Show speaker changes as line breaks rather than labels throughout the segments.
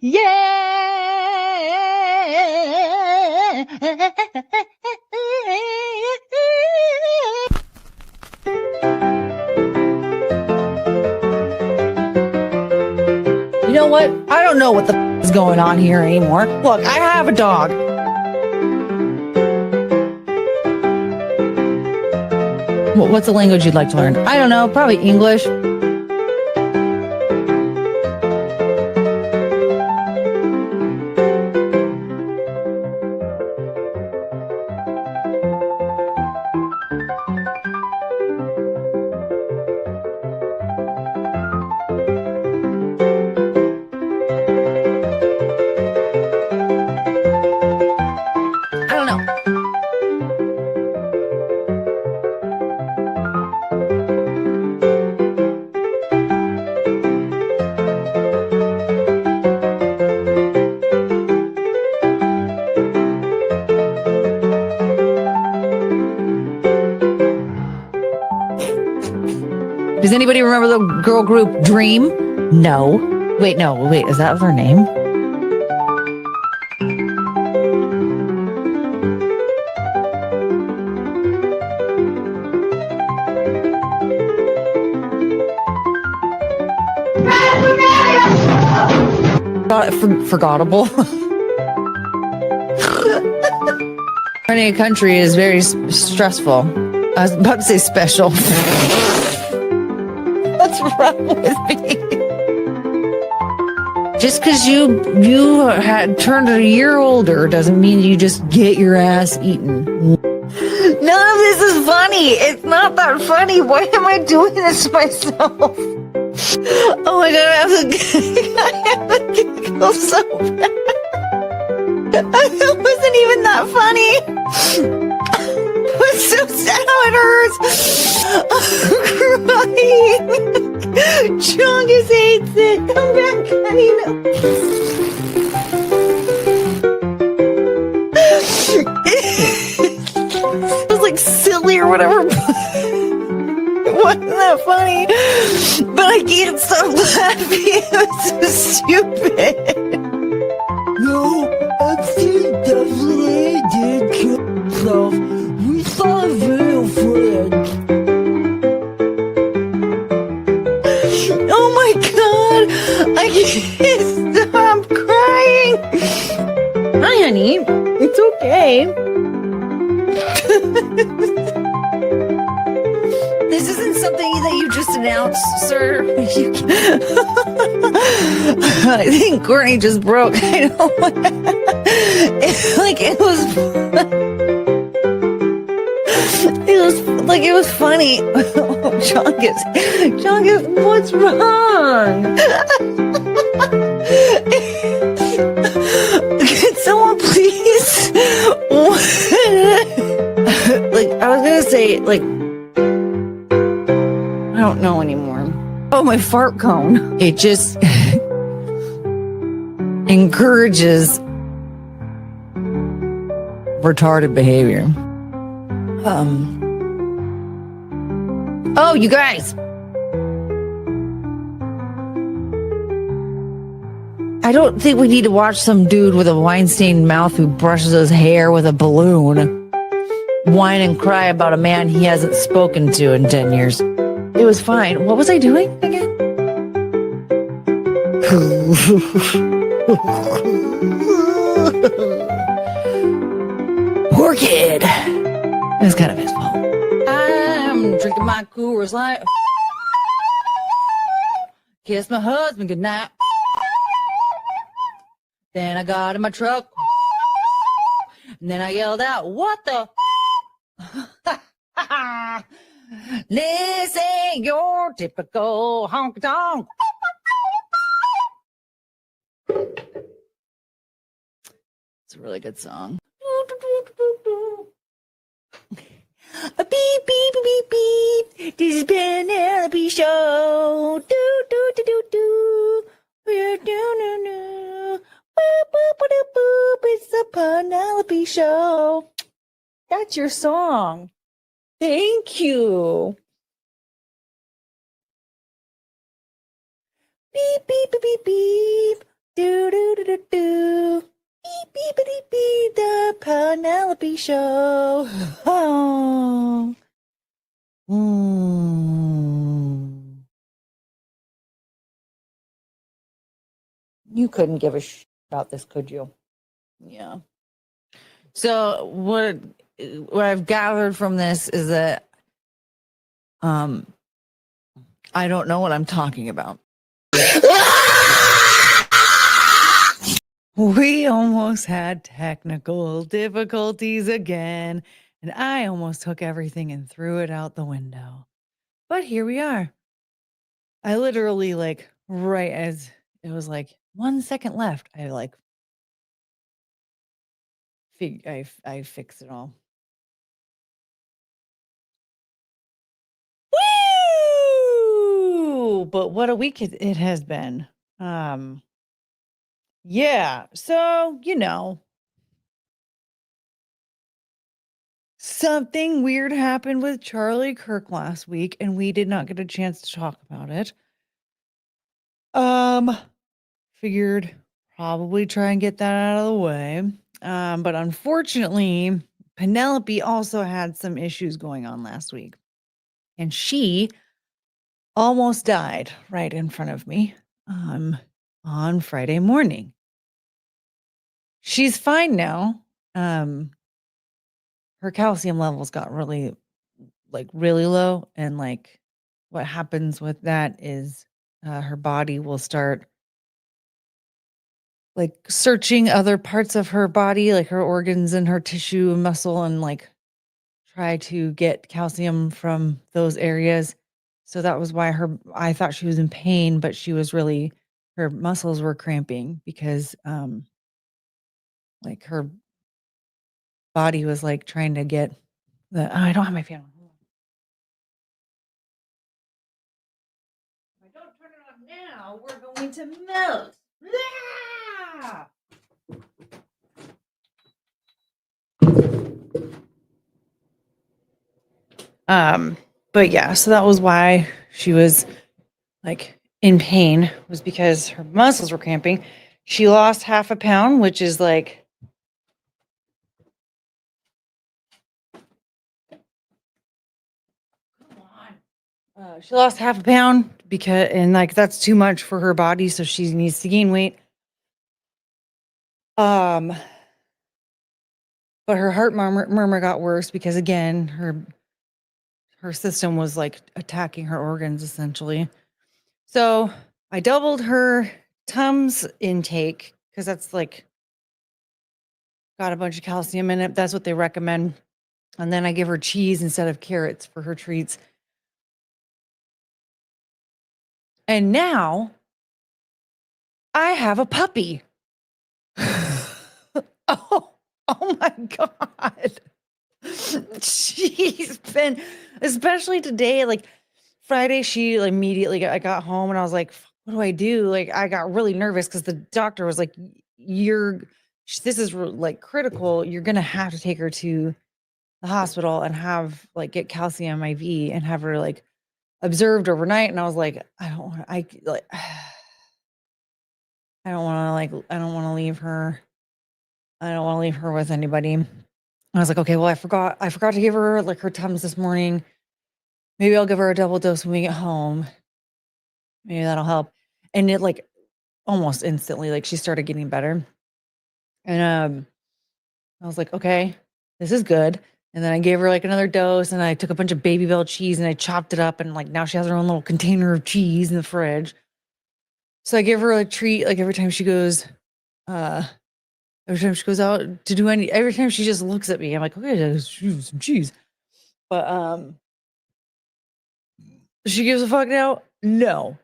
Yeah. You know what? I don't know what the is going on here anymore. Look, I have a dog. What's the language you'd like to learn? I don't know. Probably English. I don't know. Does anybody remember the girl group Dream? No. Wait, is that their name? Forgettable. Running a country is very stressful. I was about to say special. What's wrong with me? Just because you had turned a year older doesn't mean you just get your ass eaten. None of this is funny. It's not that funny. Why am I doing this to myself? Oh my god, I have to giggle so bad. It wasn't even that funny. It's so sad how it hurts. I'm crying. Chongus hates it. Come back, honey. It was like silly or whatever. It wasn't that funny. But I can't stop laughing. It was so stupid.
No, actually, definitely did kill himself. We saw a video footage.
Oh my god! I can't stop crying! Hi, honey. It's okay. This isn't something that you just announced, sir. I think Courtney just broke. I know. It was funny. Oh, Chongus, what's wrong? Can someone please? I was gonna say, I don't know anymore. Oh, my fart cone. It just encourages retarded behavior. Oh, you guys. I don't think we need to watch some dude with a wine-stained mouth who brushes his hair with a balloon whine and cry about a man he hasn't spoken to in 10 years. It was fine. What was I doing again? Poor kid. It was kind of his fault. I'm drinking my Coors Light. Kiss my husband goodnight. Then I got in my truck. And then I yelled out, "What the?" This ain't your typical honky tonk. It's a really good song. A beep, beep, beep, beep, beep. This is Penelope Show. Do, do, do, do, do. We're do, no, no. Boop, boop, boop, boop. It's the Penelope Show. That's your song. Thank you. Beep, beep, beep, beep, beep. Do, do, Daddy show. Oh. You couldn't give a about this, could you? Yeah. So what I've gathered from this is that I don't know what I'm talking about. We almost had technical difficulties again, and I almost took everything and threw it out the window. But here we are. I literally, like, right as it was like 1 second left, I fixed it all. Woo! But what a week it has been. Yeah. So, something weird happened with Charlie Kirk last week, and we did not get a chance to talk about it. Figured probably try and get that out of the way. But unfortunately, Penelope also had some issues going on last week, and she almost died right in front of me on Friday morning. She's fine now. Her calcium levels got really low, and like what happens with that is her body will start like searching other parts of her body, like her organs and her tissue and muscle, and like try to get calcium from those areas. So that was why I thought she was in pain, but she was really, her muscles were cramping because like her body was like trying to get I don't have my fan on. Hold on. If I don't turn it on now, we're going to melt. Ah! But yeah, so that was why she was like in pain, was because her muscles were cramping. She lost 1/2 pound, which is like, come on. She lost 1/2 pound because, and like that's too much for her body, so she needs to gain weight. But her heart murmur got worse because again, her system was like attacking her organs essentially. So I doubled her Tums intake because that's like got a bunch of calcium in it. That's what they recommend. And then I give her cheese instead of carrots for her treats. And now I have a puppy. oh my God. She's been, especially today, like Friday, she immediately I got home and I was like, what do I do? Like, I got really nervous because the doctor was like, this is like critical. You're going to have to take her to the hospital and have like get calcium IV and have her like observed overnight. And I was like, I don't want to leave her. I don't want to leave her with anybody. I was like, okay, well, I forgot to give her like her Tums this morning. Maybe I'll give her a double dose when we get home. Maybe that'll help. And it like almost instantly, like she started getting better. And I was like, okay, this is good. And then I gave her like another dose and I took a bunch of Baby Bell cheese and I chopped it up and like now she has her own little container of cheese in the fridge. So I give her a treat like every time she goes out to do every time she just looks at me, I'm like, okay, some cheese. But she gives a fuck now? No,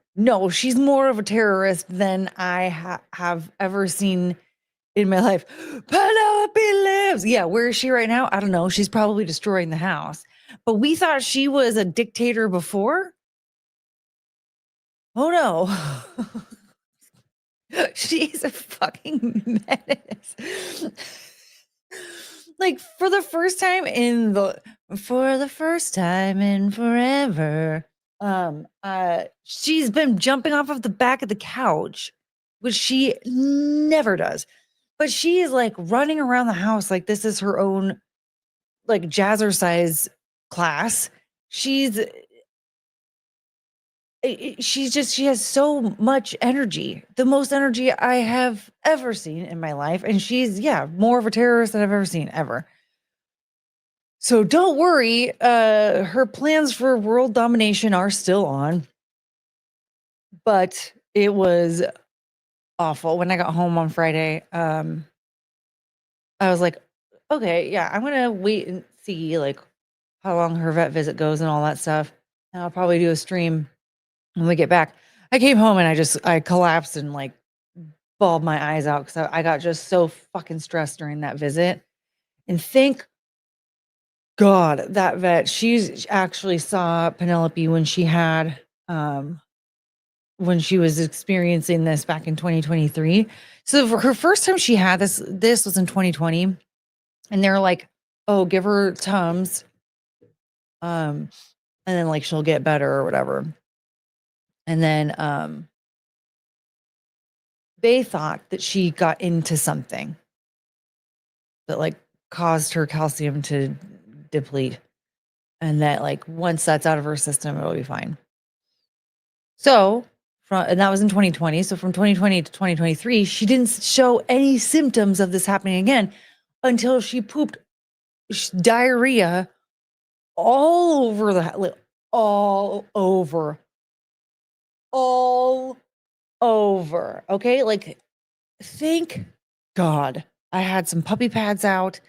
she's more of a terrorist than I have ever seen in my life. Penelope lives. Yeah, where is she right now? I don't know. She's probably destroying the house. But we thought she was a dictator before. Oh no. She's a fucking menace. Like for the first time in forever, she's been jumping off of the back of the couch, which she never does. But she is like running around the house like this is her own like jazzercise class. She's she has so much energy, the most energy I have ever seen in my life. And she's, yeah, more of a terrorist than I've ever seen ever. So don't worry, her plans for world domination are still on. But it was awful. When I got home on Friday, I was like, okay, yeah, I'm gonna wait and see like how long her vet visit goes and all that stuff. And I'll probably do a stream when we get back. I came home and I collapsed and like bawled my eyes out because I got just so fucking stressed during that visit. And thank God that vet, she's actually saw Penelope when she had when she was experiencing this back in 2023. So for her first time she had this was in 2020. And they're like, oh, give her Tums. And then like she'll get better or whatever. And then they thought that she got into something that like caused her calcium to deplete. And that like once that's out of her system, it'll be fine. So and that was in 2020. So from 2020 to 2023, she didn't show any symptoms of this happening again until she pooped diarrhea all over the all over. Okay, like thank God I had some puppy pads out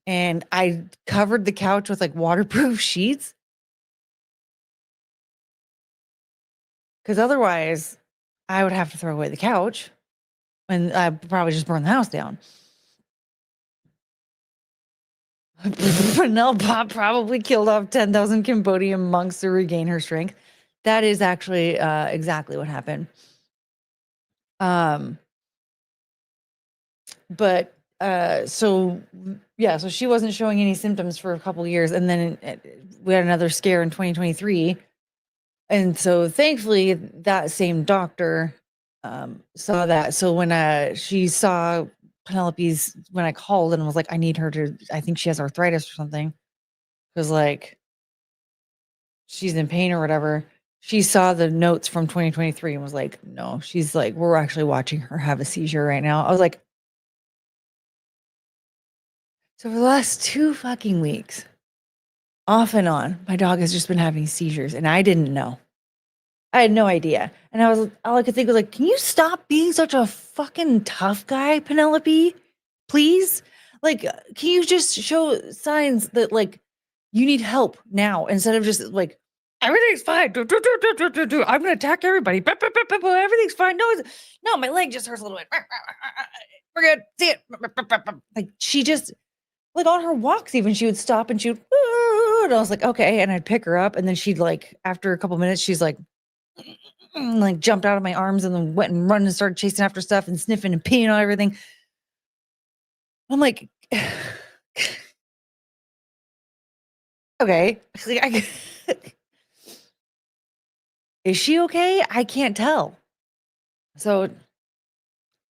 and I covered the couch with like waterproof sheets. Because otherwise, I would have to throw away the couch and I'd probably just burn the house down. Pop probably killed off 10,000 Cambodian monks to regain her strength. That is actually exactly what happened. But so yeah, so she wasn't showing any symptoms for a couple years, and then we had another scare in 2023. And so thankfully that same doctor saw that. So when she saw Penelope's, when I called and was like, I think she has arthritis or something, because like she's in pain or whatever, she saw the notes from 2023 and was like, no, she's like, we're actually watching her have a seizure right now. I was like, so for the last 2 fucking weeks, off and on, my dog has just been having seizures and I didn't know. I had no idea. And all I could think was like, can you stop being such a fucking tough guy, Penelope? Please? Like, can you just show signs that like you need help now instead of just like, everything's fine. I'm gonna attack everybody. Everything's fine. No, my leg just hurts a little bit. We're good. See it. Like she just like on her walks, even she would stop and she would, and I was like, okay. And I'd pick her up, and then she'd like, after a couple minutes, she's like jumped out of my arms and then went and run and started chasing after stuff and sniffing and peeing on everything. I'm like, okay. Is she okay? I can't tell. So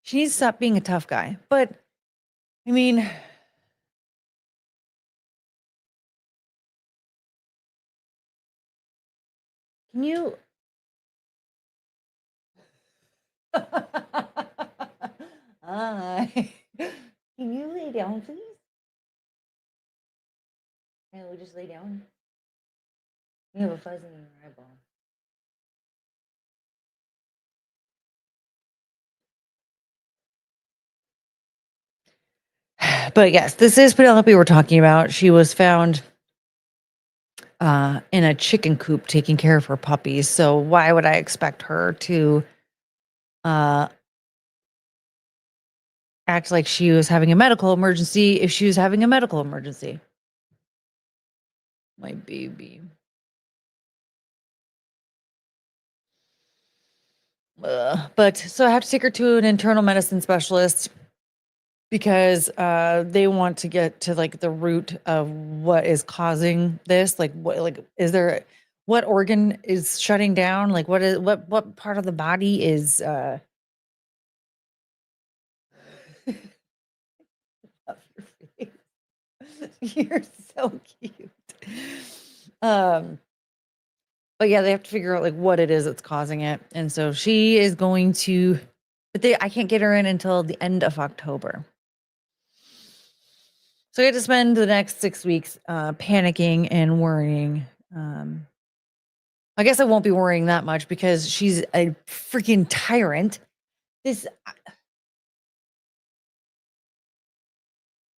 she needs to stop being a tough guy. But I mean, can you Hi. Can you lay down, please? Can we just lay down? You have a fuzz in your eyeball. But yes, this is Penelope we're talking about. She was found in a chicken coop taking care of her puppies. So why would I expect her to act like she was having a medical emergency if she was having a medical emergency? My baby. But so I have to take her to an internal medicine specialist because they want to get to like the root of what is causing this. Like what organ is shutting down? Like what part of the body is You're so cute. Um, but yeah, they have to figure out like what it is that's causing it. And so she is going to, but I can't get her in until the end of October. So I get to spend the next 6 weeks panicking and worrying. I guess I won't be worrying that much because she's a freaking tyrant. This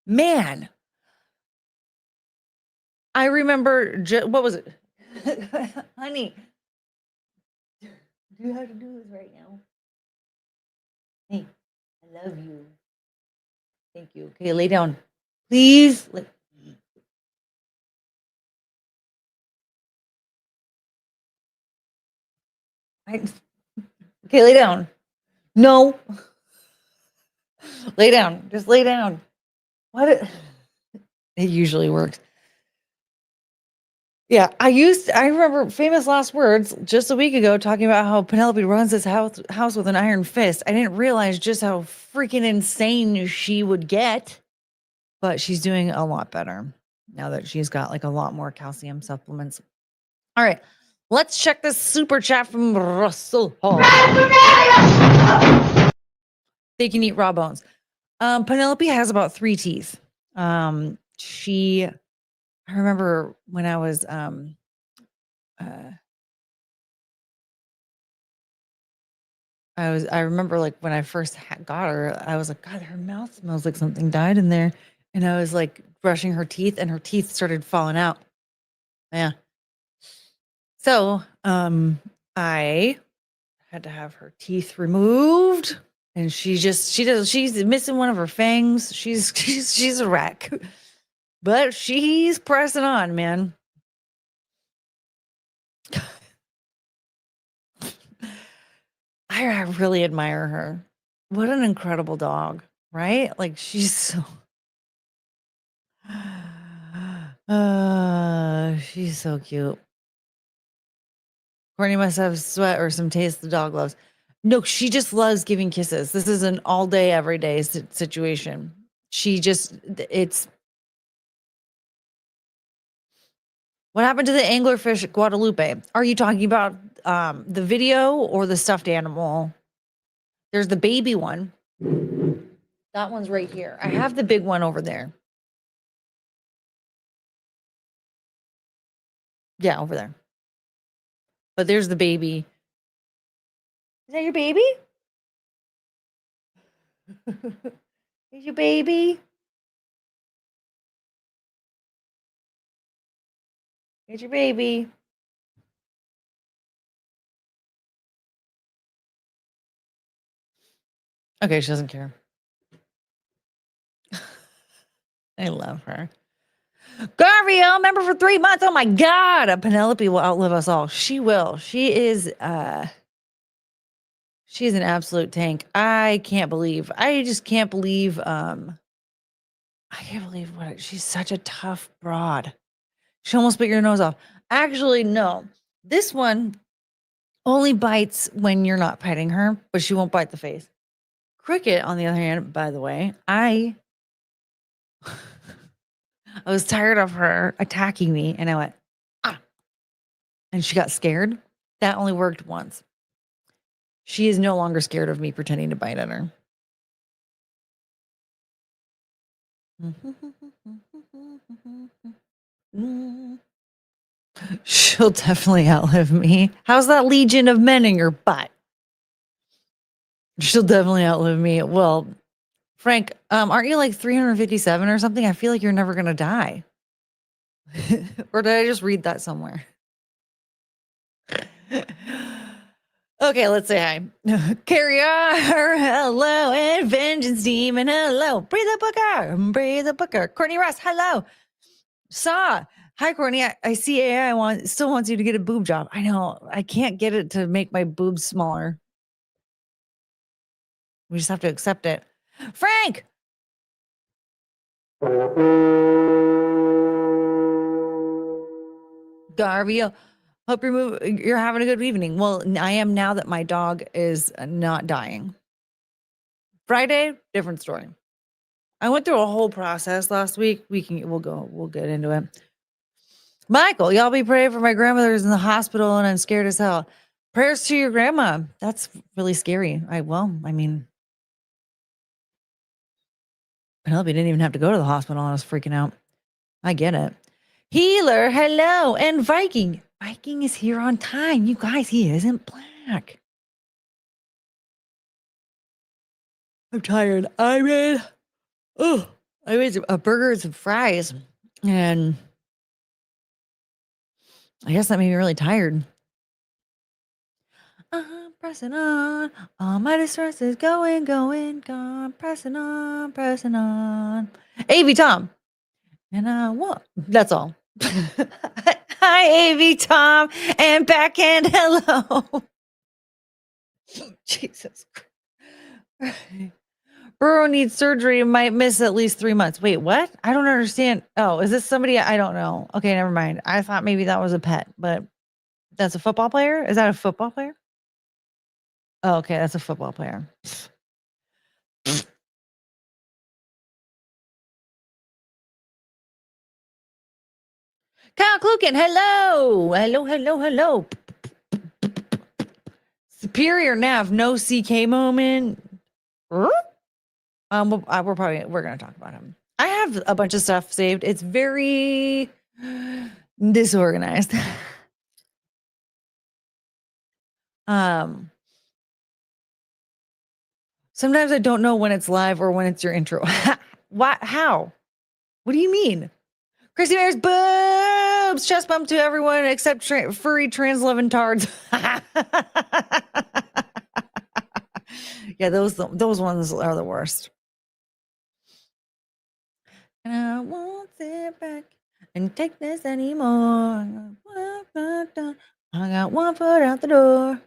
man, I remember, what was it? Honey, do you have to do this right now? Hey, I love you. Thank you. Okay, lay down. Please. Okay, lay down. No. Lay down. Just lay down. What? It usually works. Yeah, I remember famous last words just a week ago talking about how Penelope runs this house with an iron fist. I didn't realize just how freaking insane she would get, but she's doing a lot better now that she's got like a lot more calcium supplements. All right, let's check this super chat from Russell Hall. They can eat raw bones. Penelope has about 3 teeth. I remember when I was I remember like when I first got her, I was like, God, her mouth smells like something died in there. And I was like brushing her teeth and her teeth started falling out. Yeah. So I had to have her teeth removed. And she's missing one of her fangs. She's a wreck. But she's pressing on, man. I really admire her. What an incredible dog, right? Like she's so she's so cute. Courtney must have sweat or some taste the dog loves. No, she just loves giving kisses. This is an all day, every day situation. It's what happened to the anglerfish at Guadalupe? Are you talking about the video or the stuffed animal? There's the baby one. That one's right here. I have the big one over there. Yeah, over there. But there's the baby. Is that your baby? Is your baby? Is your baby? Okay, she doesn't care. I love her. Garvio, member for 3 months. Oh my God. Penelope will outlive us all. She will. She's an absolute tank. I just can't believe, she's such a tough broad. She almost bit your nose off. Actually, no. This one only bites when you're not petting her, but she won't bite the face. Cricket, on the other hand, by the way, I was tired of her attacking me and I went, ah, and she got scared. That only worked once. She is no longer scared of me pretending to bite at her. She'll definitely outlive me. How's that legion of men in your butt? She'll definitely outlive me. Well, Frank, aren't you like 357 or something? I feel like you're never gonna die. Or did I just read that somewhere? Okay, let's say hi. Carry on. Hello, and Vengeance Demon. Hello. Breathe the booker. Breathe the booker. Courtney Ross. Hello. Saw. Hi, Courtney. I see AI still wants you to get a boob job. I know. I can't get it to make my boobs smaller. We just have to accept it. Frank. Garvey. Hope you're having a good evening. Well, I am now that my dog is not dying. Friday, different story. I went through a whole process last week. We'll get into it. Michael, y'all be praying for my grandmother's in the hospital and I'm scared as hell. Prayers to your grandma. That's really scary. Penelope didn't even have to go to the hospital. I was freaking out. I get it. Healer, hello. And Viking. Viking is here on time. You guys, he isn't black. I'm tired. I made a burger and some fries. And I guess that made me really tired. I'm pressing on. All my distress is going, gone. Pressing on. AV Tom. And what? That's all. Hi, AV Tom. And backhand hello. Jesus Christ. Burrow needs surgery and might miss at least 3 months. Wait, what? I don't understand. Oh, is this somebody? I don't know. Okay, never mind. I thought maybe that was a pet, but that's a football player? Is that a football player? Oh, okay, that's a football player. Kyle Klukin, hello. Superior Nav, no CK moment. We're gonna talk about him. I have a bunch of stuff saved. It's very disorganized. Sometimes I don't know when it's live or when it's your intro. What? How? What do you mean? Chrissy Bear's boobs, chest bump to everyone except furry trans loving tards. Yeah, those ones are the worst. And I won't sit back and take this anymore. I got one foot out the door.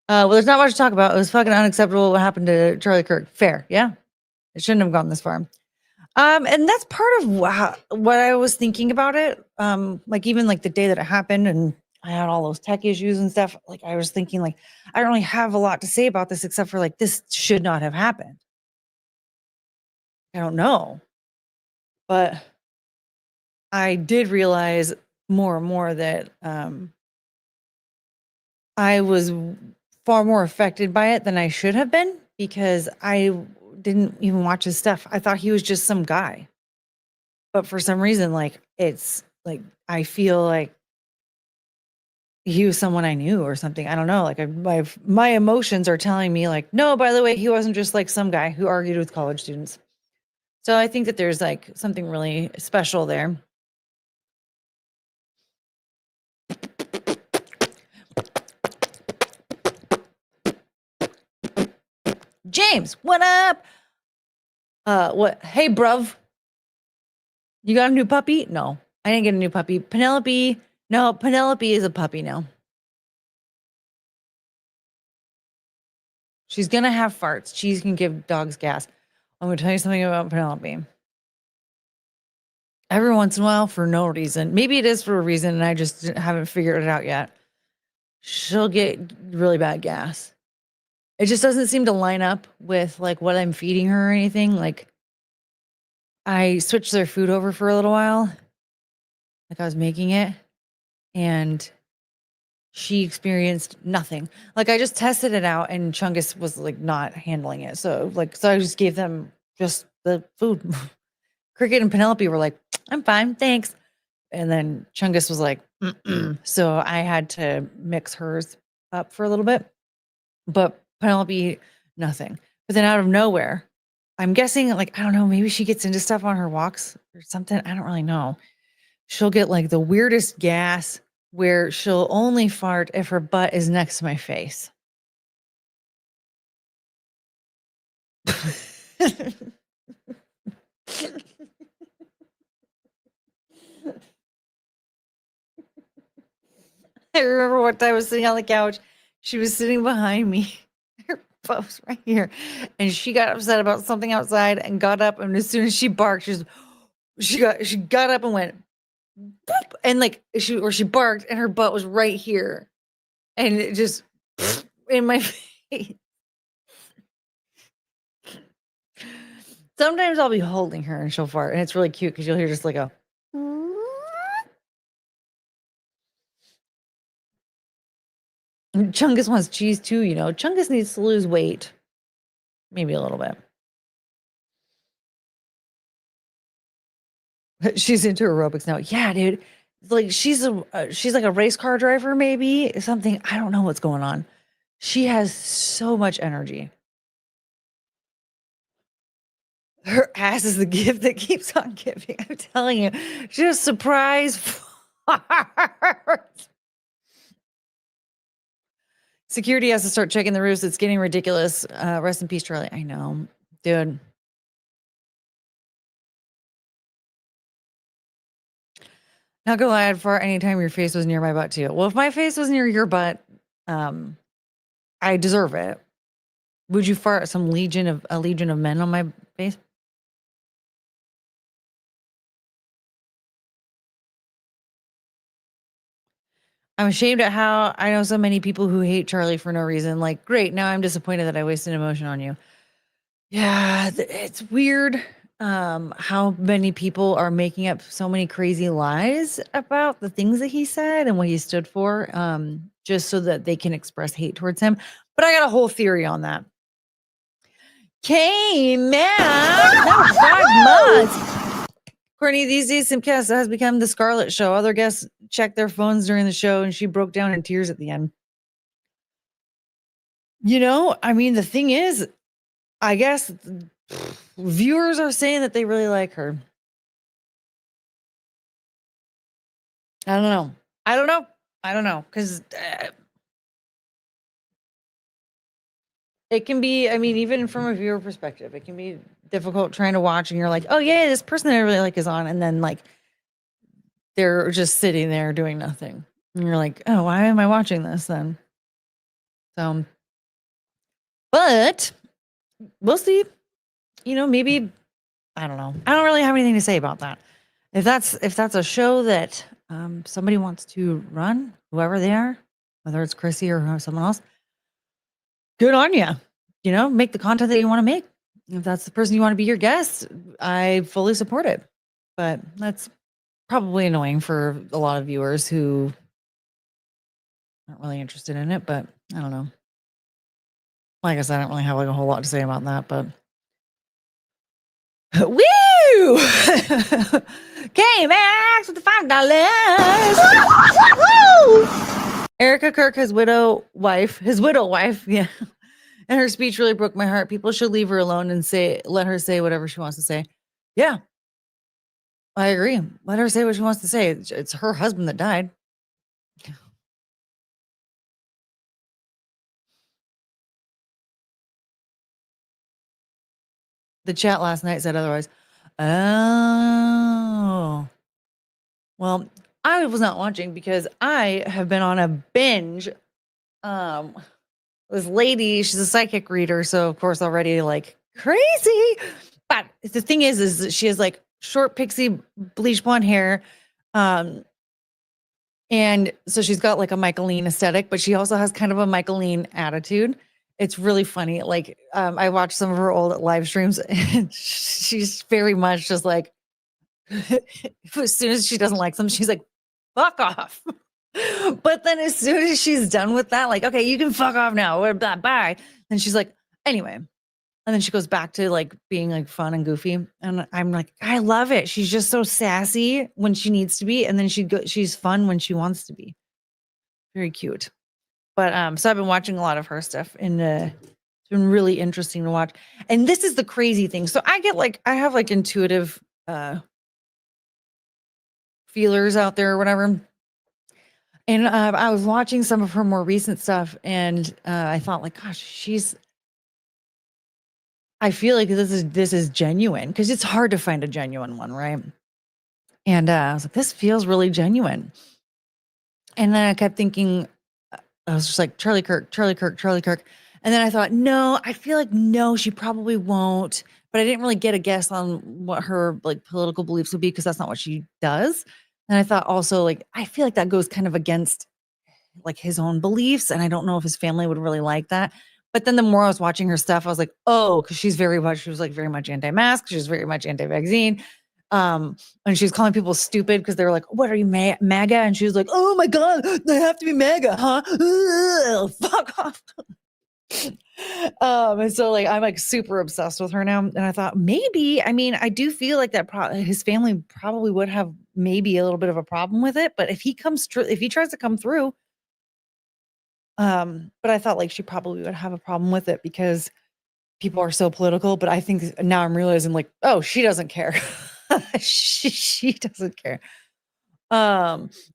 Well, there's not much to talk about. It was fucking unacceptable what happened to Charlie Kirk. Fair, yeah. It shouldn't have gone this far. And that's part of what I was thinking about it. Like even like the day that it happened and I had all those tech issues and stuff. Like I was thinking like, I don't really have a lot to say about this except for like, this should not have happened. I don't know. But I did realize more and more that I was far more affected by it than I should have been because I didn't even watch his stuff. I thought he was just some guy. But for some reason, like it's like I feel like he was someone I knew or something. I don't know. Like my emotions are telling me like, no, by the way, he wasn't just like some guy who argued with college students. So I think that there's like something really special there. James, what up? What? Hey, bruv. You got a new puppy? No, I didn't get a new puppy. Penelope. No, Penelope is a puppy now. She's going to have farts. Cheese can give dogs gas. I'm going to tell you something about Penelope. Every once in a while, for no reason, maybe it is for a reason, and I just haven't figured it out yet. She'll get really bad gas. It just doesn't seem to line up with like what I'm feeding her or anything. Like I switched their food over for a little while. Like I was making it and she experienced nothing. Like I just tested it out and Chungus was like not handling it. So I just gave them just the food. Cricket and Penelope were like, I'm fine, thanks. And then Chungus was like, mm-mm. So I had to mix hers up for a little bit. But Penelope, nothing. But then out of nowhere, I'm guessing like, I don't know, maybe she gets into stuff on her walks or something. I don't really know. She'll get like the weirdest gas where she'll only fart if her butt is next to my face. I remember one time I was sitting on the couch. She was sitting behind me. Her butt was right here. And she got upset about something outside and got up. And as soon as she barked, she got up and went, boop, and like she barked and her butt was right here. And it just in my face. Sometimes I'll be holding her and she'll fart, and it's really cute because you'll hear just like a. Chungus wants cheese too, you know. Chungus needs to lose weight, maybe a little bit. She's into aerobics now. Yeah, dude. Like she's like a race car driver, maybe something. I don't know what's going on. She has so much energy. Her ass is the gift that keeps on giving. I'm telling you, just surprise fart. Security has to start checking the roofs. It's getting ridiculous. Rest in peace, Charlie. I know, dude. Not gonna lie, I'd fart anytime your face was near my butt too. Well, if my face was near your butt, I deserve it. Would you fart a legion of men on my face? I'm ashamed at how I know so many people who hate Charlie for no reason. Like, great, now I'm disappointed that I wasted emotion on you. Yeah, it's weird how many people are making up so many crazy lies about the things that he said and what he stood for, just so that they can express hate towards him. But I got a whole theory on that. Came out 5 months. Courtney, these days Simcast has become the Scarlet Show. Other guests checked their phones during the show, and she broke down in tears at the end. You know, I mean, the thing is, I guess viewers are saying that they really like her. I don't know. Because it can be, I mean, even from a viewer perspective, it can be difficult trying to watch and you're like, oh, yeah, this person I really like is on. And then, like, they're just sitting there doing nothing. And you're like, oh, why am I watching this then? So, but we'll see. You know, maybe, I don't know. I don't really have anything to say about that. If that's a show that somebody wants to run, whoever they are, whether it's Chrissy or someone else, good on you. You know, make the content that you want to make. If that's the person you want to be your guest, I fully support it. But that's probably annoying for a lot of viewers who aren't really interested in it. But I don't know. Like I said, I don't really have like a whole lot to say about that. But woo! Okay, Max with the $5. Erica Kirk, his widow wife, yeah. And her speech really broke my heart. People should leave her alone and let her say whatever she wants to say. Yeah, I agree. Let her say what she wants to say. It's her husband that died. The chat last night said otherwise. Oh. Well, I was not watching because I have been on a binge. This lady, she's a psychic reader, so of course already like crazy. But the thing is that she has like short pixie bleach blonde hair. And so she's got like a Michaeline aesthetic, but she also has kind of a Michaeline attitude. It's really funny. Like I watched some of her old live streams and she's very much just like as soon as she doesn't like something, she's like, fuck off. But then as soon as she's done with that, like, okay, you can fuck off now. Bye. And she's like, anyway. And then she goes back to like being like fun and goofy. And I'm like, I love it. She's just so sassy when she needs to be. And then she's fun when she wants to be. Very cute. But so I've been watching a lot of her stuff and it's been really interesting to watch. And this is the crazy thing. So I have like intuitive feelers out there or whatever. And I was watching some of her more recent stuff and I thought like, gosh, I feel like this is genuine because it's hard to find a genuine one, right? And I was like, this feels really genuine. And then I kept thinking, I was just like, Charlie Kirk. And then I thought, no, I feel like, no, she probably won't. But I didn't really get a guess on what her like political beliefs would be because that's not what she does. And I thought also like, I feel like that goes kind of against like his own beliefs. And I don't know if his family would really like that. But then the more I was watching her stuff, I was like, oh, because she was very much anti-mask. She was very much anti-vaccine. And she was calling people stupid because they were like, what are you, MAGA? And she was like, oh my God, they have to be MAGA, huh? Ugh, fuck off. And so like I'm like super obsessed with her now. And I thought maybe, I mean, I do feel like that his family probably would have maybe a little bit of a problem with it. But if he if he tries to come through, but I thought like she probably would have a problem with it because people are so political. But I think now I'm realizing like, oh, she doesn't care. she doesn't care.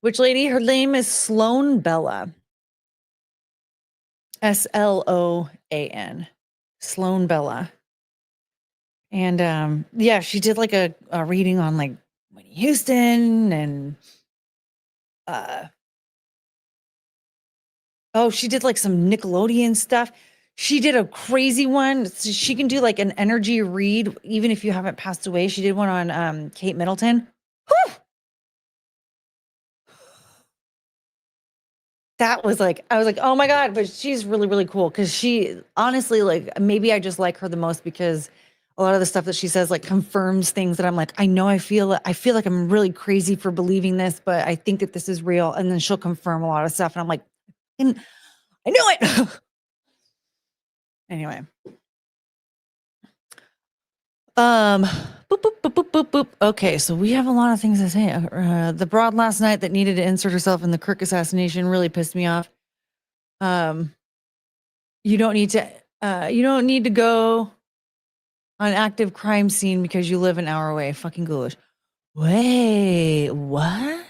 Which lady? Her name is Sloan Bella. Sloan. Sloan Bella. And yeah, she did like a reading on like Whitney Houston and oh, she did like some Nickelodeon stuff. She did a crazy one. So she can do like an energy read, even if you haven't passed away. She did one on Kate Middleton. Whew! That was like, I was like, oh my God, but she's really, really cool. Cause she honestly, like, maybe I just like her the most because a lot of the stuff that she says like confirms things that I'm like, I know I feel like I'm really crazy for believing this, but I think that this is real. And then she'll confirm a lot of stuff. And I'm like, I knew it. Anyway. Boop, boop, boop, boop, boop, boop. Okay, so we have a lot of things to say. The broad last night that needed to insert herself in the Kirk assassination really pissed me off. You don't need to go on active crime scene because you live an hour away. Fucking ghoulish. Wait, what?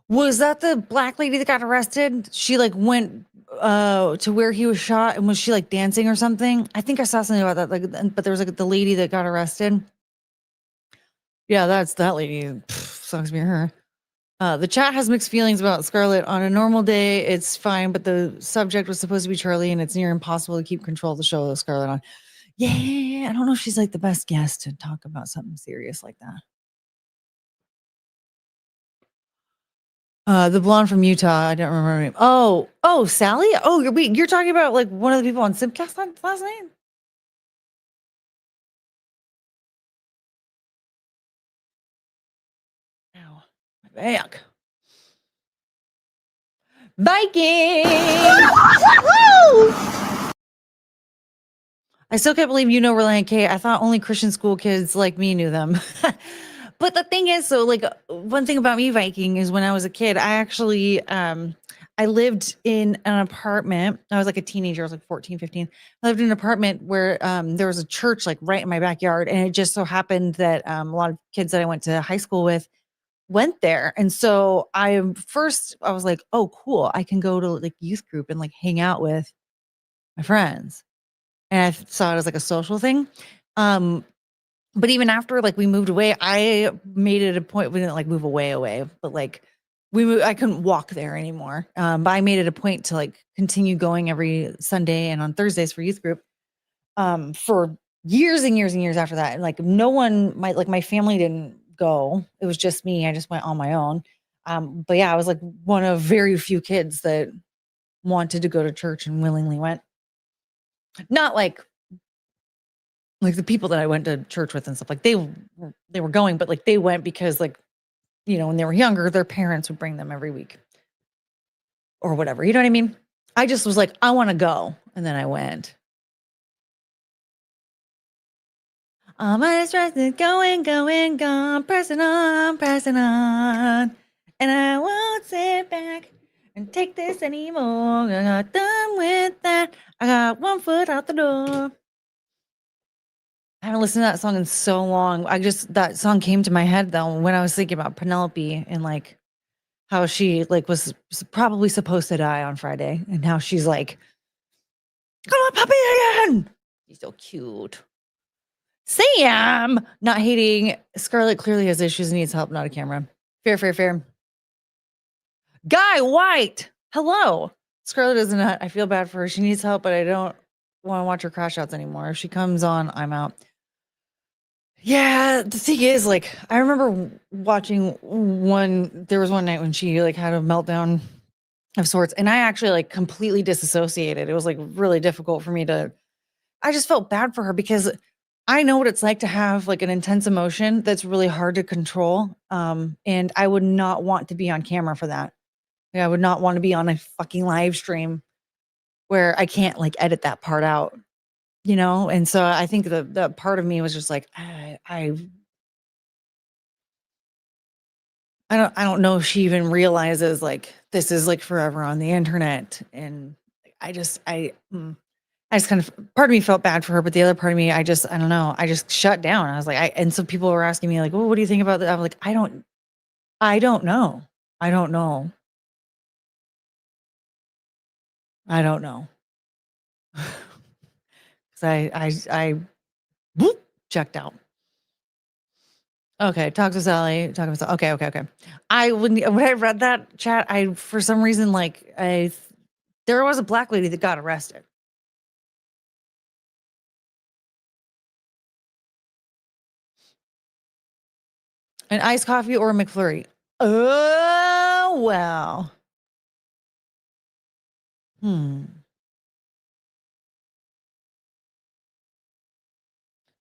Was that the black lady that got arrested? She like went to where he was shot, and was she like dancing or something? I think I saw something about that. Like, but there was like the lady that got arrested. Yeah, that's that lady. Pff, sucks to be her. The chat has mixed feelings about Scarlett. On a normal day, it's fine, but the subject was supposed to be Charlie, and it's near impossible to keep control of the show with Scarlett on. Yeah, I don't know if she's like the best guest to talk about something serious like that. The blonde from Utah, I don't remember her name. Oh, Sally? Oh, you're talking about like one of the people on Simcast last night? Ow, my back. Viking! I still can't believe you know Reliant K. I thought only Christian school kids like me knew them. But the thing is, so like one thing about me, Viking, is when I was a kid, I actually I lived in an apartment. I was like a teenager. I was like 14, 15. I lived in an apartment where there was a church like right in my backyard. And it just so happened that a lot of kids that I went to high school with went there. And so I was like, oh, cool. I can go to like youth group and like hang out with my friends. And I saw it as like a social thing. But even after like we moved away, I made it a point. We didn't like move away, but like I couldn't walk there anymore. But I made it a point to like continue going every Sunday and on Thursdays for youth group. For years and years and years after that. And like no one, my family didn't go. It was just me. I just went on my own. But yeah, I was like one of very few kids that wanted to go to church and willingly went. Not like the people that I went to church with and stuff, like they were going, but like they went because like, you know, when they were younger, their parents would bring them every week or whatever. You know what I mean? I just was like, I want to go. And then I went. All my stress is going, pressing on. And I won't sit back and take this anymore. I got done with that. I got one foot out the door. I haven't listened to that song in so long. That song came to my head though when I was thinking about Penelope and like how she like was probably supposed to die on Friday, and how she's like, come on, puppy again. She's so cute. Sam, not hating. Scarlett clearly has issues and needs help, not a camera. Fair. Guy White, hello. Scarlett is not. I feel bad for her. She needs help, but I don't want to watch her crash outs anymore. If she comes on, I'm out. Yeah, the thing is, like, I remember watching there was one night when she like had a meltdown of sorts. And I actually like completely disassociated. It was like really difficult for me to, I just felt bad for her because I know what it's like to have like an intense emotion that's really hard to control. And I would not want to be on camera for that. Like, I would not want to be on a fucking live stream where I can't like edit that part out, you know? And so I think the part of me was just like, I don't know if she even realizes like this is like forever on the internet. And I just kind of, part of me felt bad for her, but the other part of me, I don't know. I just shut down. I was like, and so people were asking me like, well, what do you think about that? I'm like, I don't know. I don't know. I don't know. Cause I whoop, checked out. Okay. Talk to Sally. Talk to Sally. Okay. When I read that chat, for some reason, like there was a black lady that got arrested. An iced coffee or a McFlurry? Oh, wow.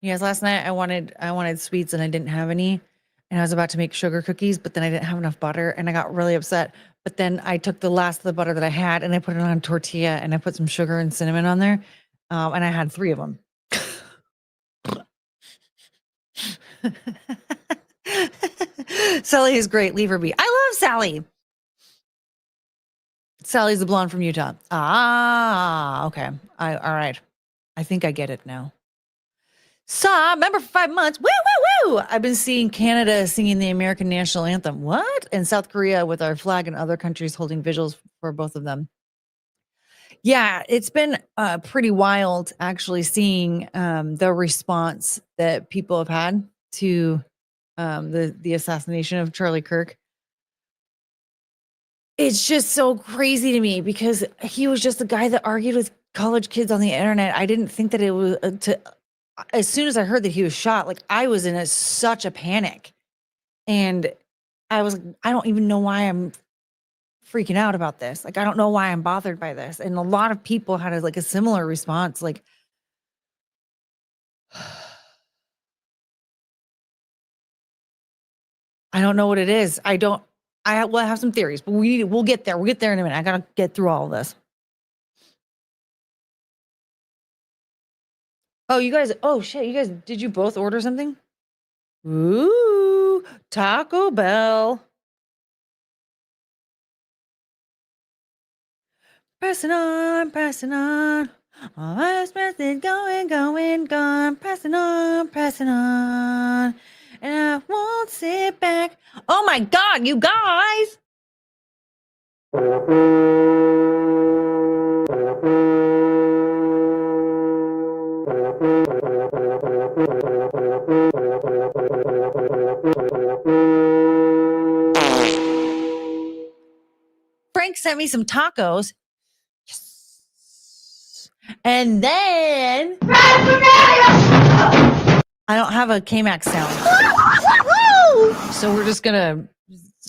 Yes, last night I wanted sweets and I didn't have any. And I was about to make sugar cookies, but then I didn't have enough butter and I got really upset. But then I took the last of the butter that I had and I put it on a tortilla and I put some sugar and cinnamon on there. And I had 3 of them. Sally is great. Leave her be. I love Sally. Sally's the blonde from Utah. Ah, okay. All right. I think I get it now. Saw member for 5 months. Woo, woo, woo. I've been seeing Canada singing the American national anthem. What? And South Korea with our flag and other countries holding visuals for both of them. Yeah, it's been pretty wild actually seeing the response that people have had to the assassination of Charlie Kirk. It's just so crazy to me because he was just a guy that argued with college kids on the internet. I didn't think that it was as soon as I heard that he was shot, like I was in such a panic. And I was like, I don't even know why I'm freaking out about this. Like, I don't know why I'm bothered by this. And a lot of people had a similar response. Like, I don't know what it is. I have some theories, but we'll get there. We'll get there in a minute. I got to get through all of this. Oh, shit. You guys, did you both order something? Ooh, Taco Bell. Pressing on, pressing on. All eyes pressing, going, gone. Pressing on. And I won't sit back. Oh my God, you guys. Frank sent me some tacos. Yes. And then I don't have a K-Max sound. So we're just gonna.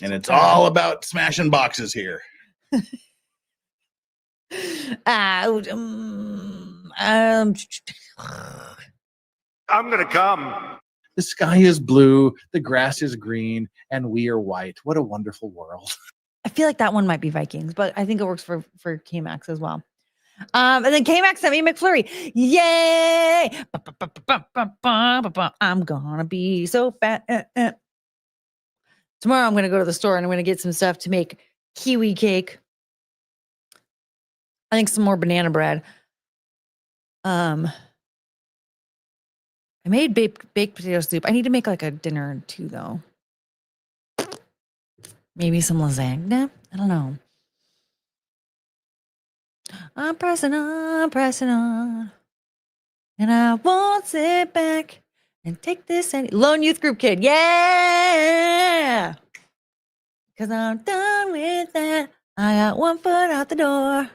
And it's all about smashing boxes here.
I'm gonna come.
The sky is blue, the grass is green, and we are white. What a wonderful world.
I feel like that one might be Vikings, but I think it works for K-Max as well. And then K-Max sent me McFlurry. Yay! I'm gonna be so fat. Tomorrow I'm gonna go to the store and I'm gonna get some stuff to make kiwi cake. I think some more banana bread. I made baked potato soup. I need to make like a dinner too, though. Maybe some lasagna. I don't know. I'm pressing on, and I won't sit back and take this lone youth group kid. Yeah, because I'm done with that. I got 1 foot out the door.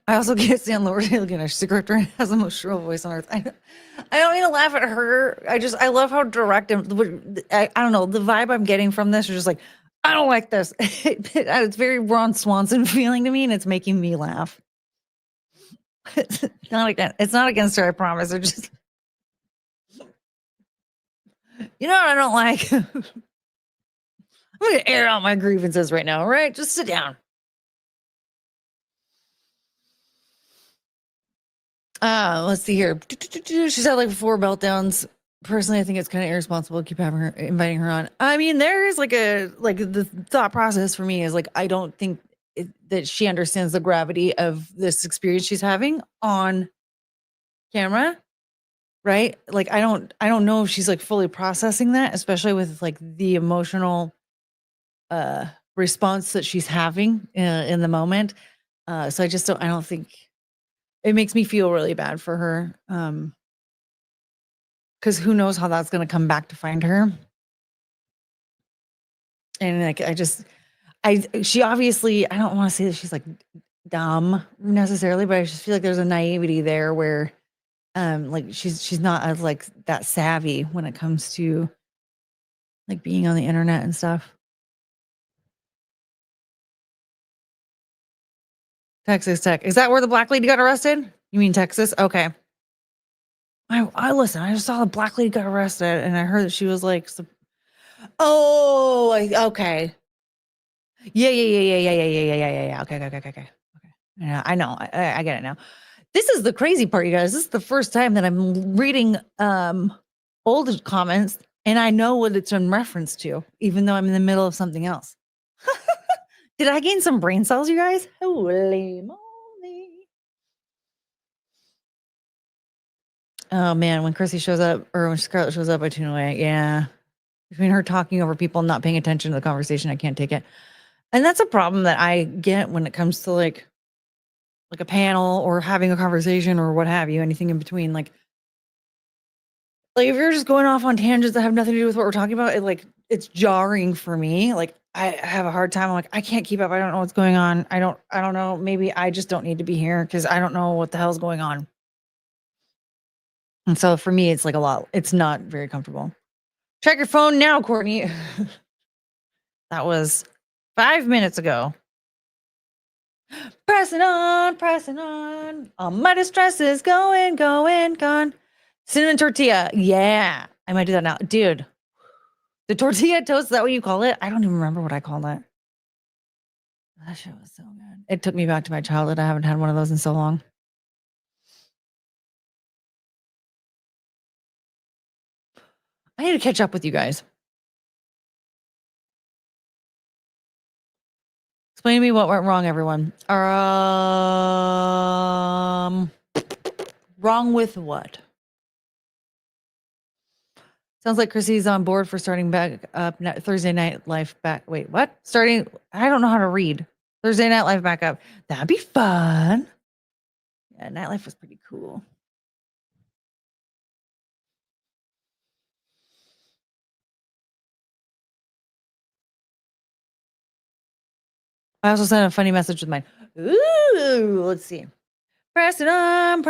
I also can't stand Laura Hilligan. She's the character and has the most shrill voice on earth. I don't mean to laugh at her. I love how direct and I don't know, the vibe I'm getting from this is just like, I don't like this. It's very Ron Swanson feeling to me, and it's making me laugh. It's not against her, I promise. It's just, you know what I don't like? I'm gonna air out my grievances right now, all right? Just sit down. Let's see here. She's had like 4 meltdowns. Personally, I think it's kind of irresponsible to keep inviting her on. I mean, there's the thought process for me is like, I don't think that she understands the gravity of this experience she's having on camera, right? Like, I don't know if she's like fully processing that, especially with like the emotional response that she's having in the moment. So I don't think it makes me feel really bad for her. Because who knows how that's going to come back to find her. And like, she obviously, I don't want to say that she's like dumb necessarily, but I just feel like there's a naivety there where, like she's not as like that savvy when it comes to like being on the internet and stuff. Texas Tech. Is that where the black lady got arrested? You mean Texas? Okay. I listen, I just saw the black lady got arrested and I heard that she was like, okay. Yeah. Okay. Yeah, I know. I get it now. This is the crazy part, you guys. This is the first time that I'm reading old comments and I know what it's in reference to, even though I'm in the middle of something else. Did I gain some brain cells, you guys? Holy moly. Oh man, when Chrissy shows up or when Scarlett shows up, I tune away. Yeah. Between her talking over people and not paying attention to the conversation, I can't take it. And that's a problem that I get when it comes to like a panel or having a conversation or what have you, anything in between. Like if you're just going off on tangents that have nothing to do with what we're talking about, it's jarring for me. Like I have a hard time. I'm like, I can't keep up. I don't know what's going on. I don't know. Maybe I just don't need to be here because I don't know what the hell's going on. And so for me, it's like a lot. It's not very comfortable. Check your phone now, Courtney. That was 5 minutes ago. Pressing on. All my distress is going, gone. Cinnamon tortilla. Yeah. I might do that now. Dude, the tortilla toast, is that what you call it? I don't even remember what I called it. That shit was so good. It took me back to my childhood. I haven't had one of those in so long. I need to catch up with you guys. Explain to me what went wrong, everyone. Wrong with what? Sounds like Chrissy's on board for starting back up Thursday Night Live back. Wait, what? I don't know how to read. Thursday Night Live back up. That'd be fun. Yeah, Nightlife was pretty cool. I also sent a funny message with mine. Ooh, let's see. Pressing on.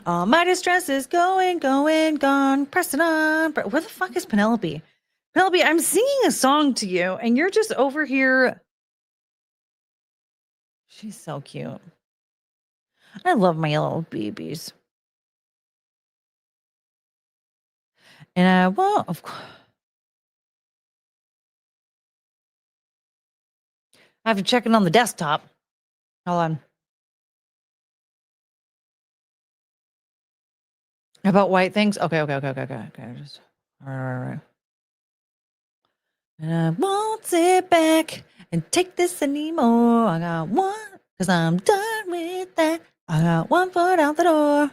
All my distress is going, gone. Pressing on. Where the fuck is Penelope? Penelope, I'm singing a song to you, and you're just over here. She's so cute. I love my little babies. And of course, I have to check it on the desktop. Hold on. About white things? Okay. Just all right. And I won't sit back and take this anymore. I got one, because I'm done with that. I got one foot out the door.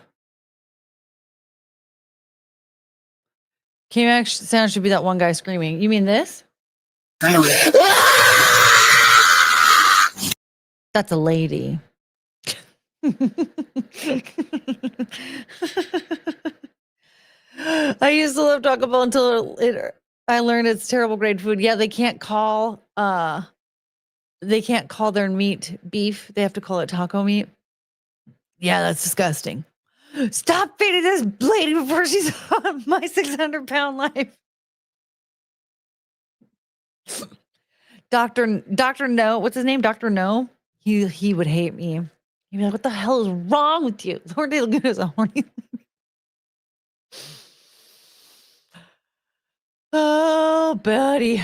K-Max sound should be that one guy screaming. You mean this? That's a lady. I used to love Taco Bell until I learned it's terrible grade food. Yeah, they can't call they can't call their meat beef. They have to call it taco meat. Yeah, that's disgusting. Stop feeding this lady before she's on my 600-pound life. Dr. No, what's his name? Dr. No. He would hate me. He'd be like, what the hell is wrong with you? Lord De Laguna is a horny. Oh, buddy.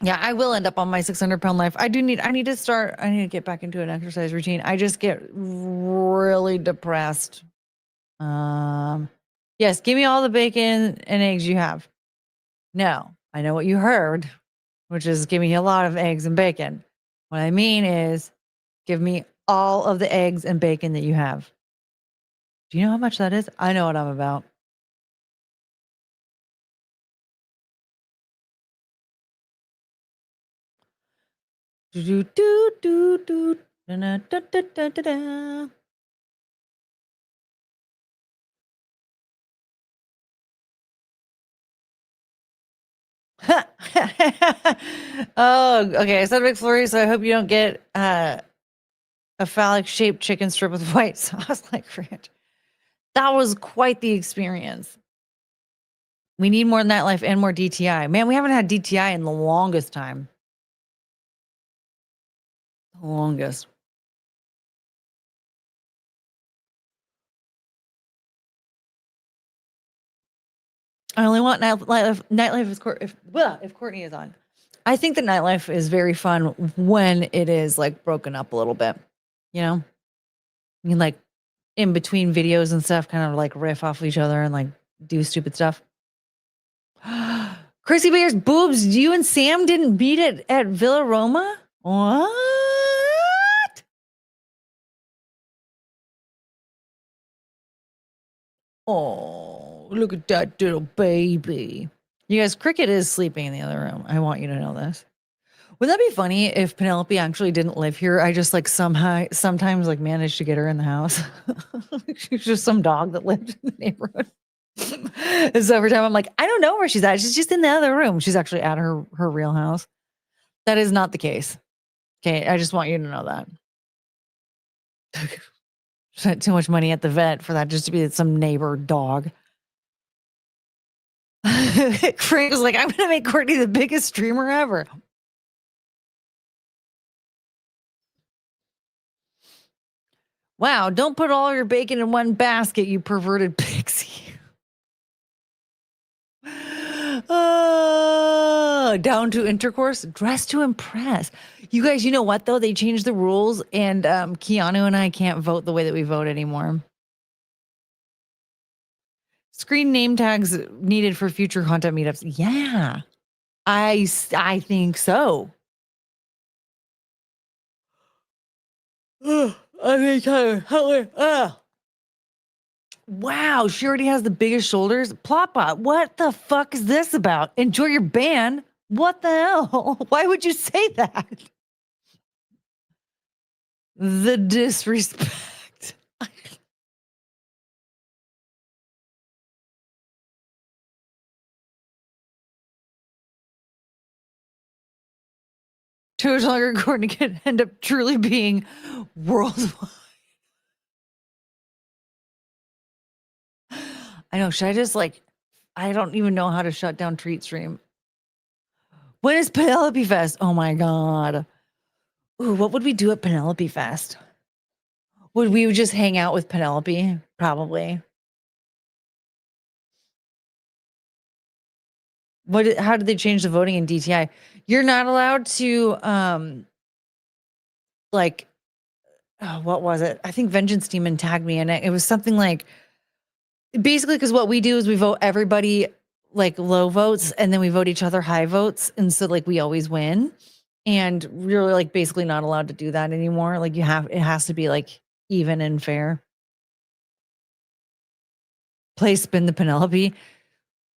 Yeah, I will end up on my 600-pound life. I need to get back into an exercise routine. I just get really depressed. Yes, give me all the bacon and eggs you have. No, I know what you heard, which is give me a lot of eggs and bacon. What I mean is give me all of the eggs and bacon that you have. Do you know how much that is? I know what I'm about. Do do do do do da da da da da da. Oh, okay. I said McFlurry, so I hope you don't get a phallic-shaped chicken strip with white sauce like ranch. That was quite the experience. We need more nightlife and more DTI. Man, we haven't had DTI in the longest time. The longest. I only want nightlife if Courtney is on. I think the nightlife is very fun when it is like broken up a little bit. You know? You can like in between videos and stuff, kind of like riff off of each other and like do stupid stuff. Chrissy Bear's boobs. You and Sam didn't beat it at Villa Roma? What? Oh, look at that little baby. You guys, Cricket is sleeping in the other room. I want you to know this. Would that be funny if Penelope actually didn't live here? I just like sometimes like managed to get her in the house. She's just some dog that lived in the neighborhood. And so every time I'm like, I don't know where she's at. She's just in the other room. She's actually at her real house. That is not the case. Okay, I just want you to know that. Spent too much money at the vet for that just to be some neighbor dog. Frank was like, I'm gonna make Courtney the biggest streamer ever. Wow, don't put all your bacon in one basket, you perverted pixie. Down to intercourse, dress to impress. You guys, you know what though? They changed the rules and Keanu and I can't vote the way that we vote anymore. Screen name tags needed for future content meetups. Yeah, I think so. I think wow, she already has the biggest shoulders. Ploppa, what the fuck is this about? Enjoy your band? What the hell? Why would you say that? The disrespect. Too much longer, Courtney could end up truly being worldwide. I know. Should I just like, I don't even know how to shut down Treat Stream. When is Penelope Fest? Oh my God. Ooh, what would we do at Penelope Fest? Would we just hang out with Penelope? Probably. How did they change the voting in DTI? You're not allowed to like what was it? I think Vengeance Demon tagged me in it. It was something like basically because what we do is we vote everybody like low votes and then we vote each other high votes. And so like we always win. And we're like basically not allowed to do that anymore. Like it has to be like even and fair. Play Spin the Penelope.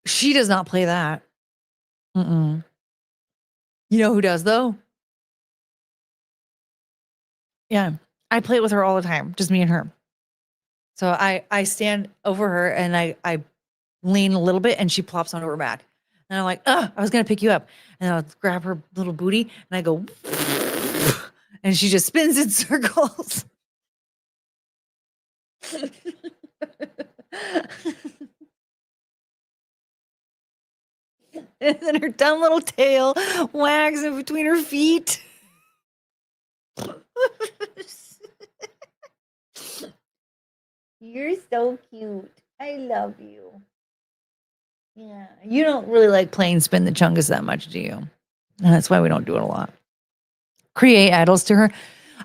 She does not play that. You know who does though? Yeah. I play it with her all the time. Just me and her. So I stand over her and I lean a little bit and she plops onto her back. And I'm like, I was going to pick you up. And I'll grab her little booty and I go, and she just spins in circles. And then her dumb little tail wags in between her feet. You're so cute. I love you. Yeah. You don't really like playing Spin the Chungus that much, do you? And that's why we don't do it a lot. Create idols to her.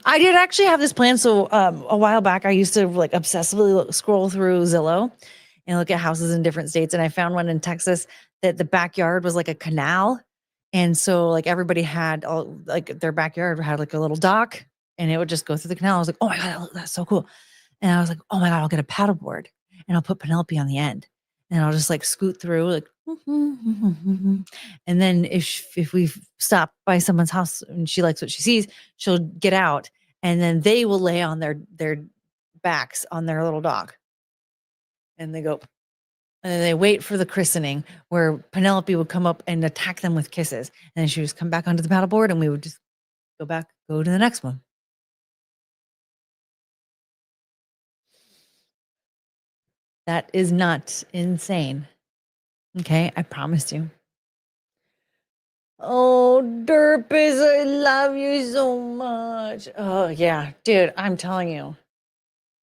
I did actually have this plan. So a while back, I used to like obsessively scroll through Zillow and look at houses in different states. And I found one in Texas that the backyard was like a canal. And so like everybody had like their backyard had like a little dock and it would just go through the canal. I was like, oh my God, that's so cool. And I was like, oh my God, I'll get a paddleboard and I'll put Penelope on the end. And I'll just like scoot through like, and then if we stop by someone's house and she likes what she sees, she'll get out and then they will lay on their backs on their little dock. And they go, and then they wait for the christening where Penelope would come up and attack them with kisses. And then she would just come back onto the paddleboard and we would just go to the next one. That is not insane. Okay, I promised you. Oh, Derpus, I love you so much. Oh, yeah, dude, I'm telling you.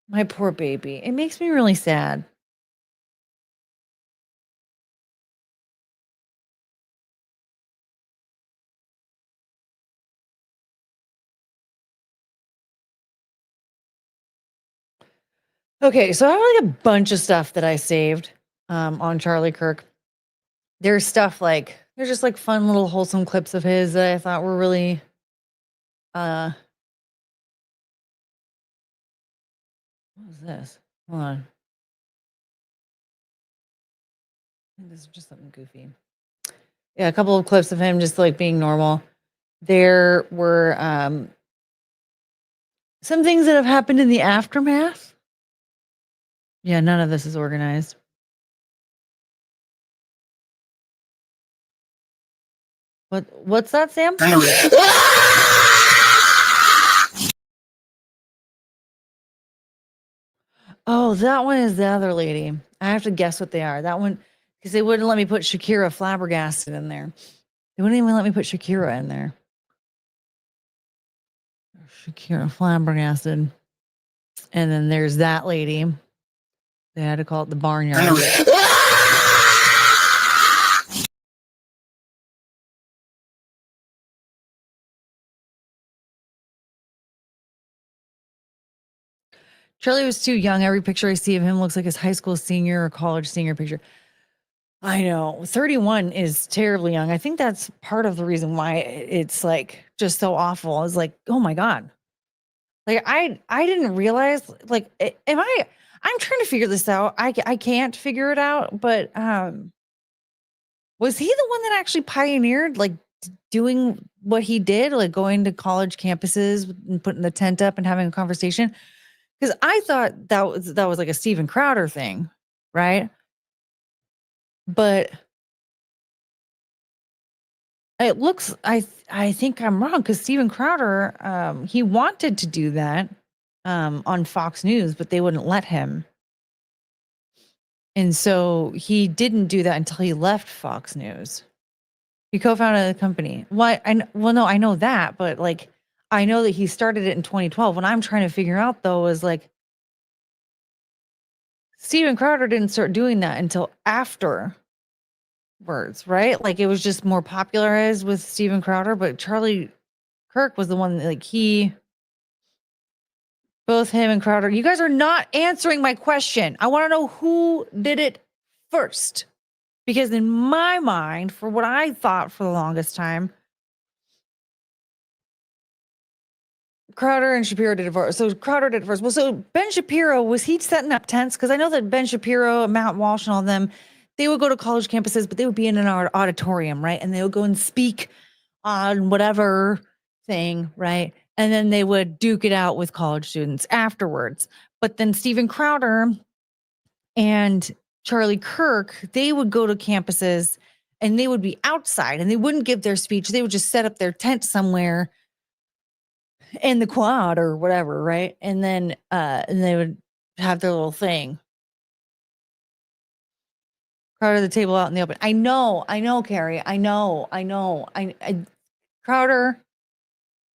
My poor baby. It makes me really sad. Okay, so I have like a bunch of stuff that I saved on Charlie Kirk. There's stuff like, there's just like fun little wholesome clips of his that I thought were really what was this? Hold on. I think this is just something goofy. Yeah, a couple of clips of him just like being normal. There were some things that have happened in the aftermath. Yeah, none of this is organized. What's that, Sam? Oh, that one is the other lady. I have to guess what they are. That one, because they wouldn't let me put Shakira flabbergasted in there. They wouldn't even let me put Shakira in there. Shakira flabbergasted. And then there's that lady. They had to call it the barnyard. Charlie was too young. Every picture I see of him looks like his high school senior or college senior picture. I know 31 is terribly young. I think that's part of the reason why it's like just so awful. Is like, oh my God. Like I didn't realize like, I'm trying to figure this out. I can't figure it out, but was he the one that actually pioneered like doing what he did, like going to college campuses and putting the tent up and having a conversation? Because I thought that was like a Steven Crowder thing, right? But it looks, I think I'm wrong because Steven Crowder, he wanted to do that on Fox News, but they wouldn't let him. And so he didn't do that until he left Fox News. He co-founded the company. No, I know that, but like, I know that he started it in 2012. What I'm trying to figure out though is like, Steven Crowder didn't start doing that until afterwards, right? Like it was just more popularized with Steven Crowder, but Charlie Kirk was the one that, like both him and Crowder. You guys are not answering my question. I want to know who did it first. Because in my mind, for what I thought for the longest time, Crowder and Shapiro did it first. So Crowder did it first. Well, so Ben Shapiro, was he setting up tents? Because I know that Ben Shapiro, Matt Walsh, and all them, they would go to college campuses, but they would be in an auditorium, right? And they would go and speak on whatever thing, right? And then they would duke it out with college students afterwards. But then Steven Crowder and Charlie Kirk, they would go to campuses and they would be outside and they wouldn't give their speech. They would just set up their tent somewhere in the quad or whatever, right? And then they would have their little thing. Crowder the table out in the open. I know, Carrie. I know. Crowder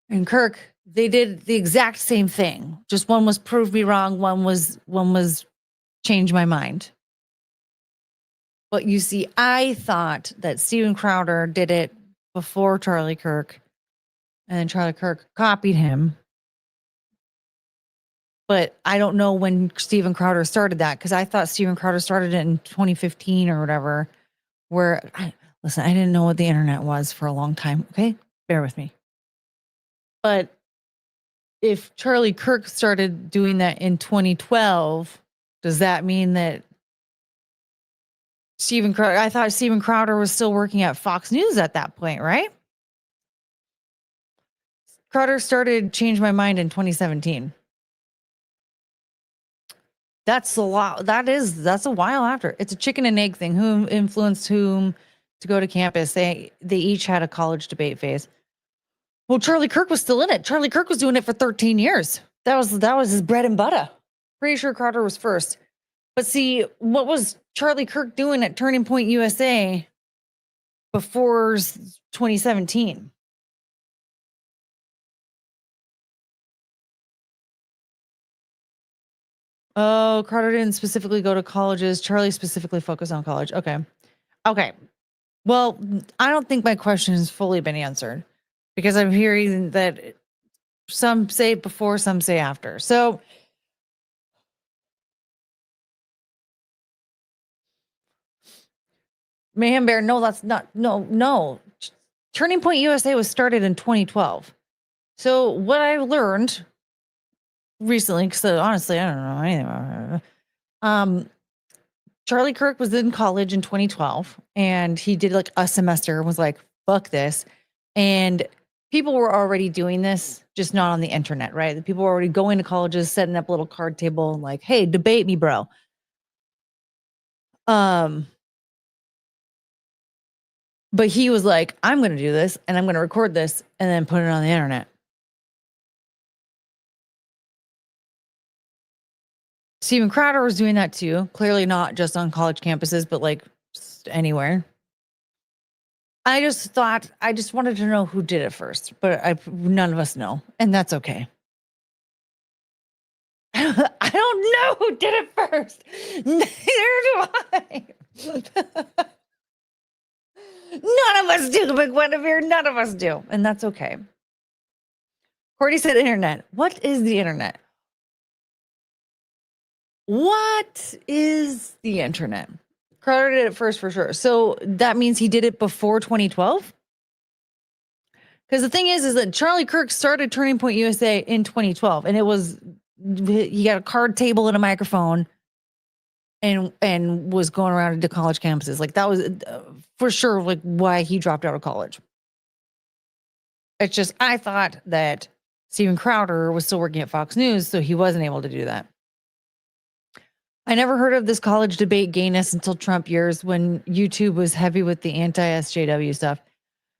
and Kirk, they did the exact same thing. Just one was prove me wrong, one was change my mind. But you see, I thought that Steven Crowder did it before Charlie Kirk, and then Charlie Kirk copied him. But I don't know when Steven Crowder started that, because I thought Steven Crowder started it in 2015 or whatever. Listen, I didn't know what the internet was for a long time. Okay, bear with me. But if Charlie Kirk started doing that in 2012, does that mean that Steven Crowder? I thought Steven Crowder was still working at Fox News at that point, right? Crowder started Change My Mind in 2017. That's a lot. That's a while after. It's a chicken and egg thing. Who influenced whom to go to campus? They each had a college debate phase. Well, Charlie Kirk was still in it. Charlie Kirk was doing it for 13 years. That was his bread and butter. Pretty sure Crowder was first. But see, what was Charlie Kirk doing at Turning Point USA before 2017? Oh, Crowder didn't specifically go to colleges. Charlie specifically focused on college. Okay. Well, I don't think my question has fully been answered, because I'm hearing that some say before, some say after. So Mayhem Bear, no, that's not, no. Turning Point USA was started in 2012. So what I learned recently, because honestly, I don't know anything about it. Charlie Kirk was in college in 2012, and he did like a semester and was like, fuck this. And people were already doing this, just not on the internet, right? The people were already going to colleges, setting up a little card table and like, hey, debate me, bro. But he was like, I'm going to do this and I'm going to record this and then put it on the internet. Steven Crowder was doing that too. Clearly not just on college campuses, but like just anywhere. I just wanted to know who did it first, but none of us know. And that's okay. I don't know who did it first. Neither do I. None of us do, Big Guinevere. None of us do. And that's okay. Courtney said internet. What is the internet? What is the internet? Crowder did it first for sure. So that means he did it before 2012? Because the thing is that Charlie Kirk started Turning Point USA in 2012. And he got a card table and a microphone and was going around to college campuses. Like that was for sure like why he dropped out of college. It's just, I thought that Steven Crowder was still working at Fox News, so he wasn't able to do that. I never heard of this college debate gayness until Trump years, when YouTube was heavy with the anti-SJW stuff.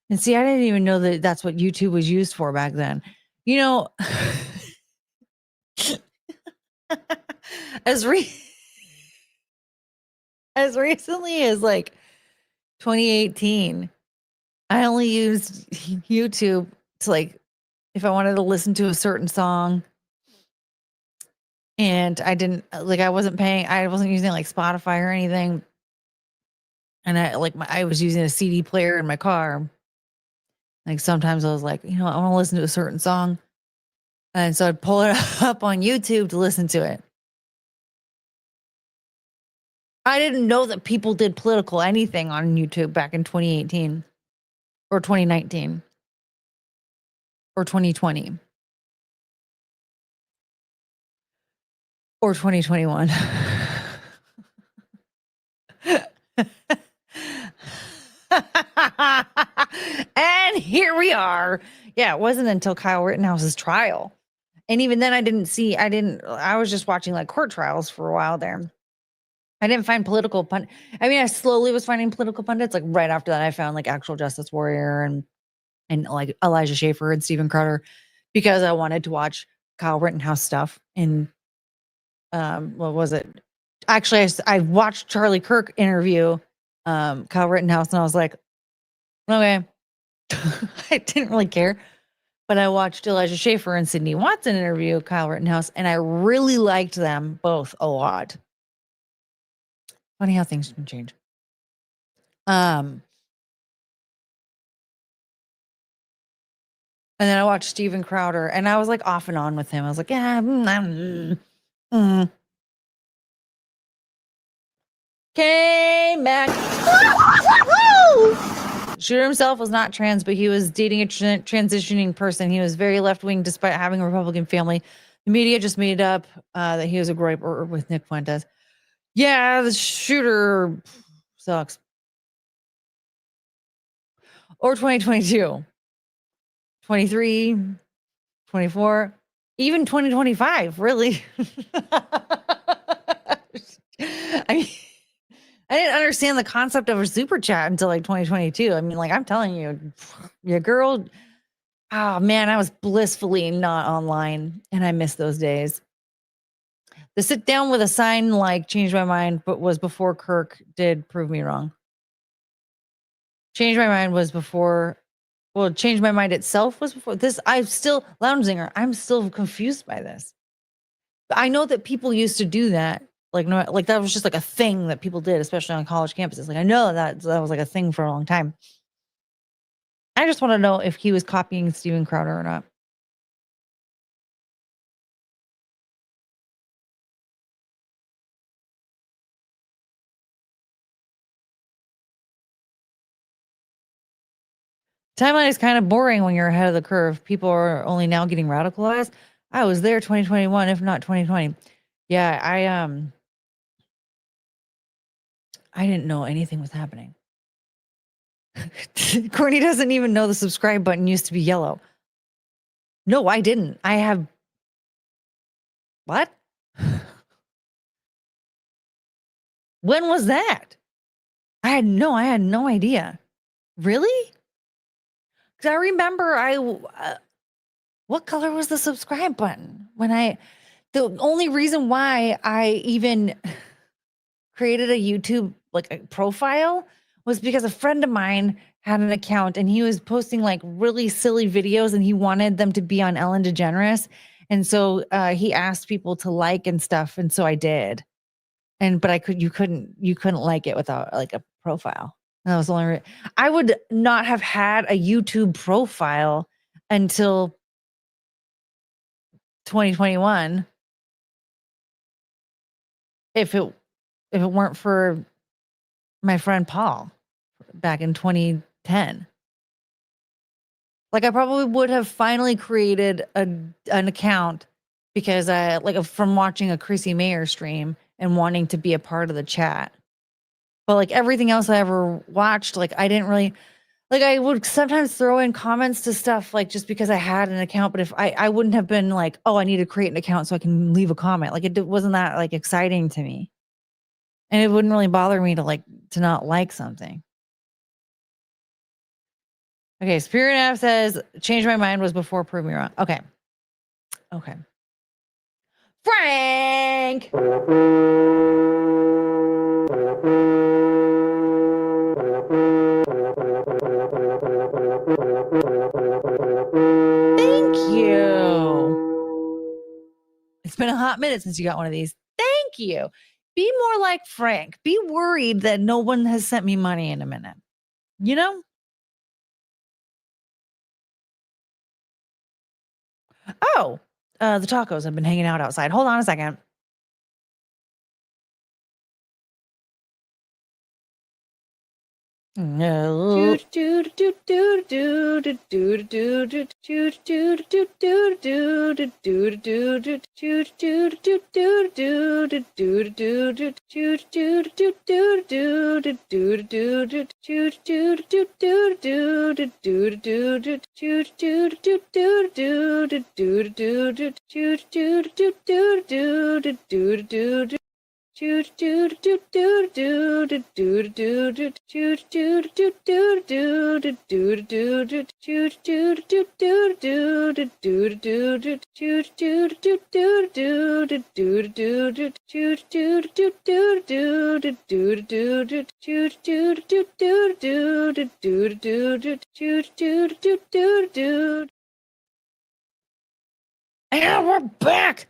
And see, I didn't even know that that's what YouTube was used for back then. You know, as recently as like 2018, I only used YouTube to like, if I wanted to listen to a certain song. And I wasn't using like Spotify or anything. And I was using a CD player in my car. Like sometimes I was like, I want to listen to a certain song. And so I'd pull it up on YouTube to listen to it. I didn't know that people did political anything on YouTube back in 2018 or 2019 or 2020. Or 2021. And here we are. Yeah, it wasn't until Kyle Rittenhouse's trial. And even then I was just watching like court trials for a while there. I didn't find political I mean, I slowly was finding political pundits. Like right after that, I found like Actual Justice Warrior and like Elijah Schaffer and Steven Crowder because I wanted to watch Kyle Rittenhouse stuff. And what was it? Actually, I watched Charlie Kirk interview Kyle Rittenhouse, and I was like, okay. I didn't really care. But I watched Elijah Schaffer and Sydney Watson interview Kyle Rittenhouse, and I really liked them both a lot. Funny how things can change. And then I watched Steven Crowder, and I was like off and on with him. I was like, yeah, came back. Shooter himself was not trans, but he was dating a transitioning person. He was very left-wing despite having a Republican family. The media just made up that he was a groper with Nick Fuentes. Yeah, the shooter sucks. Or 2022, 23, 24, even 2025, really. I mean, I didn't understand the concept of a super chat until like 2022. I mean, like I'm telling you, your girl, oh man, I was blissfully not online and I miss those days. The sit down with a sign like changed my mind, but was before Kirk did prove me wrong. Change my mind was before, well, change my mind itself was before this. I'm still Lounginger. I'm still confused by this. I know that people used to do that. Like, no, like that was just like a thing that people did, especially on college campuses. Like, I know that was like a thing for a long time. I just want to know if he was copying Steven Crowder or not. Timeline is kind of boring when you're ahead of the curve. People are only now getting radicalized. I was there 2021, if not 2020. Yeah, I didn't know anything was happening. Courtney doesn't even know the subscribe button used to be yellow. No, I didn't. I have what? When was that? I had no idea. Really? Because I remember what color was the subscribe button the only reason why I even created a YouTube like a profile was because a friend of mine had an account and he was posting like really silly videos and he wanted them to be on Ellen DeGeneres. And so he asked people to like and stuff. And so I did. But you couldn't like it without like a profile. And that was the only I would not have had a YouTube profile until 2021 if it weren't for my friend Paul back in 2010. Like I probably would have finally created an account because I like from watching a Chrissy Mayer stream and wanting to be a part of the chat. But like everything else I ever watched, like I didn't really like I would sometimes throw in comments to stuff like just because I had an account, but if I wouldn't have been like, oh, I need to create an account so I can leave a comment. Like it wasn't that like exciting to me. And it wouldn't really bother me to not like something. Okay, Spirit F says, change my mind was before prove me wrong. Okay. Frank! Thank you. It's been a hot minute since you got one of these. Thank you. Be more like Frank. Be worried that no one has sent me money in a minute. You know? Oh, the tacos have been hanging out outside. Hold on a second. No. And we're back.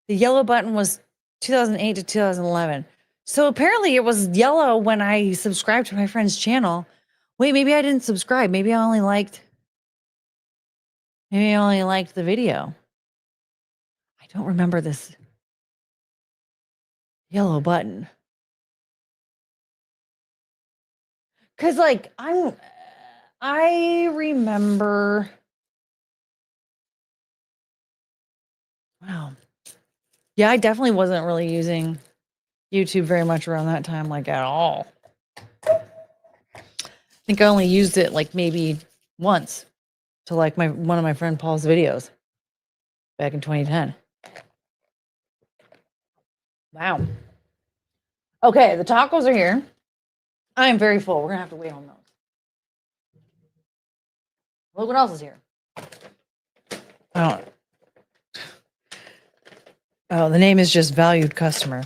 The yellow button was 2008 to 2011. So apparently it was yellow when I subscribed to my friend's channel. Wait, maybe I didn't subscribe. Maybe I only liked the video. I don't remember this yellow button. Cause like I remember. Wow. Yeah, I definitely wasn't really using YouTube very much around that time, like at all. I think I only used it like maybe once to like one of my friend Paul's videos back in 2010. Wow. Okay, the tacos are here. I am very full. We're gonna have to wait on those. Look what else is here. Oh, the name is just valued customer.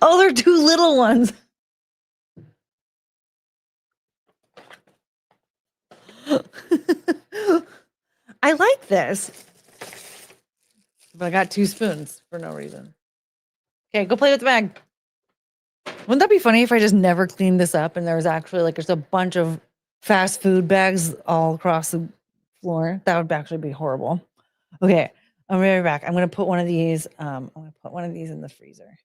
Oh, they're two little ones. I like this. But I got two spoons for no reason. Okay, go play with the bag. Wouldn't that be funny if I just never cleaned this up and there was actually like just a bunch of fast food bags all across the floor? That would actually be horrible. Okay, I'm right back. I'm gonna put one of these. I'm gonna put one of these in the freezer.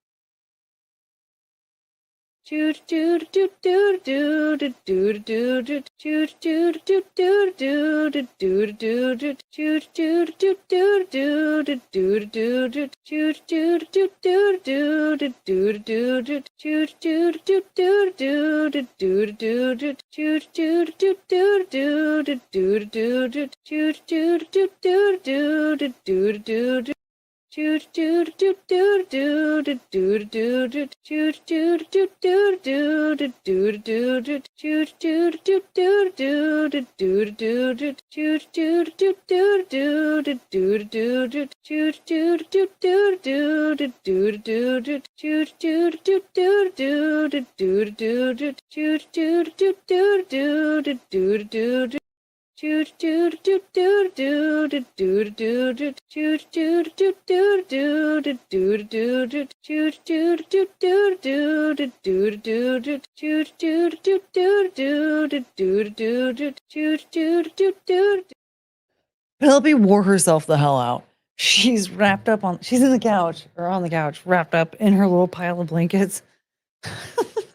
Penelope wore herself the hell out. She's wrapped up on, she's in the couch or on the couch, wrapped up in her little pile of blankets.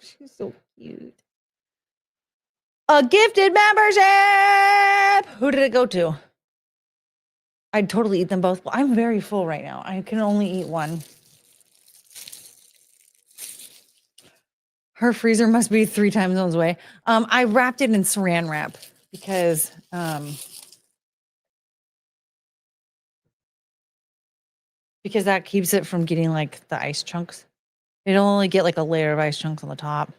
She's so cute. A gifted membership. Who did it go to? I'd totally eat them both. Well, I'm very full right now. I can only eat one. Her freezer must be 3 time zones away. I wrapped it in saran wrap because that keeps it from getting like the ice chunks. It'll only get like a layer of ice chunks on the top.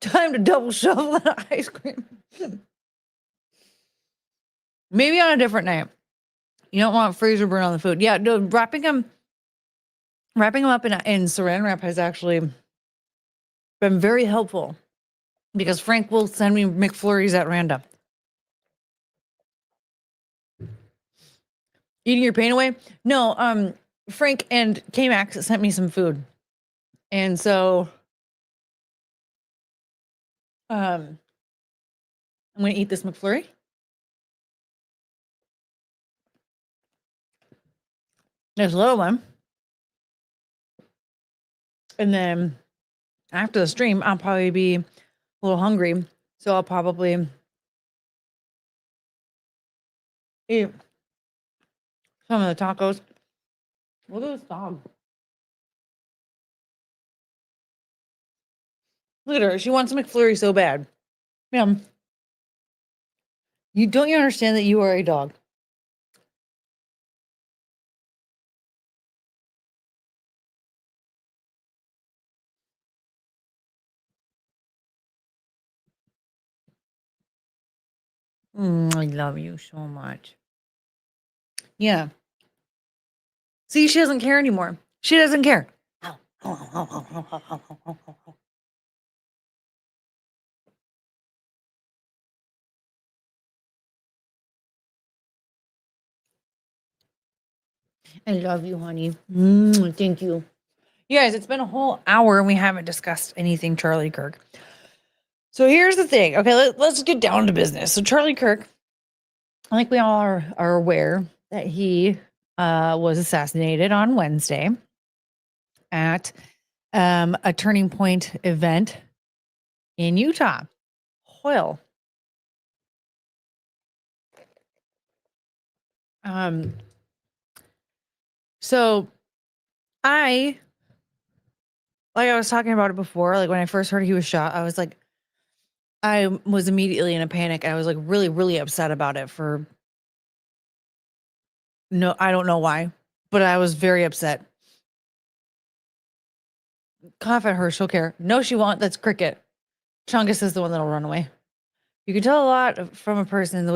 Time to double shovel that ice cream. Maybe on a different night. You don't want freezer burn on the food. Yeah, no, wrapping them up in saran wrap has actually been very helpful because Frank will send me McFlurries at random. Eating your pain away? No, Frank and K-Max sent me some food. And so I'm going to eat this McFlurry. This little one. And then after the stream, I'll probably be a little hungry. So I'll probably eat some of the tacos. Look at this dog. Look at her. She wants a McFlurry so bad. Yeah. You understand that you are a dog? I love you so much. Yeah. See, she doesn't care anymore. She doesn't care. I love you, honey. Thank you. You guys, it's been a whole hour and we haven't discussed anything Charlie Kirk. So here's the thing. Okay, let's get down to business. So Charlie Kirk, I think we all are aware that he was assassinated on Wednesday at a Turning Point event in Utah. Hoyle. So I was talking about it before, like when I first heard he was shot, I was immediately in a panic. I was like really, really upset about it I don't know why, but I was very upset. Cough at her, she'll care. No, she won't. That's Cricket. Chungus is the one that'll run away. You can tell a lot from a person tell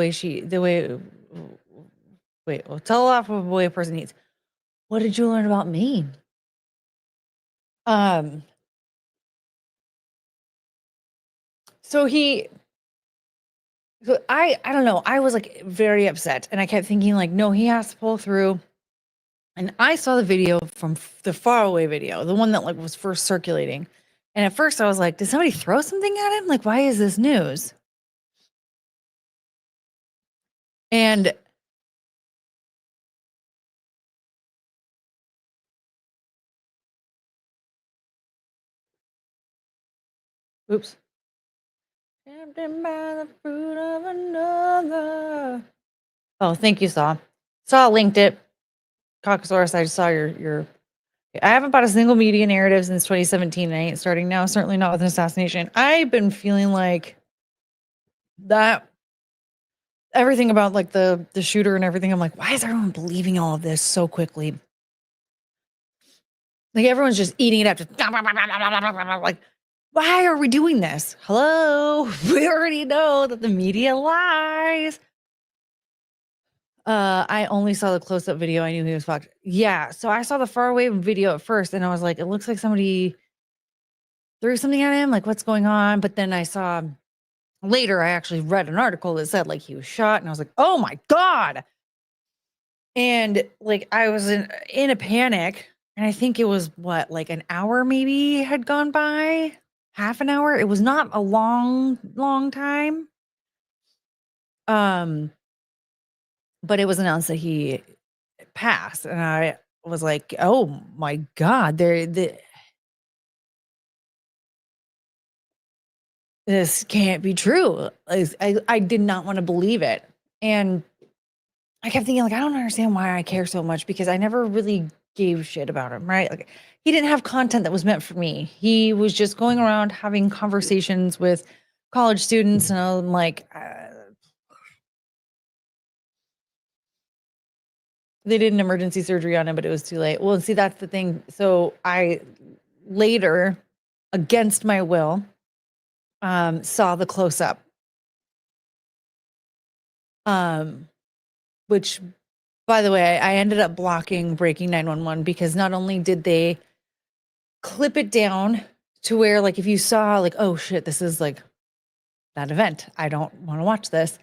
a lot from the way a person eats. What did you learn about me? So I don't know. I was like very upset and I kept thinking like, no, he has to pull through. And I saw the video from the faraway video, the one that like was first circulating. And at first I was like, did somebody throw something at him? Like, why is this news? And oops. Tempted by the fruit of another. Oh, thank you, Saw. Saw linked it. Caucasaurus, I just saw your I haven't bought a single media narrative since 2017. And I ain't starting now, certainly not with an assassination. I've been feeling like that everything about like the shooter and everything. I'm like, why is everyone believing all of this so quickly? Like everyone's just eating it up. Just like, why are we doing this? Hello, we already know that the media lies. I only saw the close-up video. I knew he was fucked. Yeah, so I saw the faraway video at first, and I was like, it looks like somebody threw something at him. Like, what's going on? But then I saw later, I actually read an article that said like he was shot, and I was like, oh my God. And like I was in a panic, and I think it was like an hour maybe had gone by, half an hour. It was not a long time. But it was announced that he passed, and I was like, oh my God, this can't be true. I did not want to believe it. And I kept thinking, like, I don't understand why I care so much because I never really gave a shit about him, right? Like, he didn't have content that was meant for me. He was just going around having conversations with college students, and I'm like, they did an emergency surgery on him, but it was too late. Well, see, that's the thing. So I later, against my will, saw the close up. Which, by the way, I ended up blocking Breaking 911 because not only did they clip it down to where, like, if you saw, like, oh shit, this is like that event, I don't want to watch this.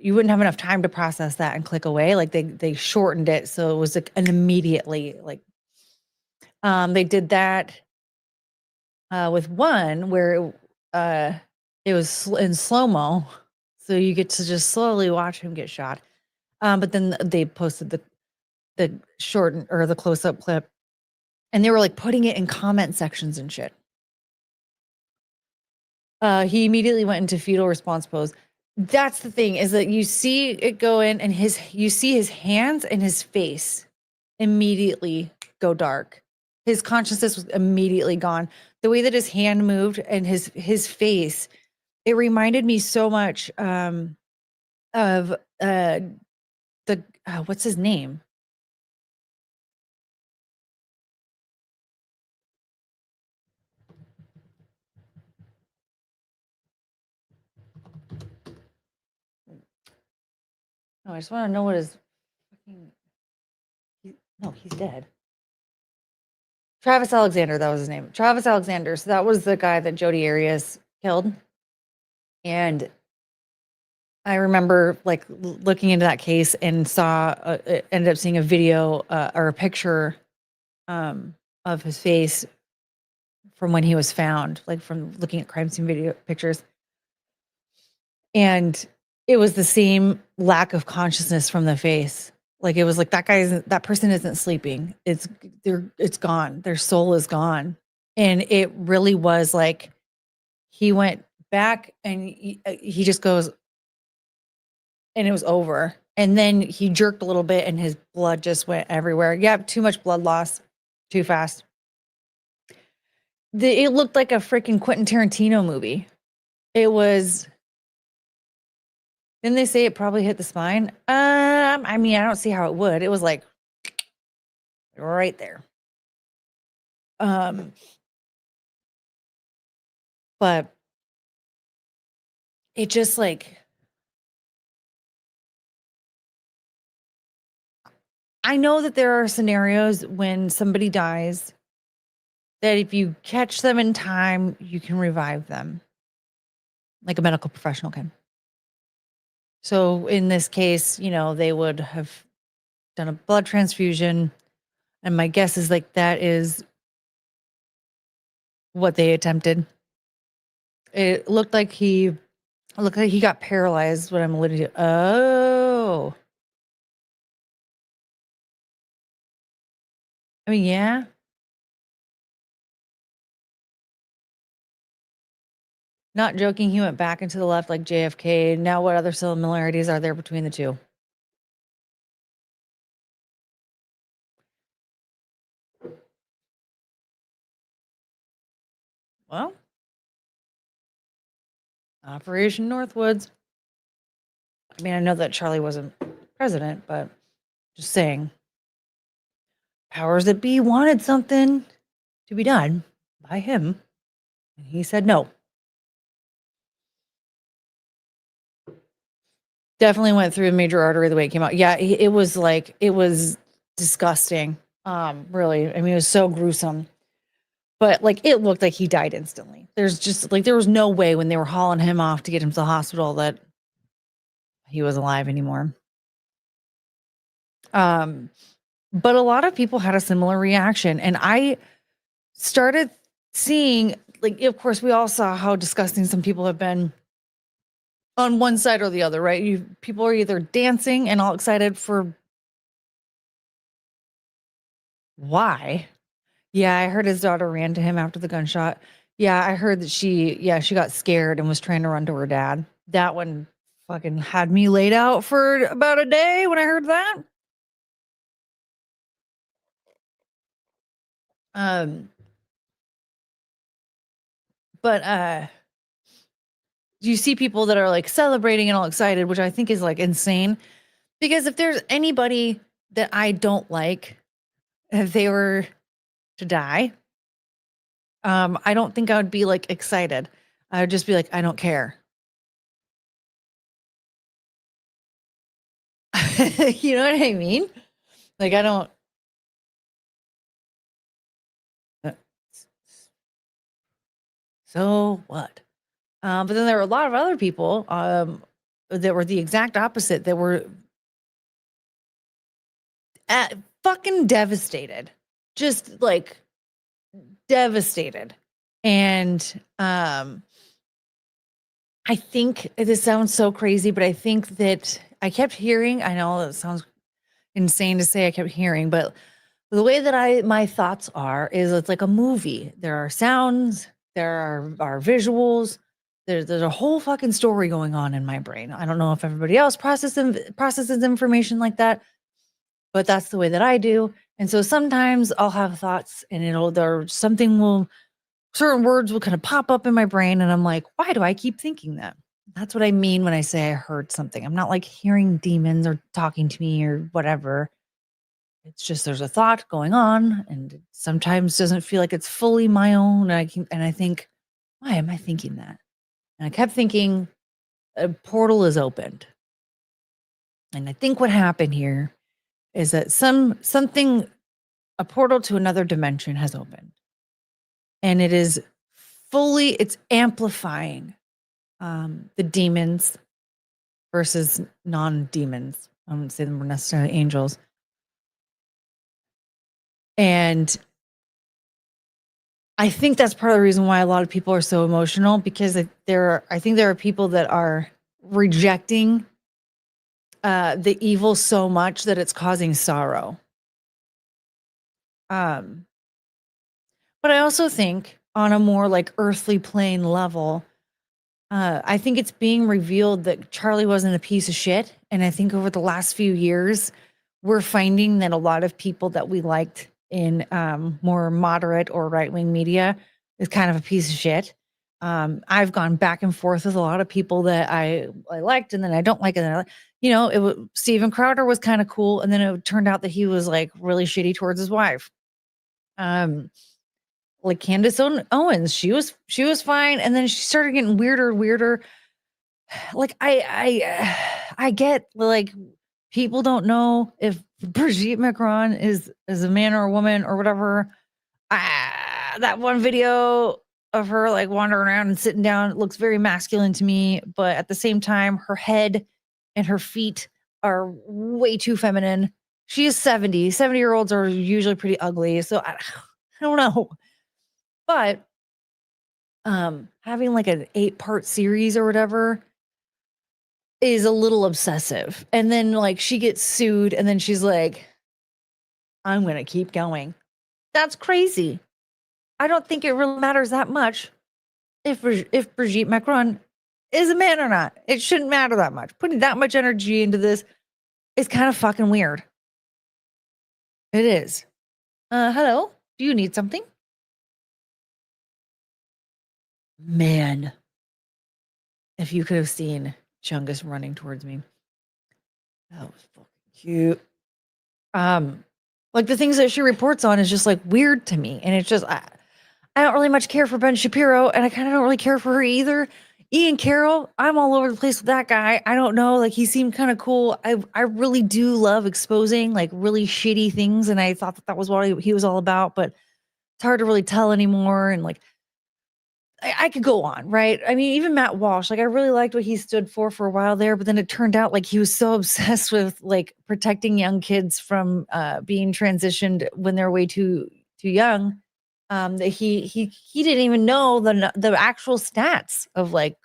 You wouldn't have enough time to process that and click away. Like they shortened it so it was like an immediately like. They did that with one where it was in slow-mo, so you get to just slowly watch him get shot. But then they posted the short or the close-up clip, and they were like putting it in comment sections and shit. He immediately went into fetal response pose. That's the thing, is that you see it go in, and you see his hands and his face immediately go dark. His consciousness was immediately gone. The way that his hand moved and his face, it reminded me so much of what's his name? No, I just want to know what his fucking. No, he's dead. Travis Alexander, that was his name. Travis Alexander. So that was the guy that Jodi Arias killed. And I remember like looking into that case and saw, ended up seeing a video or a picture of his face from when he was found, like from looking at crime scene video pictures. And it was the same lack of consciousness from the face. Like it was like that person isn't sleeping. It's gone. Their soul is gone. And it really was like he went back and he just goes, and it was over. And then he jerked a little bit and his blood just went everywhere. Yeah, too much blood loss, too fast. It looked like a freaking Quentin Tarantino movie. It was. Didn't they say it probably hit the spine? I mean, I don't see how it would. It was like right there. But it just like, I know that there are scenarios when somebody dies that if you catch them in time, you can revive them, like a medical professional can. So in this case, you know, they would have done a blood transfusion. And my guess is like that is what they attempted. It looked like he got paralyzed, what I'm alluding to. Oh. I mean, yeah. Not joking, he went back into the left like JFK. Now what other similarities are there between the two? Well, Operation Northwoods. I mean, I know that Charlie wasn't president, but just saying. Powers that be wanted something to be done by him. And he said no. Definitely went through a major artery the way it came out. Yeah, it was disgusting. Really. I mean, it was so gruesome. But like it looked like he died instantly. There's just like there was no way when they were hauling him off to get him to the hospital that he was alive anymore. But a lot of people had a similar reaction, and I started seeing, like, of course, we all saw how disgusting some people have been on one side or the other, right? People are either dancing and all excited for why. Yeah, I heard his daughter ran to him after the gunshot. Yeah, I heard that she got scared and was trying to run to her dad. That one fucking had me laid out for about a day when I heard that. But you see people that are like celebrating and all excited, which I think is like insane. Because if there's anybody that I don't like, if they were to die, I don't think I would be like excited. I would just be like, I don't care. You know what I mean? Like, I don't. So what? But then there were a lot of other people that were the exact opposite, that were fucking devastated. Just like devastated. And I think this sounds so crazy, but I think that I kept hearing, I know that sounds insane to say I kept hearing, but the way that my thoughts are is it's like a movie. There are sounds, there are visuals. There's a whole fucking story going on in my brain. I don't know if everybody else processes information like that, but that's the way that I do. And so sometimes I'll have thoughts and certain words will kind of pop up in my brain and I'm like, why do I keep thinking that? That's what I mean when I say I heard something. I'm not like hearing demons or talking to me or whatever. It's just there's a thought going on and it sometimes doesn't feel like it's fully my own. And I think, why am I thinking that? And I kept thinking a portal is opened. And I think what happened here is that a portal to another dimension has opened. And it's amplifying the demons versus non-demons. I wouldn't say them were necessarily angels. And I think that's part of the reason why a lot of people are so emotional, because I think there are people that are rejecting the evil so much that it's causing sorrow. But I also think on a more like earthly plane level, I think it's being revealed that Charlie wasn't a piece of shit. And I think over the last few years, we're finding that a lot of people that we liked in more moderate or right-wing media is kind of a piece of shit. I've gone back and forth with a lot of people that I liked and then I don't like it. And Steven Crowder was kind of cool. And then it turned out that he was like really shitty towards his wife. Like Candace Owens, she was fine. And then she started getting weirder and weirder. Like I get like people don't know if Brigitte Macron is a man or a woman or whatever. That one video of her like wandering around and sitting down looks very masculine to me, but at the same time, her head and her feet are way too feminine. She is 70. 70-year-olds are usually pretty ugly. So I don't know. But having like an 8-part series or whatever is a little obsessive. And then like she gets sued and then she's like, I'm going to keep going. That's crazy. I don't think it really matters that much if Brigitte Macron is a man or not. It shouldn't matter that much. Putting that much energy into this is kind of fucking weird. It is. Hello? Do you need something? Man, if you could have seen Chungus running towards me. That was fucking cute. Like the things that she reports on is just like weird to me. And it's just, I don't really much care for Ben Shapiro and I kind of don't really care for her either. Ian Carroll, I'm all over the place with that guy. I don't know. Like he seemed kind of cool. I really do love exposing like really shitty things. And I thought that was what he was all about, but it's hard to really tell anymore. And like, I could go on, right? I mean, even Matt Walsh, like I really liked what he stood for a while there, but then it turned out like he was so obsessed with like protecting young kids from being transitioned when they're way too young, that he didn't even know the actual stats of like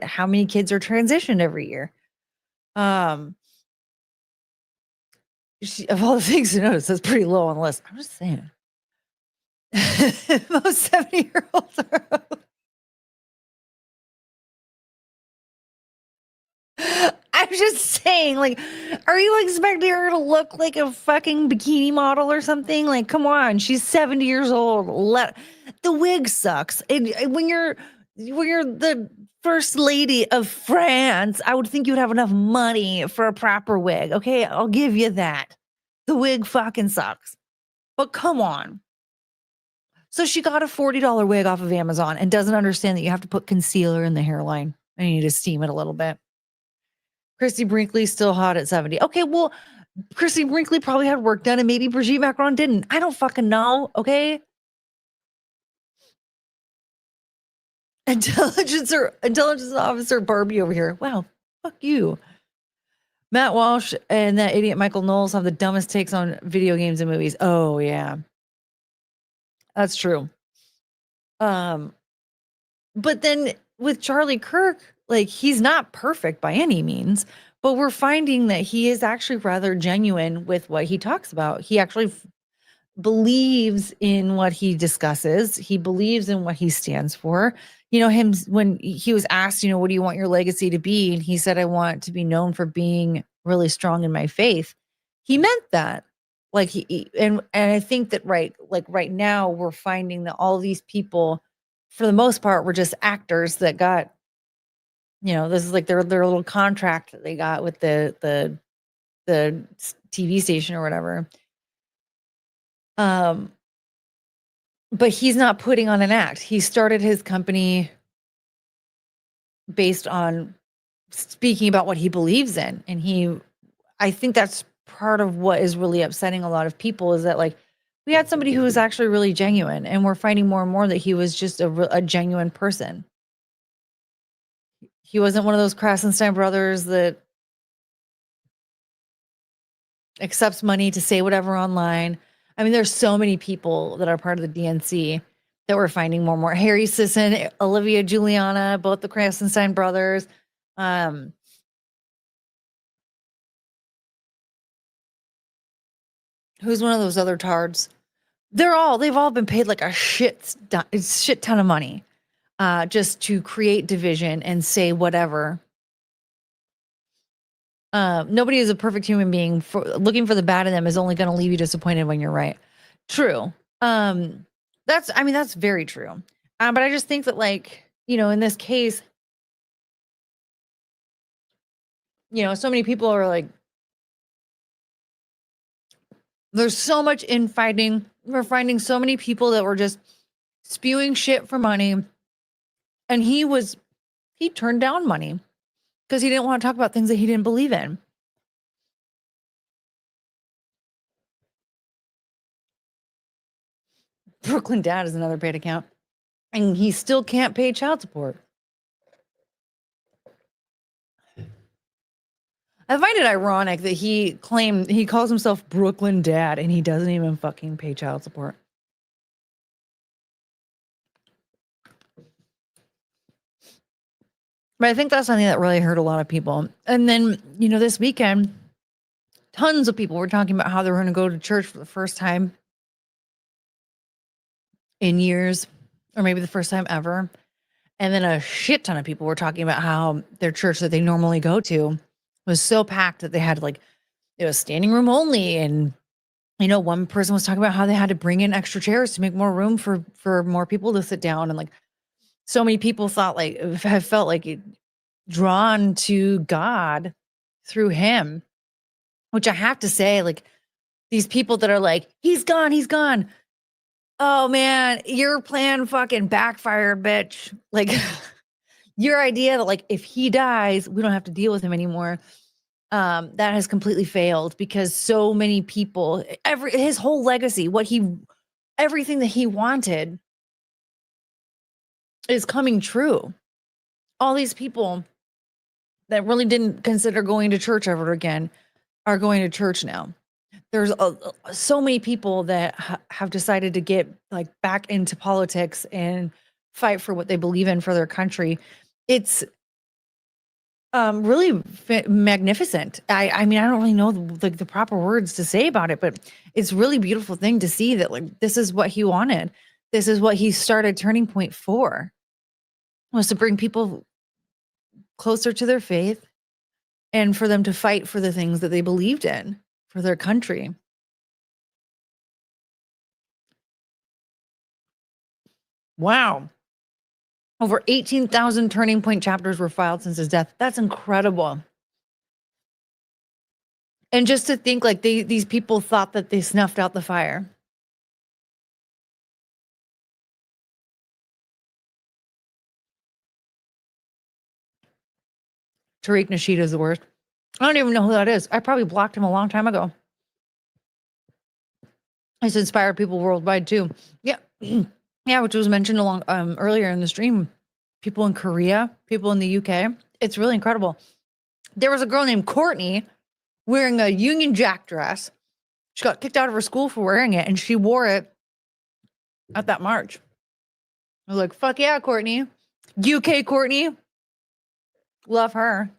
how many kids are transitioned every year. Of all the things to notice, that's pretty low on the list. I'm just saying. Most 70-year-olds are. I'm just saying, like, are you expecting her to look like a fucking bikini model or something? Like, come on, she's 70 years old. The wig sucks. When you're the first lady of France, I would think you'd have enough money for a proper wig. Okay, I'll give you that. The wig fucking sucks. But come on. So she got a $40 wig off of Amazon and doesn't understand that you have to put concealer in the hairline and you need to steam it a little bit. Christy Brinkley's still hot at 70. Okay, well, Christy Brinkley probably had work done and maybe Brigitte Macron didn't. I don't fucking know, okay? Intelligence officer Barbie over here. Wow, fuck you. Matt Walsh and that idiot Michael Knowles have the dumbest takes on video games and movies. Oh, yeah. That's true. But then with Charlie Kirk, like he's not perfect by any means, But we're finding that he is actually rather genuine with what he talks about. He actually believes in what he discusses. He believes in what he stands for. You know, him when he was asked, you know, what do you want your legacy to be? And he said, I want to be known for being really strong in my faith. He meant that. Like and I think that right now we're finding that all these people, for the most part, were just actors that got, you know, this is like their little contract that they got with the TV station or whatever. But he's not putting on an act. He started his company based on speaking about what he believes in. And I think that's part of what is really upsetting a lot of people, is that like we had somebody who was actually really genuine, and we're finding more and more that he was just a genuine person. He wasn't one of those Krasenstein brothers that accepts money to say whatever online. I mean, there's so many people that are part of the DNC that we're finding more and more. Harry Sisson, Olivia Juliana, both the Krasenstein brothers. Who's one of those other tards? They've all been paid like a shit ton of money just to create division and say whatever. Nobody is a perfect human being. Looking for the bad in them is only going to leave you disappointed when you're right. True. That's very true. But I just think that, like, you know, in this case, you know, so many people are like, there's so much infighting. We're finding so many people that were just spewing shit for money. And he turned down money because he didn't want to talk about things that he didn't believe in. Brooklyn Dad is another paid account, and he still can't pay child support. I find it ironic that he calls himself Brooklyn Dad and he doesn't even fucking pay child support. But I think that's something that really hurt a lot of people. And then, you know, this weekend, tons of people were talking about how they were going to go to church for the first time in years, or maybe the first time ever. And then a shit ton of people were talking about how their church that they normally go to was so packed that they had like, it was standing room only. And, you know, one person was talking about how they had to bring in extra chairs to make more room for more people to sit down. And like, so many people have felt like drawn to God through him, which I have to say, like, these people that are like, he's gone. Oh man, your plan fucking backfired, bitch. Like, your idea that like, if he dies, we don't have to deal with him anymore. That has completely failed, because so many people, his whole legacy, everything that he wanted is coming true. All these people that really didn't consider going to church ever again are going to church now. There's so many people that have decided to get like back into politics and fight for what they believe in for their country. It's really magnificent. I mean, I don't really know the proper words to say about it, but it's really beautiful thing to see that like this is what he wanted. This is what he started Turning Point for, was to bring people closer to their faith and for them to fight for the things that they believed in for their country. Wow. Over 18,000 Turning Point chapters were filed since his death. That's incredible. And just to think like these people thought that they snuffed out the fire. Tariq Nasheed is the worst. I don't even know who that is. I probably blocked him a long time ago. He's inspired people worldwide too. Yeah. Yeah, which was mentioned earlier in the stream. People in Korea, people in the UK. It's really incredible. There was a girl named Courtney wearing a Union Jack dress. She got kicked out of her school for wearing it, and she wore it at that march. I was like, fuck yeah, Courtney. UK Courtney. Love her.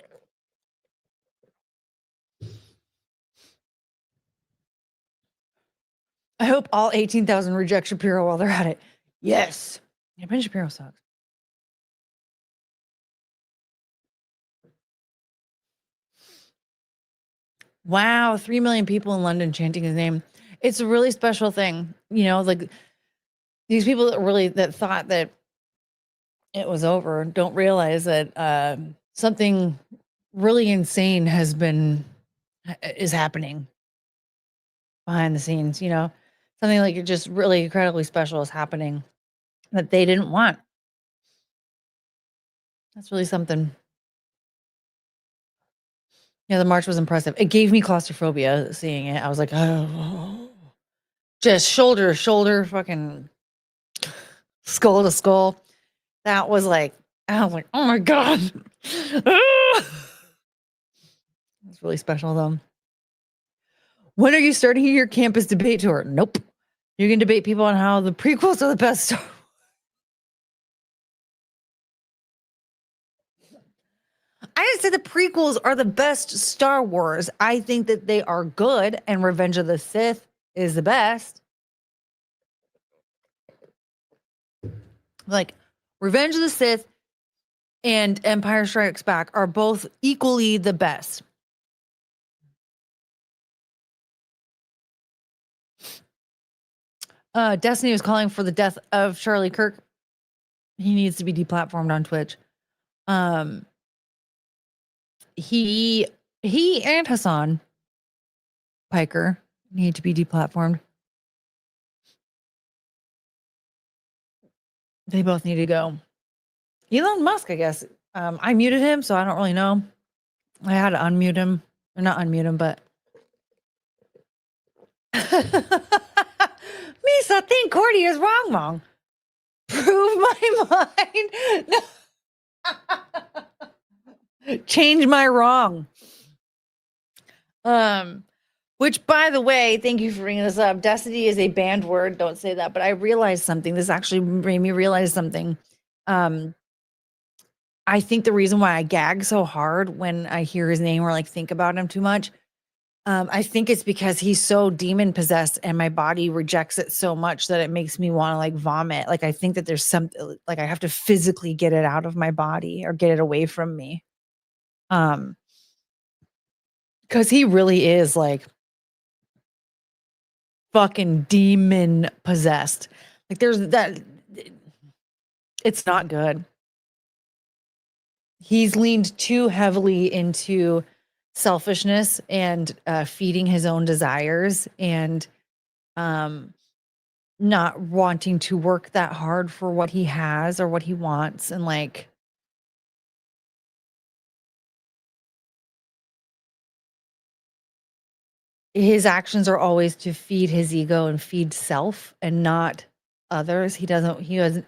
I hope all 18,000 reject Shapiro while they're at it. Yes. Yeah, Ben Shapiro sucks. Wow, 3 million people in London chanting his name. It's a really special thing. You know, like these people that thought that it was over don't realize that something really insane is happening behind the scenes, you know? Something like just really incredibly special is happening that they didn't want. That's really something. Yeah, the march was impressive. It gave me claustrophobia seeing it. I was like, oh, just shoulder to shoulder, fucking skull to skull. That was like, I was like, oh my God. It's really special though. When are you starting your campus debate tour? Nope. You can debate people on how the prequels are the best. I didn't say the prequels are the best Star Wars. I think that they are good, and Revenge of the Sith is the best. Like, Revenge of the Sith and Empire Strikes Back are both equally the best. Destiny was calling for the death of Charlie Kirk. He needs to be deplatformed on Twitch. He and Hassan Piker need to be deplatformed. They both need to go. Elon Musk, I guess. I muted him, so I don't really know. I had to unmute him. Or not unmute him, but Misa think Courtney is wrong. Prove my mind. No. Change my wrong. Which, by the way, thank you for bringing this up. Destiny is a banned word. Don't say that. But I realized something. This actually made me realize something. I think the reason why I gag so hard when I hear his name or like think about him too much, I think it's because he's so demon possessed and my body rejects it so much that it makes me want to like vomit. Like I think that there's something like I have to physically get it out of my body or get it away from me. Because he really is like fucking demon possessed. Like there's that. It's not good. He's leaned too heavily into selfishness and feeding his own desires and not wanting to work that hard for what he has or what he wants. And like, his actions are always to feed his ego and feed self and not others. He hasn't,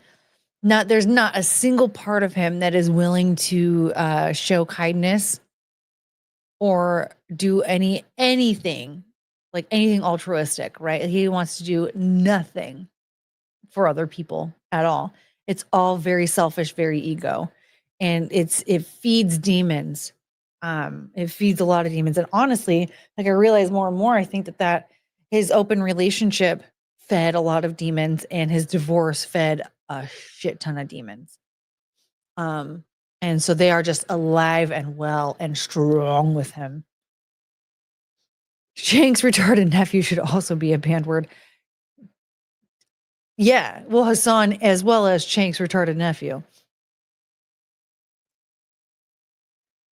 there's not a single part of him that is willing to show kindness or do anything like anything altruistic, right? He wants to do nothing for other people at all. It's all very selfish, very ego. And it feeds demons. It feeds a lot of demons. And honestly, like I realize more and more, I think that his open relationship fed a lot of demons and his divorce fed a shit ton of demons. And so they are just alive and well and strong with him. Shank's retarded nephew should also be a banned word. Yeah, well, Hassan as well as Shank's retarded nephew.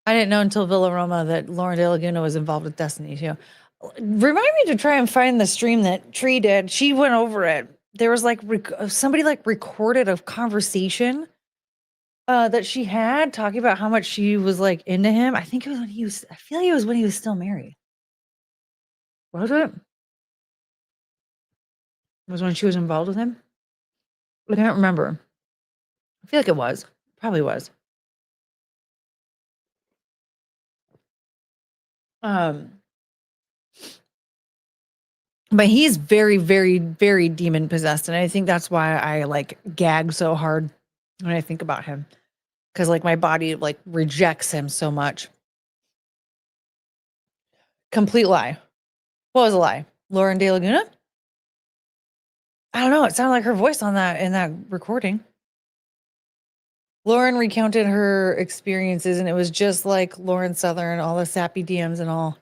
I didn't know until Villa Roma that Lauren De Laguna was involved with Destiny too. Remind me to try and find the stream that Tree did. She went over it. There was like somebody like recorded a conversation that she had talking about how much she was like into him. I think it was I feel like it was when he was still married. Was it? Was when she was involved with him? I can't remember. I feel like it was. Probably was. But he's very, very, very demon possessed. And I think that's why I like gag so hard when I think about him. Because like my body like rejects him so much. Complete lie. What was a lie? Lauren De Laguna? I don't know. It sounded like her voice in that recording. Lauren recounted her experiences, and it was just like Lauren Southern, all the sappy DMs and all.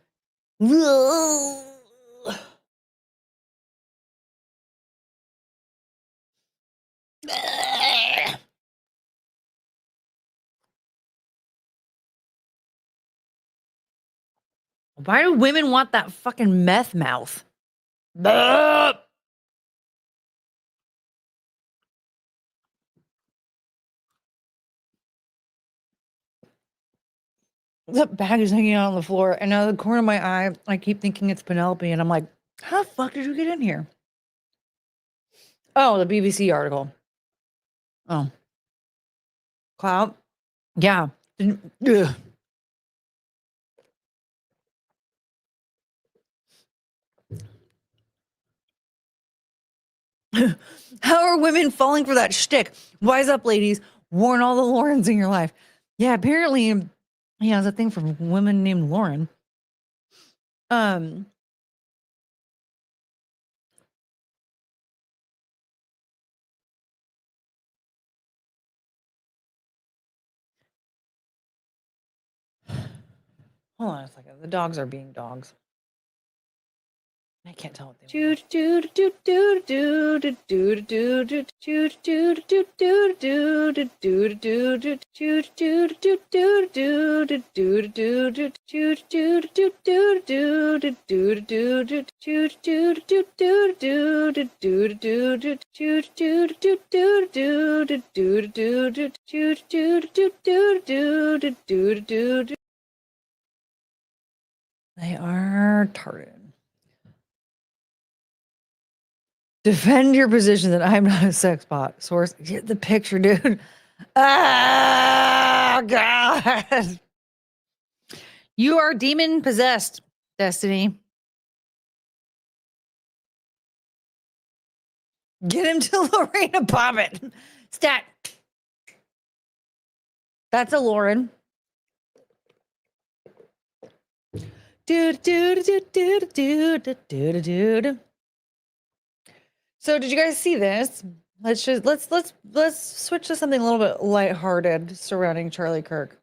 Why do women want that fucking meth mouth? That bag is hanging out on the floor, and out of the corner of my eye, I keep thinking it's Penelope, and I'm like, how the fuck did you get in here? Oh, the BBC article. Oh. Clout? Yeah. Ugh. How are women falling for that shtick? Wise up, ladies. Warn all the Laurens in your life. Yeah, apparently, yeah, it's a thing for women named Lauren. Hold on a second. The dogs are being dogs. I can't tell what they want. They are tarted. Defend your position that I'm not a sex bot. Source, get the picture, dude. Ah, God. You are demon possessed, Destiny. Get him to Lorena Bobbitt. Stat. That's a Lauren. So did you guys see this? Let's switch to something a little bit lighthearted surrounding Charlie Kirk.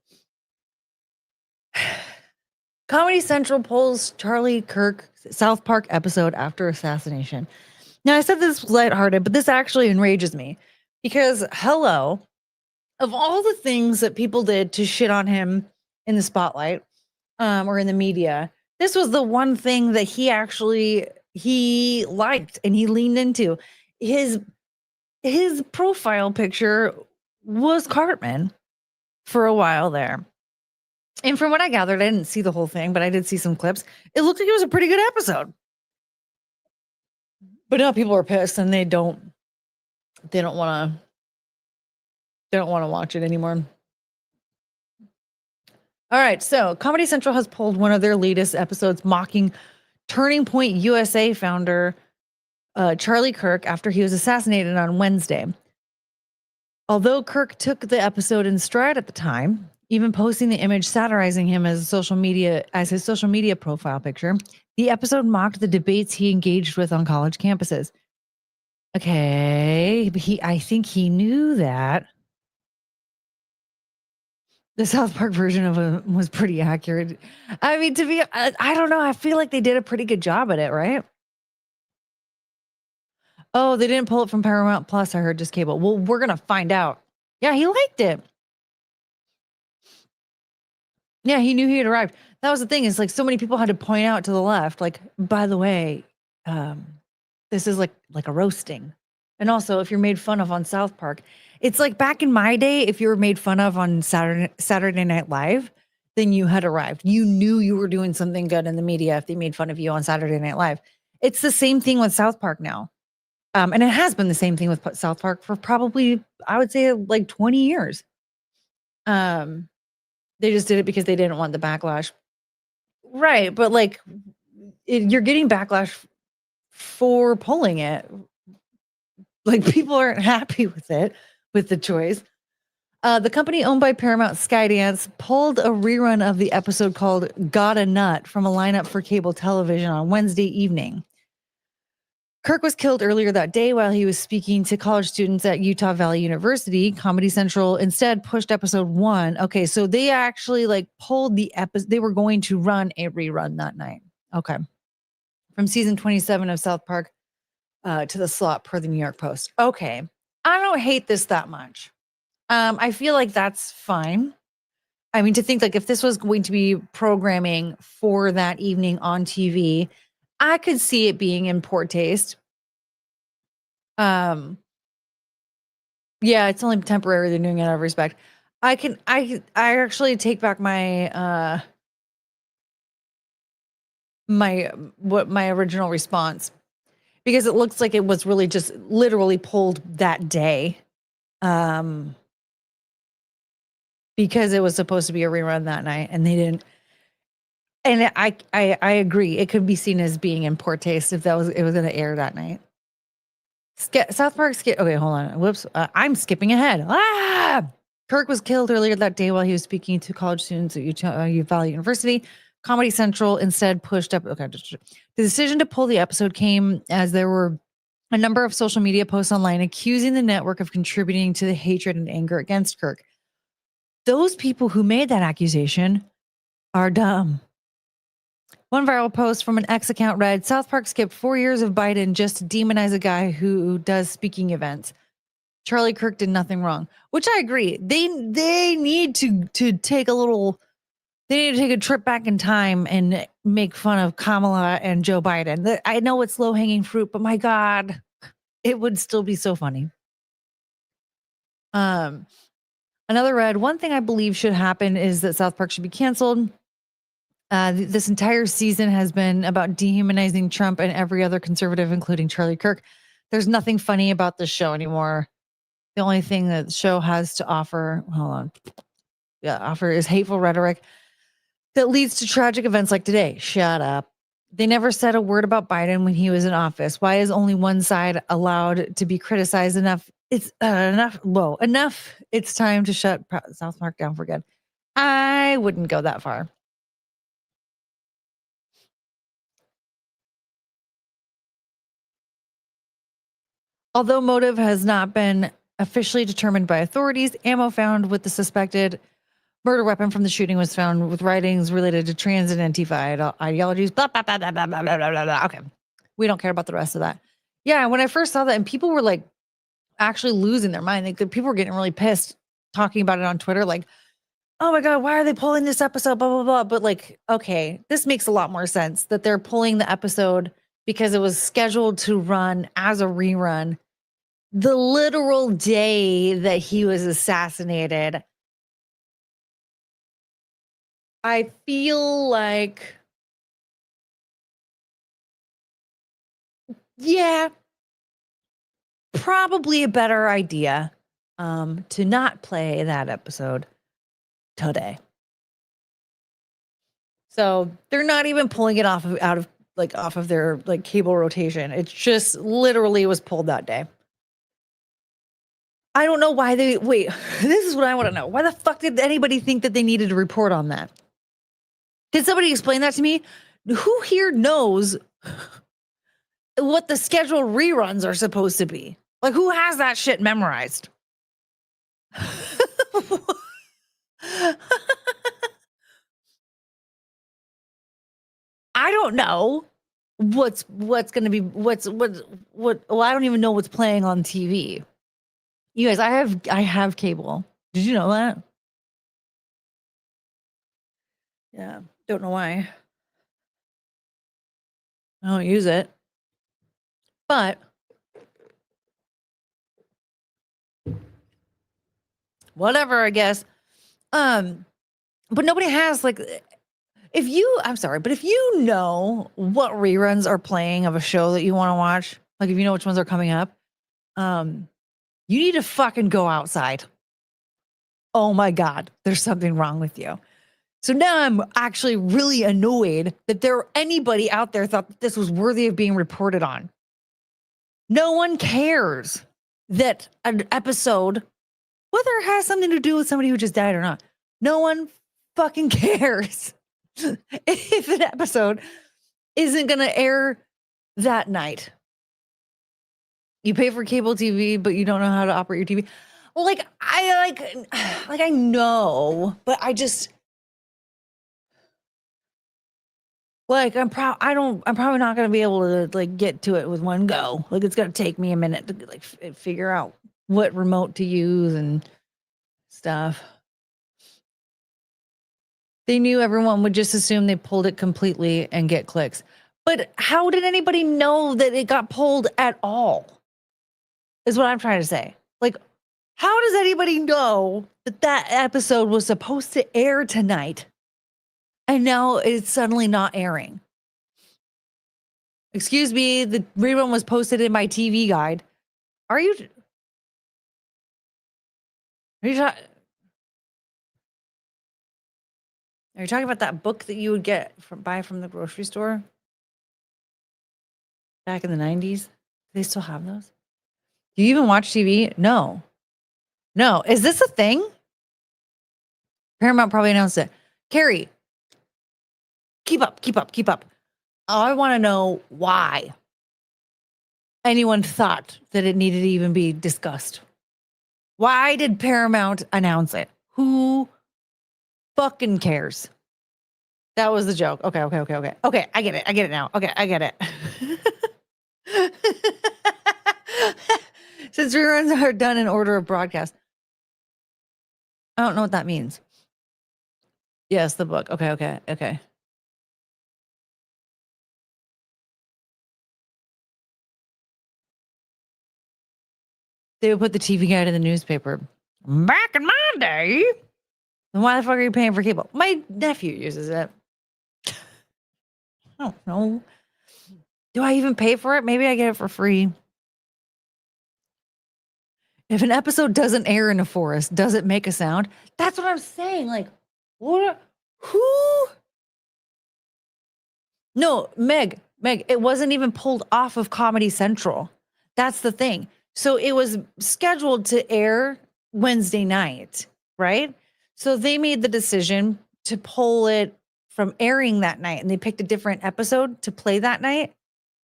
Comedy Central polls Charlie Kirk South Park episode after assassination. Now, I said this was lighthearted, but this actually enrages me because, hello, of all the things that people did to shit on him in the spotlight or in the media, this was the one thing that he liked and he leaned into. His profile picture was Cartman for a while there. And from what I gathered, I didn't see the whole thing, but I did see some clips. It looked like it was a pretty good episode. But now people are pissed and they don't want to watch it anymore. All right, so Comedy Central has pulled one of their latest episodes mocking Turning Point USA founder Charlie Kirk after he was assassinated on Wednesday. Although Kirk took the episode in stride at the time, even posting the image satirizing him as his social media profile picture, the episode mocked the debates he engaged with on college campuses. Okay, but I think he knew that. The South Park version of him was pretty accurate. I mean, I don't know. I feel like they did a pretty good job at it, right? Oh, they didn't pull it from Paramount Plus. I heard just cable. Well, we're going to find out. Yeah, he liked it. Yeah, he knew he had arrived. That was the thing. Is like so many people had to point out to the left, like, by the way, this is like a roasting. And also, if you're made fun of on South Park, it's like back in my day, if you were made fun of on Saturday Night Live, then you had arrived. You knew you were doing something good in the media if they made fun of you on Saturday Night Live. It's the same thing with South Park now. And it has been the same thing with South Park for probably, I would say, like 20 years. They just did it because they didn't want the backlash. Right. But like, you're getting backlash for pulling it. Like, people aren't happy with it, with the choice. The company owned by Paramount, Skydance, pulled a rerun of the episode called Got a Nut from a lineup for cable television on Wednesday evening. Kirk was killed earlier that day while he was speaking to college students at Utah Valley University. Comedy Central instead pushed episode 1. Okay, so they actually like pulled the episode. They were going to run a rerun that night. Okay. From season 27 of South Park to the slot per the New York Post. Okay. I don't hate this that much. I feel like that's fine. I mean, to think like if this was going to be programming for that evening on TV, I could see it being in poor taste. Yeah, it's only temporary. They're doing it out of respect. I actually take back my my original response, because it looks like it was really just literally pulled that day. Because it was supposed to be a rerun that night and they didn't. And I agree. It could be seen as being in poor taste if it was going to air that night. South Park skip. Okay, hold on. Whoops. I'm skipping ahead. Kirk was killed earlier that day while he was speaking to college students at Utah Valley University. Comedy Central instead pushed up. Okay, the decision to pull the episode came as there were a number of social media posts online accusing the network of contributing to the hatred and anger against Kirk. Those people who made that accusation are dumb. One viral post from an X account read, South Park skipped 4 years of Biden just to demonize a guy who does speaking events. Charlie Kirk did nothing wrong, which I agree. They need to take a little, they need to take a trip back in time and make fun of Kamala and Joe Biden. I know it's low hanging fruit, but my God, it would still be so funny. Another read, one thing I believe should happen is that South Park should be canceled. This entire season has been about dehumanizing Trump and every other conservative, including Charlie Kirk. There's nothing funny about this show anymore. The only thing that the show has to offer, offer is hateful rhetoric that leads to tragic events like today. Shut up. They never said a word about Biden when he was in office. Why is only one side allowed to be criticized enough? It's enough. Whoa, enough. It's time to shut South Park down for good. I wouldn't go that far. Although motive has not been officially determined by authorities, ammo found with the suspected murder weapon from the shooting was found with writings related to trans and Antifa ideologies. Blah, blah, blah, blah, blah, blah, blah, blah, blah. Okay. We don't care about the rest of that. Yeah, when I first saw that, and people were like actually losing their mind. Like people were getting really pissed talking about it on Twitter, like, oh my God, why are they pulling this episode? Blah, blah, blah. But like, okay, this makes a lot more sense that they're pulling the episode because it was scheduled to run as a rerun the literal day that he was assassinated. I feel like, yeah, probably a better idea to not play that episode today. So they're not even pulling it off of their like cable rotation. It's just literally was pulled that day. I don't know why wait, this is what I want to know. Why the fuck did anybody think that they needed to report on that? Can somebody explain that to me? Who here knows what the scheduled reruns are supposed to be? Like, who has that shit memorized? I don't know what's going to be well, I don't even know what's playing on TV. You guys, I have cable. Did you know that? Yeah, don't know why. I don't use it. But whatever, I guess. But nobody has like if you know what reruns are playing of a show that you want to watch, like if you know which ones are coming up, you need to fucking go outside. Oh my God, there's something wrong with you. So now I'm actually really annoyed that anybody out there thought that this was worthy of being reported on. No one cares that an episode, whether it has something to do with somebody who just died or not, no one fucking cares if an episode isn't going to air that night. You pay for cable TV, but you don't know how to operate your TV. Well, like I know, but I just like I'm probably not gonna be able to like get to it with one go. Like it's gonna take me a minute to like figure out what remote to use and stuff. They knew everyone would just assume they pulled it completely and get clicks. But how did anybody know that it got pulled at all? Is what I'm trying to say. Like, how does anybody know that that episode was supposed to air tonight and now it's suddenly not airing? Excuse me, the rerun was posted in my TV guide. Are you talking about that book that you would buy from the grocery store back in the 90s? Do they still have those? Do you even watch TV? No. Is this a thing? Paramount probably announced it. Carrie, keep up. I want to know why anyone thought that it needed to even be discussed. Why did Paramount announce it? Who fucking cares? That was the joke. Okay. Okay, I get it now. Okay, I get it. Since reruns are done in order of broadcast. I don't know what that means. Yes, the book. Okay. They would put the TV guide in the newspaper. Back in my day. Then why the fuck are you paying for cable? My nephew uses it. I don't know. Do I even pay for it? Maybe I get it for free. If an episode doesn't air in a forest, does it make a sound? That's what I'm saying. Like, what? Who? No, Meg, it wasn't even pulled off of Comedy Central. That's the thing. So it was scheduled to air Wednesday night, right? So they made the decision to pull it from airing that night, and they picked a different episode to play that night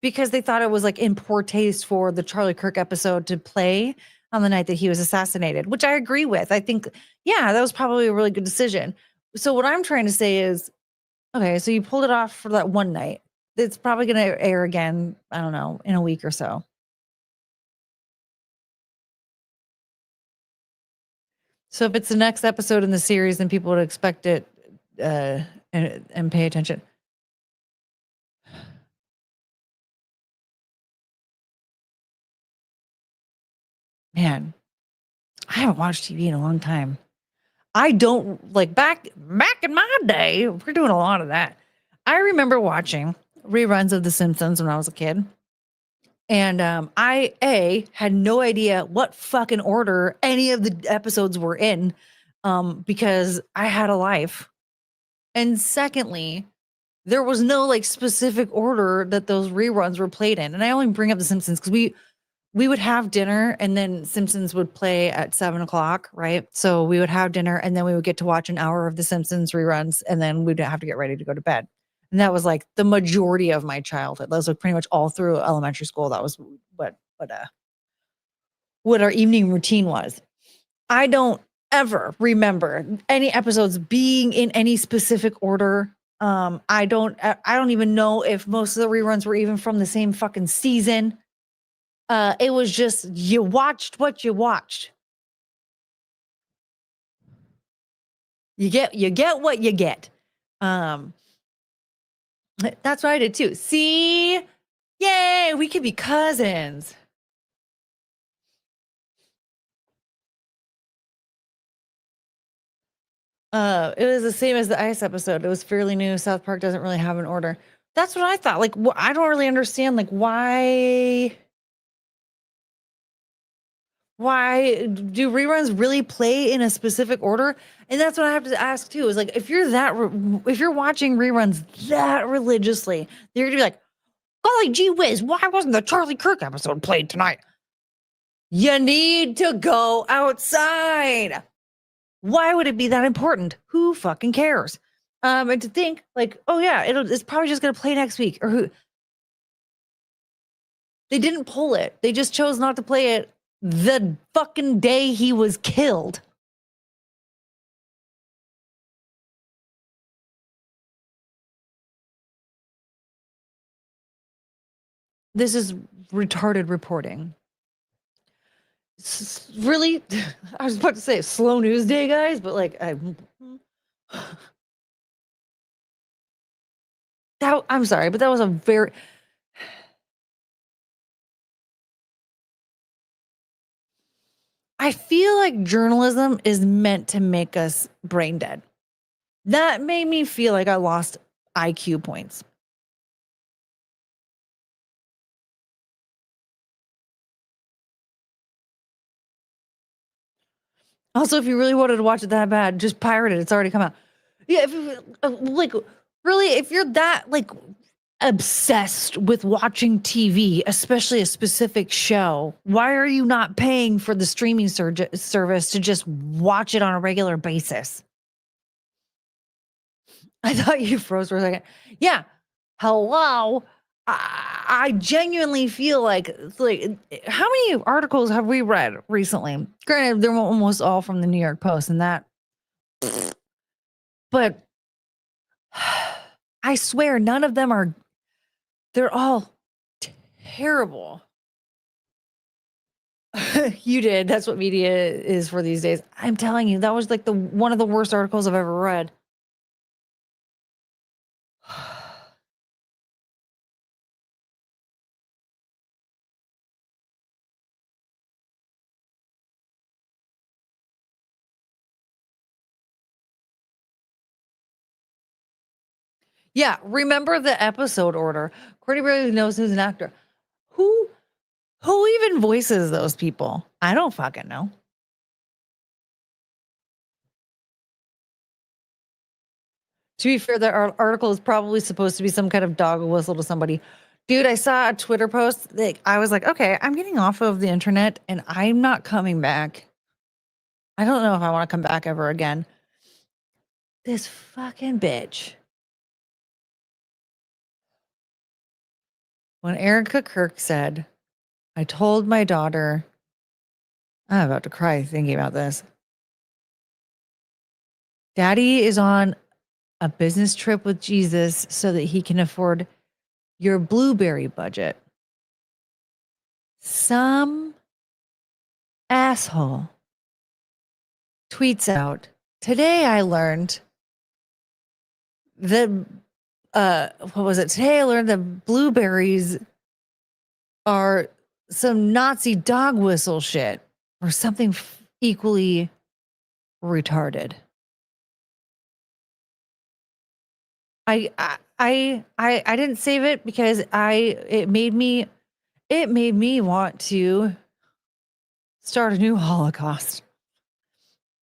because they thought it was like in poor taste for the Charlie Kirk episode to play on the night that he was assassinated, which I agree with. I think, yeah, that was probably a really good decision. So what I'm trying to say is, okay, so you pulled it off for that one night. It's probably going to air again, I don't know, in a week or so. So if it's the next episode in the series, then people would expect it and pay attention. Man, I haven't watched TV in a long time. I don't like back in my day. We're doing a lot of that. I remember watching reruns of The Simpsons when I was a kid. And I had no idea what fucking order any of the episodes were in because I had a life. And secondly, there was no like specific order that those reruns were played in. And I only bring up The Simpsons because we would have dinner and then Simpsons would play at 7:00, right? So we would have dinner and then we would get to watch an hour of The Simpsons reruns and then we'd have to get ready to go to bed. And that was like the majority of my childhood. Those were pretty much all through elementary school. That was what our evening routine was. I don't ever remember any episodes being in any specific order. I don't even know if most of the reruns were even from the same fucking season. It was just you watched what you watched. You get what you get. That's what I did too. See? Yay, we could be cousins. It was the same as the ice episode. It was fairly new. South Park doesn't really have an order. That's what I thought. Like, I don't really understand, like, why do reruns really play in a specific order? And that's what I have to ask too. Is like, if you're watching reruns that religiously, you're gonna be like, golly gee whiz, why wasn't the Charlie Kirk episode played tonight? You need to go outside. Why would it be that important? Who fucking cares? And to think like, oh yeah, it's probably just gonna play next week, or who? They didn't pull it. They just chose not to play it the fucking day he was killed. This is retarded reporting. Really? I was about to say slow news day, guys, but like, I'm sorry, but that was a very. I feel like journalism is meant to make us brain dead. That made me feel like I lost IQ points. Also, if you really wanted to watch it that bad, just pirate it. It's already come out. Yeah, like really, if you're that like obsessed with watching TV, especially a specific show, why are you not paying for the streaming service to just watch it on a regular basis? I thought you froze for a second. Yeah. Hello. I genuinely feel like how many articles have we read recently? Granted, they're almost all from the New York Post and that, but I swear none of them are, they're all terrible. You did. That's what media is for these days. I'm telling you, that was like one of the worst articles I've ever read. Yeah, remember the episode order. Courtney barely knows who's an actor. Who even voices those people? I don't fucking know. To be fair, the article is probably supposed to be some kind of dog whistle to somebody. Dude, I saw a Twitter post. I was like, okay, I'm getting off of the internet and I'm not coming back. I don't know if I want to come back ever again. This fucking bitch. When Erica Kirk said, I told my daughter, I'm about to cry thinking about this. Daddy is on a business trip with Jesus so that he can afford your blueberry budget. Some asshole tweets out, today I learned that, what was it? Today I learned that blueberries are some Nazi dog whistle shit or something equally retarded. I didn't save it because it made me want to start a new Holocaust.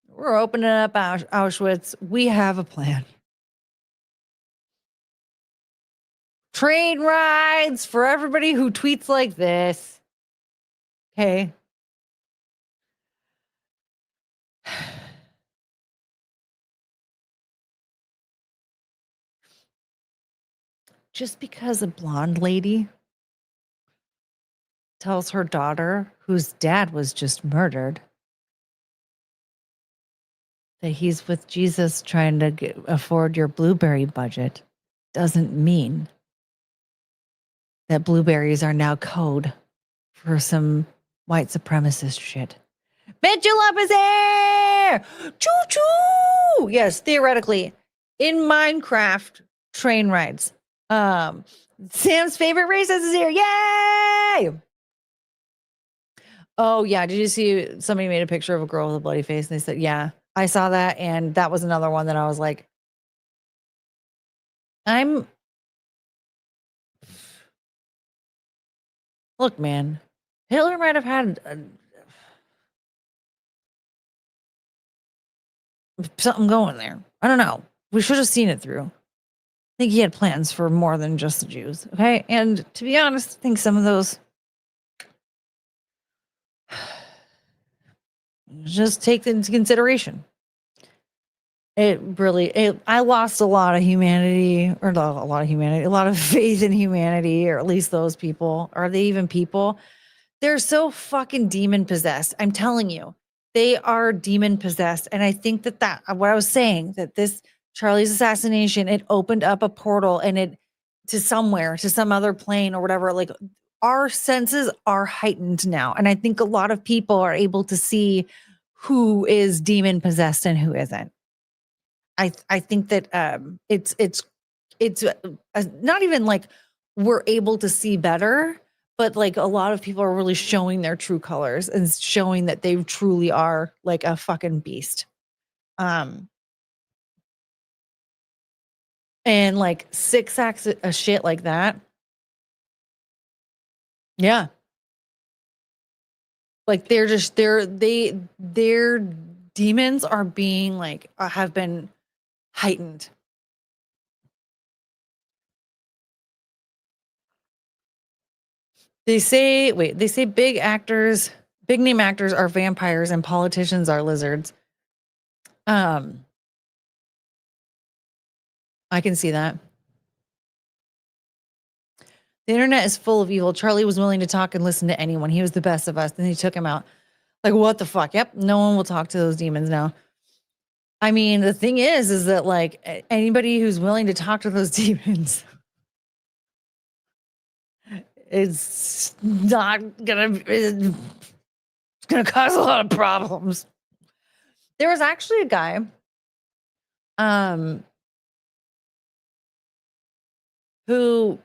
We're opening up Auschwitz. We have a plan. Train rides for everybody who tweets like this. Okay. Just because a blonde lady tells her daughter, whose dad was just murdered, that he's with Jesus trying to afford your blueberry budget, doesn't mean that blueberries are now code for some white supremacist shit. Mitchell up his hair! Choo-choo! Yes, theoretically, in Minecraft train rides. Sam's favorite racist is here. Yay! Oh, yeah. Did you see somebody made a picture of a girl with a bloody face? And they said, yeah, I saw that. And that was another one that I was like, look, man, Hitler might have had something going there. I don't know. We should have seen it through. I think he had plans for more than just the Jews. Okay. And to be honest, I think some of those just take into consideration. I lost a lot of humanity, or not a lot of humanity, a lot of faith in humanity, or at least those people. Are they even people? They're so fucking demon possessed. I'm telling you, they are demon possessed. And I think that what I was saying, that this Charlie's assassination, it opened up a portal and it to somewhere, to some other plane or whatever. Like our senses are heightened now. And I think a lot of people are able to see who is demon possessed and who isn't. I think that it's not even like we're able to see better, but like a lot of people are really showing their true colors and showing that they truly are like a fucking beast. And like 6 acts of shit like that. Yeah. Like their demons are being like have been heightened. They say big name actors are vampires and politicians are lizards. I can see that. The internet is full of evil. Charlie was willing to talk and listen to anyone. He was the best of us. Then he took him out. Like, what the fuck? Yep. No one will talk to those demons now. I mean, the thing is that like anybody who's willing to talk to those demons is not it's gonna cause a lot of problems. There was actually a guy, who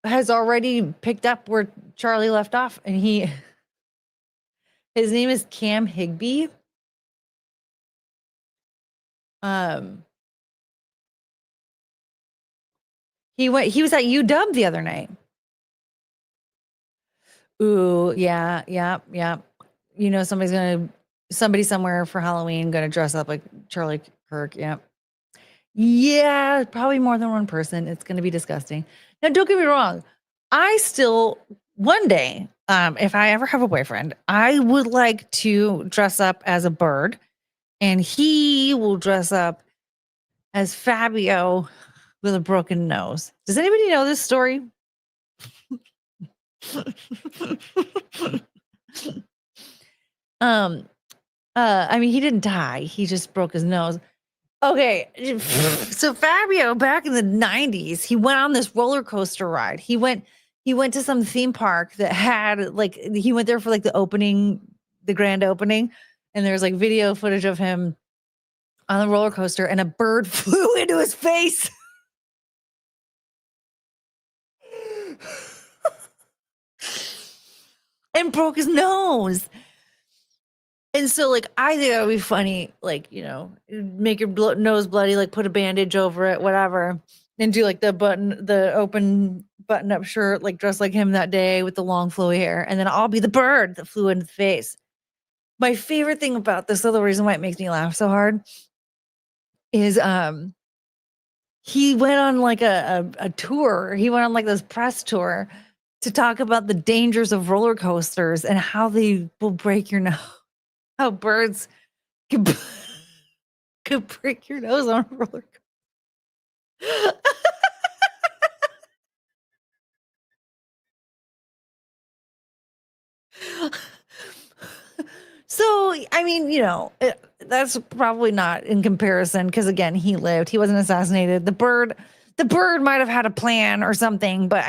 has already picked up where Charlie left off, and his name is Cam Higby. He was at UW the other night. Ooh, yeah. You know, somebody somewhere for Halloween gonna dress up like Charlie Kirk. Yep. Yeah, probably more than one person. It's gonna be disgusting. Now, don't get me wrong. I still one day, if I ever have a boyfriend, I would like to dress up as a bird, and he will dress up as Fabio with a broken nose. Does anybody know this story? I mean, he didn't die. He just broke his nose. Okay. So Fabio, back in the 90s, he went on this roller coaster ride. He went to some theme park that had like, he went there for like the grand opening. And there's like video footage of him on the roller coaster, and a bird flew into his face. And broke his nose. And so, like, I think that would be funny, like, you know, make your nose bloody, like, put a bandage over it, whatever, and do like the open button up shirt, like, dress like him that day with the long flowy hair, and then I'll be the bird that flew into the face. My favorite thing about this, though, the reason why it makes me laugh so hard, is he went on like a tour. He went on like this press tour to talk about the dangers of roller coasters and how they will break your nose. How birds could break your nose on a roller coaster. So, I mean, you know, that's probably not in comparison because, again, he lived. He wasn't assassinated. The bird might have had a plan or something, but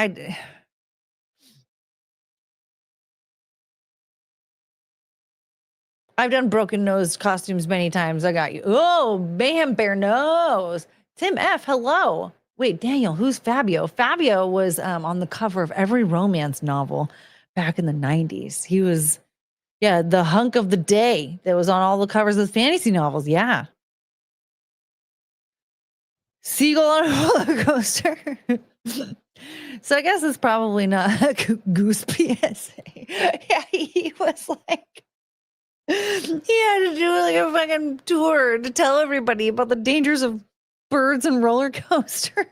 I've done broken nose costumes many times. I got you. Oh, mayhem bare nose. Tim F. Hello. Wait, Daniel, who's Fabio? Fabio was on the cover of every romance novel back in the 90s. He was, yeah, the hunk of the day that was on all the covers of the fantasy novels. Yeah. Seagull on a roller coaster. So I guess it's probably not a Goose PSA. Yeah, he was like, he had to do like a fucking tour to tell everybody about the dangers of birds and roller coasters.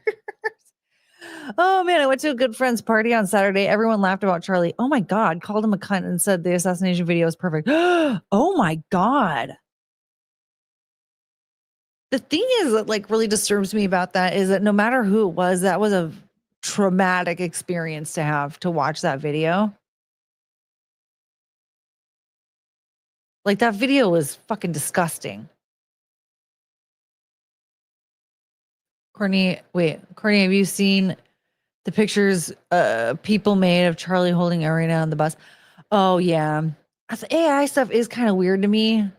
Oh man, I went to a good friend's party on Saturday. Everyone laughed about Charlie. Oh my God, called him a cunt and said the assassination video is perfect. Oh my God. The thing is that like really disturbs me about that is that no matter who it was, that was a traumatic experience to have to watch that video. Like that video was fucking disgusting. Courtney, have you seen the pictures people made of Charlie holding Arena on the bus? Oh yeah. AI stuff is kind of weird to me.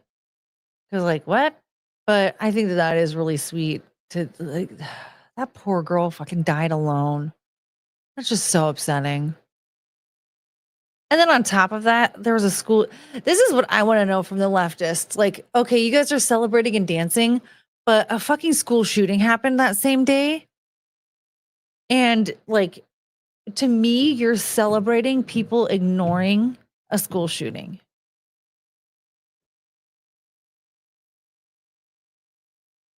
Cause like what? But I think that is really sweet to like that poor girl fucking died alone. That's just so upsetting. And then on top of that, there was a school. This is what I want to know from the leftists. Like, okay, you guys are celebrating and dancing, but a fucking school shooting happened that same day. And like, to me, you're celebrating people ignoring a school shooting.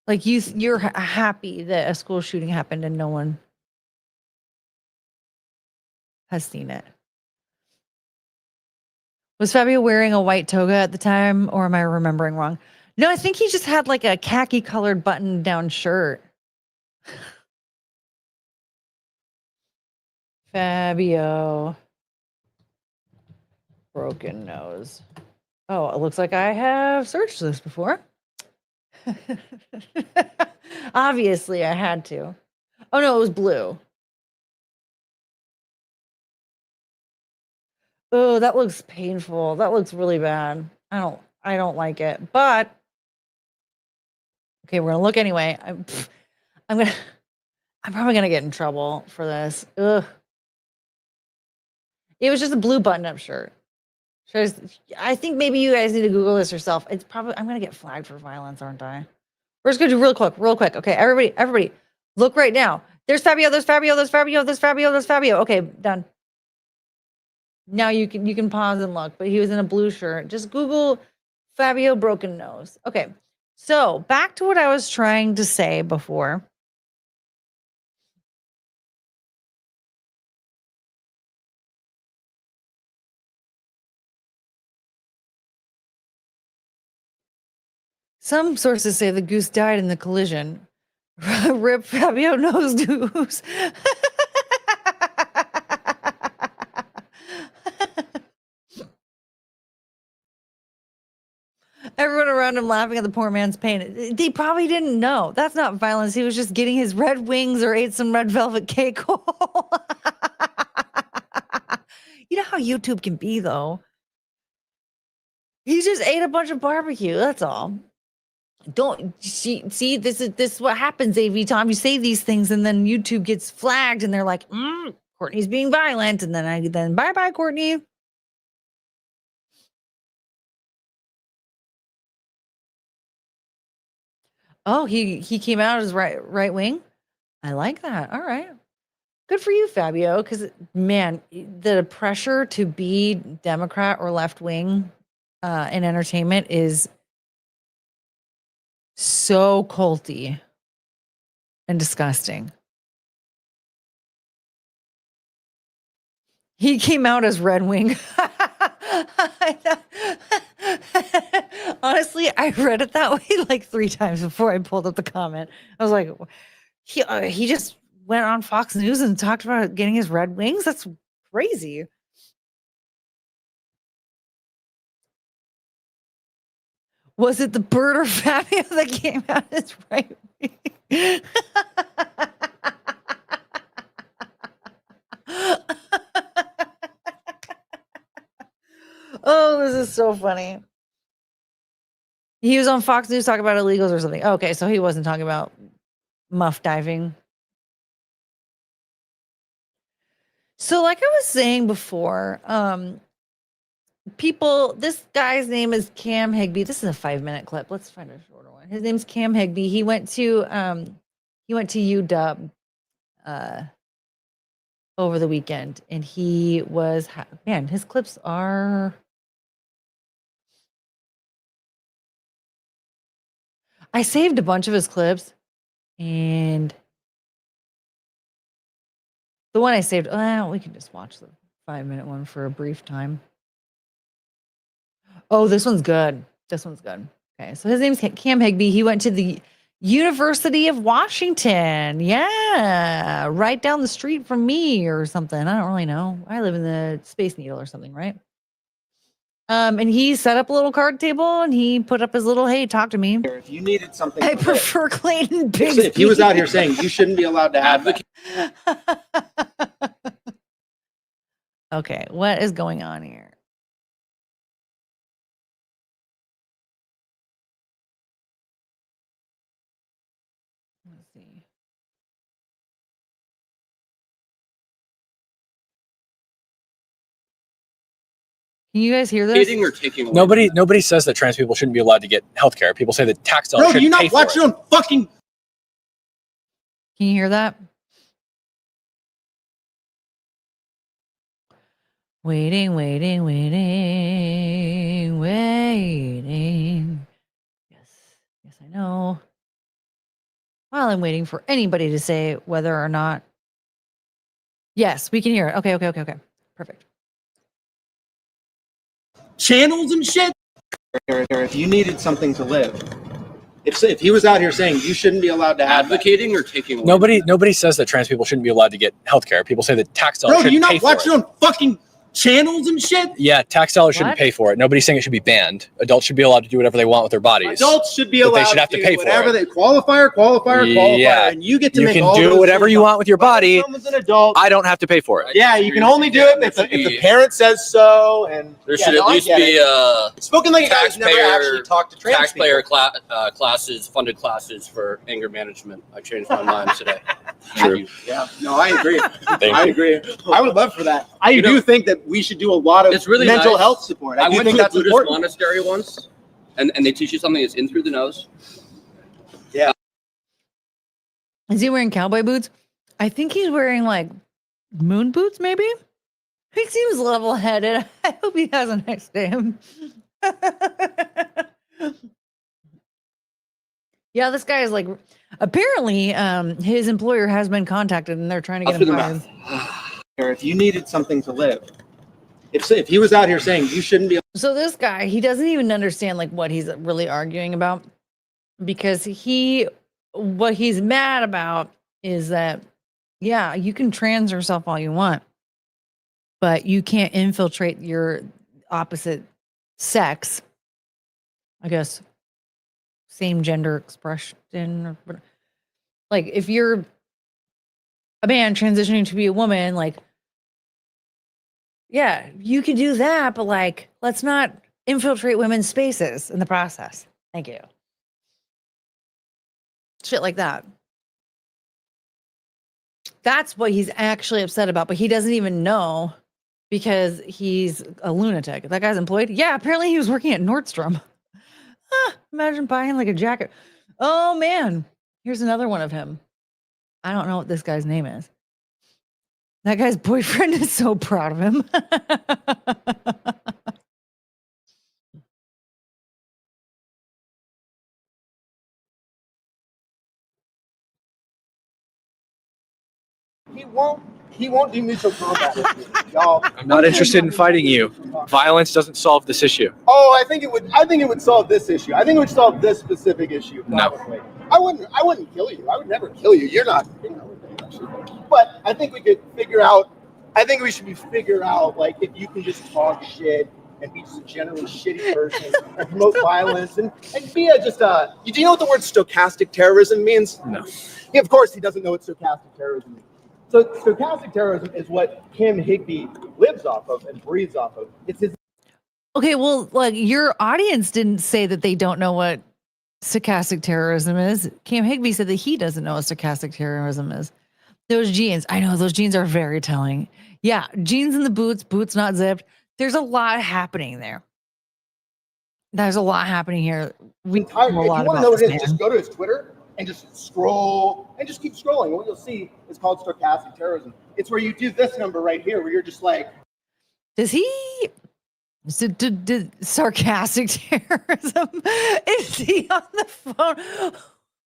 Like you're happy that a school shooting happened and no one has seen it. Was Fabio wearing a white toga at the time, or am I remembering wrong? No, I think he just had like a khaki colored button down shirt. Fabio. Broken nose. Oh, it looks like I have searched this before. Obviously, I had to. Oh no, it was blue. Oh, that looks painful. That looks really bad. I don't like it. But okay, we're gonna look anyway. I'm probably gonna get in trouble for this. Ugh. It was just a blue button-up shirt. I think maybe you guys need to Google this yourself. It's probably I'm gonna get flagged for violence, aren't I? We're just gonna do real quick. Okay, everybody, look right now. There's Fabio. Okay, done. Now you can pause and look, but he was in a blue shirt. Just Google Fabio broken nose. Okay, so back to what I was trying to say before. Some sources say the goose died in the collision. Rip Fabio nose goose. Everyone around him laughing at the poor man's pain. They probably didn't know. That's not violence. He was just getting his red wings or ate some red velvet cake. You know how YouTube can be, though. He just ate a bunch of barbecue. That's all. Don't see this is what happens every time you say these things, and then YouTube gets flagged, and they're like, Courtney's being violent, and then bye Courtney. Oh, he came out as right wing. I like that. All right. Good for you, Fabio, because man, the pressure to be Democrat or left wing in entertainment is so culty and disgusting. He came out as Red Wing. Honestly, I read it that way like 3 times before I pulled up the comment. I was like, he just went on Fox News and talked about getting his red wings. That's crazy. Was it the bird or Fabio that came out as right wing? Oh, this is so funny. He was on Fox News talking about illegals or something. Okay, so he wasn't talking about muff diving. So like I was saying before, this guy's name is Cam Higby. This is a 5-minute clip. Let's find a shorter one. His name's Cam Higby. He went to UW over the weekend, and he was man, his clips are I saved a bunch of his clips, and the one I saved, we can just watch the 5-minute one for a brief time. Oh, this one's good. Okay, so his name's Cam Higby. He went to the University of Washington. Yeah. Right down the street from me or something. I don't really know. I live in the Space Needle or something, right? And he set up a little card table and he put up his little, hey, talk to me.
If you needed something,
I prefer Clayton Bigsby.
if he was out here saying you shouldn't be allowed to advocate.
Okay, what is going on here? Let's see. Can you guys hear this?
Or taking away.
Nobody says that trans people shouldn't be allowed to get health care. People say that tax dollars
Bro,
should
do you
pay
not
for
watch
it.
your own fucking?
Can you hear that? Waiting. Yes, I know. While I'm waiting for anybody to say whether or not. Yes, we can hear it. Okay. Perfect.
Channels and shit. If you needed something to live, if he was out here saying you shouldn't be allowed to
Advocating or taking away.
Nobody says that trans people shouldn't be allowed to get health care. People say that tax dollars
Bro, do
should
you
pay
not
for
watch
it.
your own fucking channels and shit?
Yeah, tax dollars shouldn't
What?
pay for it. Nobody's saying it should be banned. Adults should be allowed to do whatever they want with their bodies.
Adults should be
But
allowed
they should have to
do
pay for
whatever
it.
they qualifier,
Yeah.
and you get to
You
make
can
all
do
those
whatever
things
you
up.
want with your
Whether
body.
Someone's an adult.
I don't have to pay for it.
Yeah, you can only do it if the parent says so, and
There
yeah,
should
no,
at
I
least
get
be
it. Spoken like a guy who's never
taxpayer-
actually talked to trans
taxpayer
people.
classes, funded classes for anger management. I changed my mind today.
True.
Yeah, no, I agree.
Thank
I
you.
agree. I would love for that. I
You
do
know,
think that we should do a lot of
it's really
mental
nice.
health support.
I
do
went
think
to a
that's
Buddhist
important.
monastery once, and they teach you something that's in through the nose.
Is he wearing cowboy boots? I think he's wearing like moon boots, maybe. He seems level-headed. I hope he has a next name. Yeah, this guy is like, apparently, his employer has been contacted and they're trying to get him fired.
If you needed something to live, if he was out here saying you shouldn't be,
So this guy, he doesn't even understand like what he's really arguing about, because what he's mad about is that, yeah, you can trans yourself all you want, but you can't infiltrate your opposite sex, I guess, same gender expression, or whatever. Like if you're a man transitioning to be a woman, like, yeah, you can do that, but like, let's not infiltrate women's spaces in the process. Thank you. Shit like that. That's what he's actually upset about, but he doesn't even know because he's a lunatic. That guy's employed. Yeah, apparently he was working at Nordstrom. Imagine buying like a jacket. Oh man, here's another one of him. I don't know what this guy's name is. That guy's boyfriend is so proud of him.
he won't do mutual combat with me, y'all.
I'm not interested in fighting you. Violence doesn't solve this issue.
Oh, I think it would solve this issue. I think it would solve this specific issue. Probably. No. I wouldn't kill you. I would never kill you. You're not. But I think we could figure out. I think we should figure out like if you can just talk shit and be just a generally shitty person and promote violence and be do you know what the word stochastic terrorism means?
No.
Yeah, of course he doesn't know what stochastic terrorism means. So stochastic terrorism is what Kim Higbee lives off of and breathes off of. It's his.
Okay, well, like your audience didn't say that they don't know what stochastic terrorism is. Cam Higbee said that he doesn't know what stochastic terrorism is. Those jeans, I know those jeans are very telling. Yeah, jeans in the boots not zipped. There's a lot happening there. There's a lot happening here. We know a
If you
lot
want to
about
know what
this
it is,
man.
just go to his Twitter and just scroll and just keep scrolling. And what you'll see is called stochastic terrorism. It's where you do this number right here, where you're just like,
Does he did sarcastic terrorism? Is he on the phone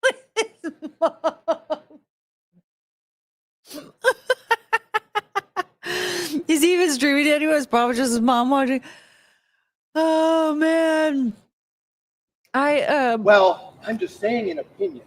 with his mom? Is he even streaming it anyway? It's probably just his mom watching. Oh man.
well, I'm just saying an opinion.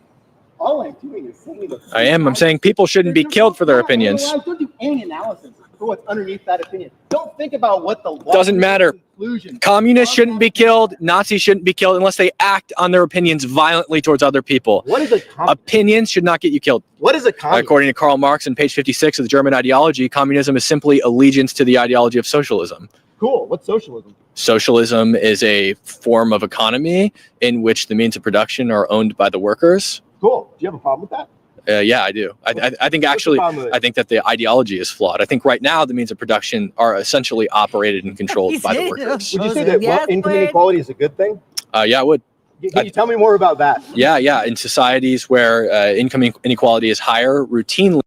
All I'm doing is saying that.
I'm saying people shouldn't be killed for their opinions.
Don't do any analysis for what's underneath that opinion. Don't think about what the
Doesn't matter.
conclusion.
Communists shouldn't be killed. Nazis shouldn't be killed unless they act on their opinions violently towards other people.
What is a communist?
Opinions should not get you killed.
What is a communist?
According to Karl Marx on page 56 of the German ideology, communism is simply allegiance to the ideology of socialism.
Cool. What's socialism?
Socialism is a form of economy in which the means of production are owned by the workers.
Cool. Do you have a problem with that?
Yeah, I do. I think actually, I think that the ideology is flawed. I think right now the means of production are essentially operated and controlled by the workers.
Would you say that income inequality is a good thing?
Yeah, I would.
Can you tell me more about that?
Yeah. In societies where income inequality is higher, routinely.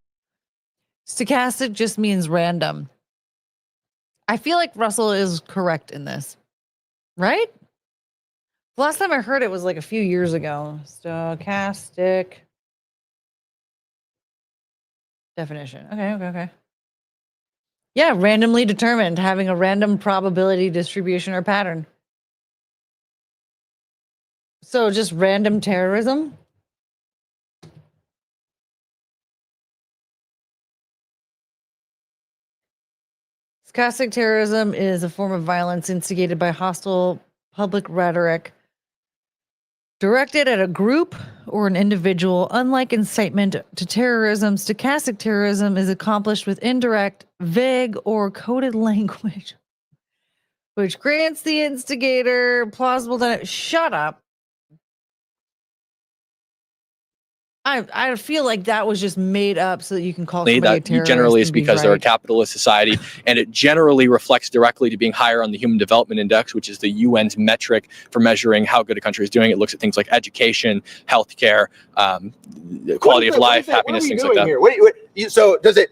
Stochastic just means random. I feel like Russell is correct in this, right? The last time I heard it was like a few years ago. Stochastic definition. Okay. Yeah, randomly determined, having a random probability distribution or pattern. So just random terrorism? Stochastic terrorism is a form of violence instigated by hostile public rhetoric directed at a group or an individual. Unlike incitement to terrorism, stochastic terrorism is accomplished with indirect, vague, or coded language, which grants the instigator plausible that shut up. I feel like that was just made up so that you can call somebody a terrorist.
Generally is because they're a capitalist society, and it generally reflects directly to being higher on the Human Development Index, which is the UN's metric for measuring how good a country is doing. It looks at things like education, healthcare, quality of life, happiness, things like that.
Here? So does it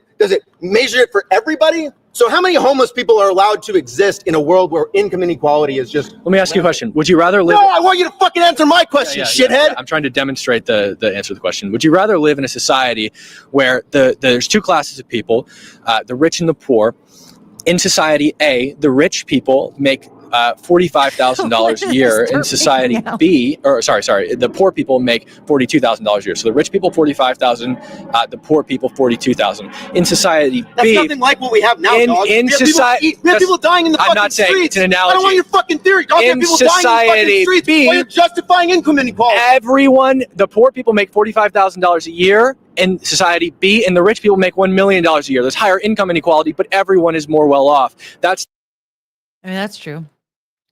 measure it for everybody? So how many homeless people are allowed to exist in a world where income inequality is just...
Let me ask you a question. Would you rather live...
No, I want you to fucking answer my question, shithead.
Yeah. I'm trying to demonstrate the answer to the question. Would you rather live in a society where there's two classes of people, the rich and the poor? In society A, the rich people make $45,000 a year. In society B, the poor people make $42,000 a year. So the rich people $45,000, the poor people $42,000. In society
That's
B,
nothing like what we have now, dog.
In society,
we have people dying in the fucking
I'm not saying
streets.
it's an analogy.
I don't want your fucking theory, dog. We have people dying in the fucking streets while you're justifying income inequality.
The poor people make $45,000 a year. In society B, and the rich people make $1 million a year. There's higher income inequality, but everyone is more well off. That's
true.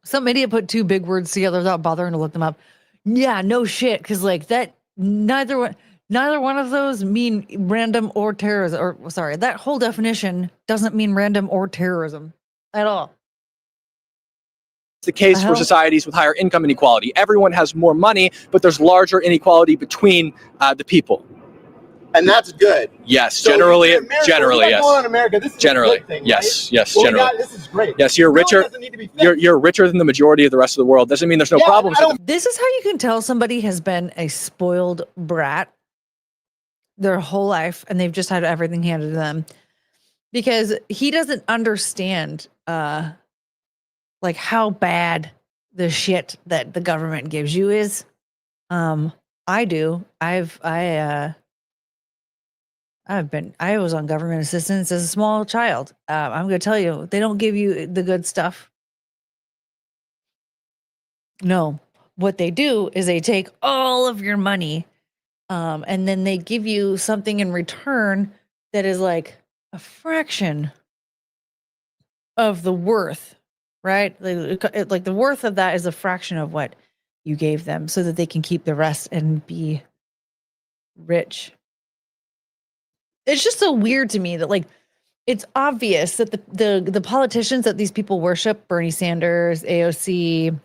Some idiot put two big words together without bothering to look them up. Yeah, no shit, because like that, neither one of those mean random or terrorism. Or sorry, that whole definition doesn't mean random or terrorism at all.
the case for societies with higher income inequality. Everyone has more money, but there's larger inequality between the people.
And that's good.
Yes,
so
generally,
America,
yes.
Going on in America, this is
generally,
a good thing,
yes,
right?
yes,
well,
generally.
this is great.
Yes, you're richer. You're richer than the majority of the rest of the world. Doesn't mean there's no problems.
This is how you can tell somebody has been a spoiled brat their whole life, and they've just had everything handed to them, because he doesn't understand like how bad the shit that the government gives you is. I do. I was on government assistance as a small child. I'm going to tell you, they don't give you the good stuff. No, what they do is they take all of your money, and then they give you something in return that is like a fraction of the worth, right? Like the worth of that is a fraction of what you gave them, so that they can keep the rest and be rich. It's just so weird to me that, like, it's obvious that the politicians that these people worship, Bernie Sanders, AOC,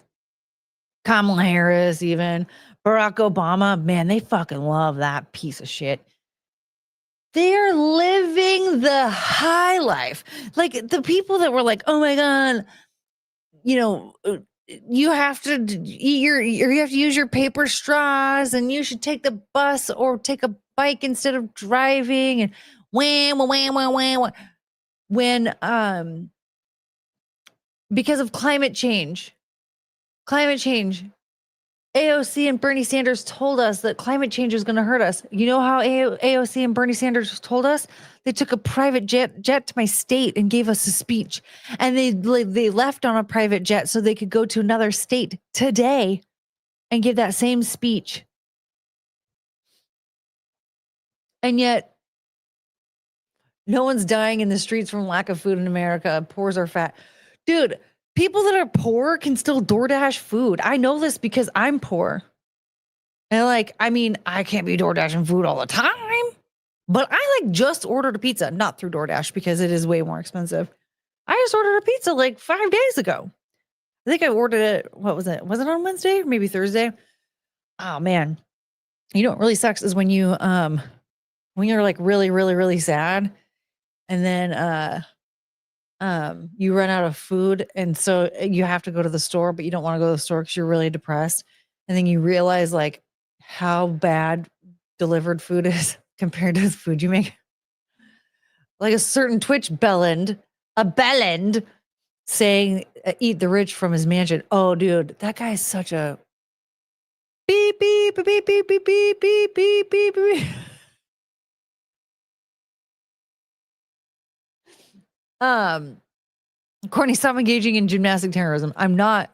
Kamala Harris, even Barack Obama, man, they fucking love that piece of shit. They're living the high life. Like the people that were like, oh my God, you know, you have to use your paper straws, and you should take the bus or take a bike instead of driving, and when because of climate change AOC and Bernie Sanders told us that climate change is going to hurt us. You know how AOC and Bernie Sanders told us? They took a private jet to my state and gave us a speech. And they left on a private jet so they could go to another state today and give that same speech. And yet, no one's dying in the streets from lack of food in America. Poors are fat. Dude, people that are poor can still DoorDash food. I know this because I'm poor. And like, I mean, I can't be DoorDashing food all the time, but I like just ordered a pizza, not through DoorDash because it is way more expensive. I just ordered a pizza like 5 days ago. I think I ordered it. What was it? Was it on Wednesday? Or maybe Thursday? Oh man. You know what really sucks is when you're like really, really, really sad and then you run out of food and so you have to go to the store, but you don't want to go to the store because you're really depressed. And then you realize like how bad delivered food is compared to the food you make. Like a certain Twitch bellend saying eat the rich from his mansion. Oh dude, that guy's such a beep beep beep beep beep beep beep beep beep beep beep. Courtney, stop engaging in gymnastic terrorism. I'm not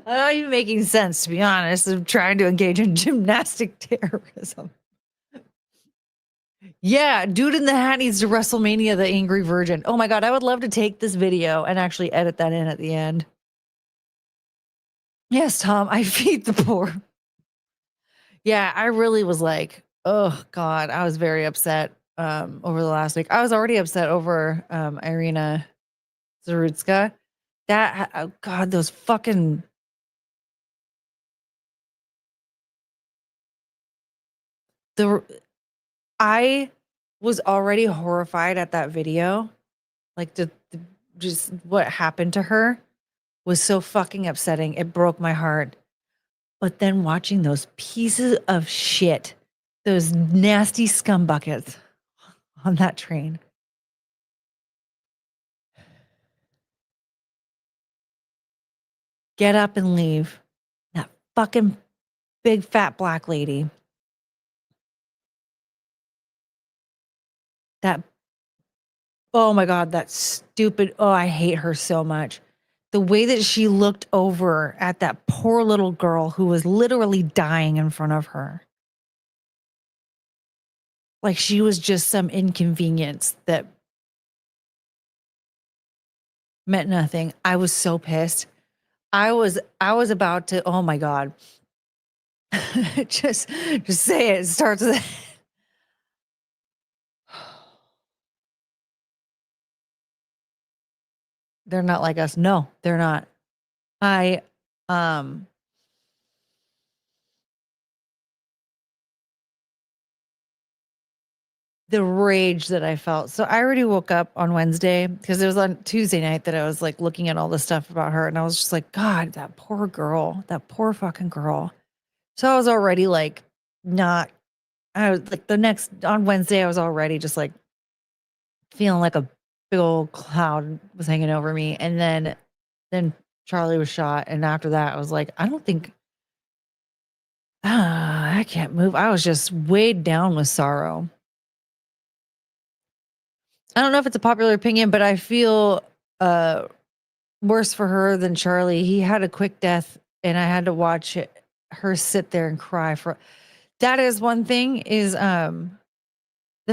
even making sense, to be honest. I'm trying to engage in gymnastic terrorism. Yeah, dude in the hat needs to WrestleMania the Angry Virgin. Oh my God, I would love to take this video and actually edit that in at the end. Yes, Tom, I feed the poor. Yeah, I really was like, oh God, I was very upset over the last week. I was already upset over Irina Zarutska. That, oh God, those fucking... I was already horrified at that video. Like just what happened to her was so fucking upsetting. It broke my heart. But then watching those pieces of shit, those nasty scum buckets on that train. Get up and leave. That fucking big fat black lady. That, oh my God, that stupid, oh, I hate her so much. The way that she looked over at that poor little girl who was literally dying in front of her. Like she was just some inconvenience that meant nothing. I was so pissed. I was about to, oh my God. just say it. It starts with they're not like us. No, they're not. I the rage that I felt. So I already woke up on Wednesday because it was on Tuesday night that I was like looking at all the stuff about her and I was just like, God, that poor girl, that poor fucking girl. So I was already like I was like on Wednesday, I was already just like feeling like a big old cloud was hanging over me. And then Charlie was shot. And after that, I was like, I don't think I can't move. I was just weighed down with sorrow. I don't know if it's a popular opinion, but I feel worse for her than Charlie. He had a quick death and I had to watch her sit there and cry for that is one thing is the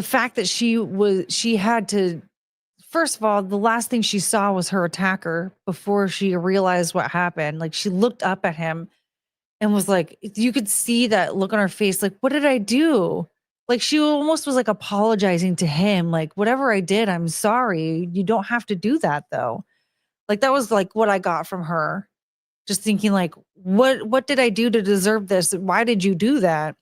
fact that she had to, first of all, the last thing she saw was her attacker before she realized what happened. Like she looked up at him and was like, you could see that look on her face. Like, what did I do? Like she almost was like apologizing to him. Like, whatever I did, I'm sorry. You don't have to do that though. Like that was like what I got from her. Just thinking like, what did I do to deserve this? Why did you do that?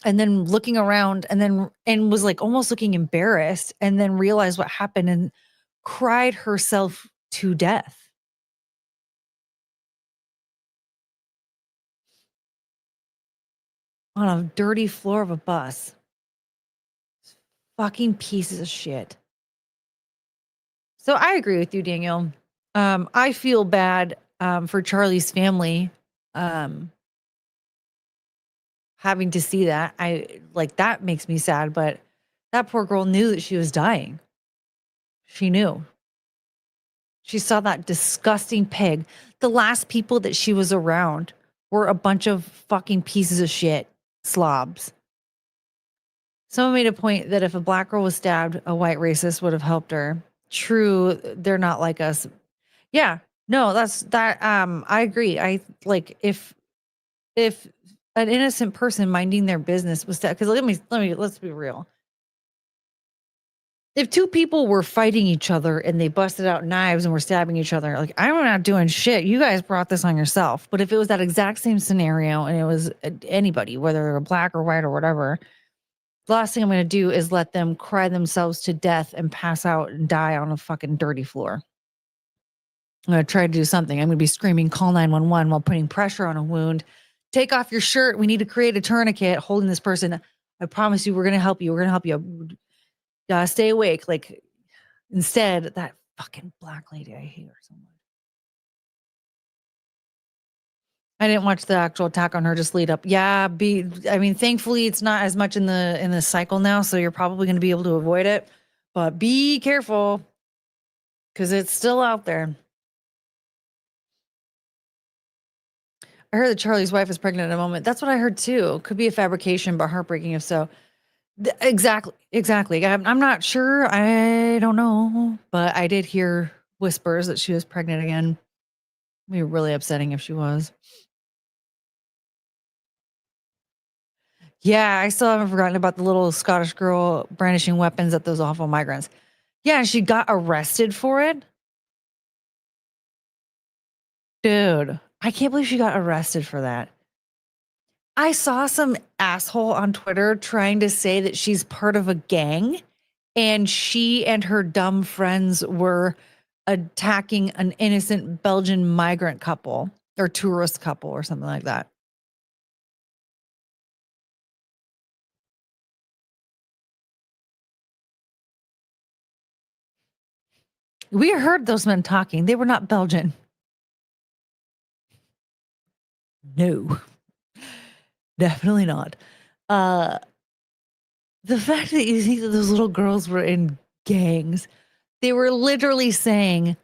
And then looking around and was like almost looking embarrassed and then realized what happened and cried herself to death. On a dirty floor of a bus. Fucking pieces of shit. So I agree with you, Daniel. I feel bad for Charlie's family, having to see that. That makes me sad, but that poor girl knew that she was dying. She knew. She saw that disgusting pig. The last people that she was around were a bunch of fucking pieces of shit, slobs. Someone made a point that if a black girl was stabbed, a white racist would have helped her. True, they're not like us. Yeah, no, I agree. I like if an innocent person minding their business was stabbed, because let's be real. If two people were fighting each other and they busted out knives and were stabbing each other, like, I'm not doing shit. You guys brought this on yourself. But if it was that exact same scenario and it was anybody, whether they're black or white or whatever, the last thing I'm going to do is let them cry themselves to death and pass out and die on a fucking dirty floor. I'm going to try to do something. I'm going to be screaming, call 911 while putting pressure on a wound. Take off your shirt. We need to create a tourniquet holding this person. I promise you, we're going to help you. We're going to help you. Stay awake. Like, instead, that fucking black lady, I hate her so much. I didn't watch the actual attack on her, just lead up. Yeah, thankfully it's not as much in the cycle now, so you're probably going to be able to avoid it. But be careful, because it's still out there. I heard that Charlie's wife is pregnant at the moment. That's what I heard too. Could be a fabrication, but heartbreaking if so. Exactly. I'm not sure. I don't know, but I did hear whispers that she was pregnant again. It'd be really upsetting if she was. Yeah, I still haven't forgotten about the little Scottish girl brandishing weapons at those awful migrants. Yeah, she got arrested for it. Dude, I can't believe she got arrested for that. I saw some asshole on Twitter trying to say that she's part of a gang and she and her dumb friends were attacking an innocent Belgian migrant couple or tourist couple or something like that. We heard those men talking. They were not Belgian. No, definitely not. The fact that you think that those little girls were in gangs, they were literally saying,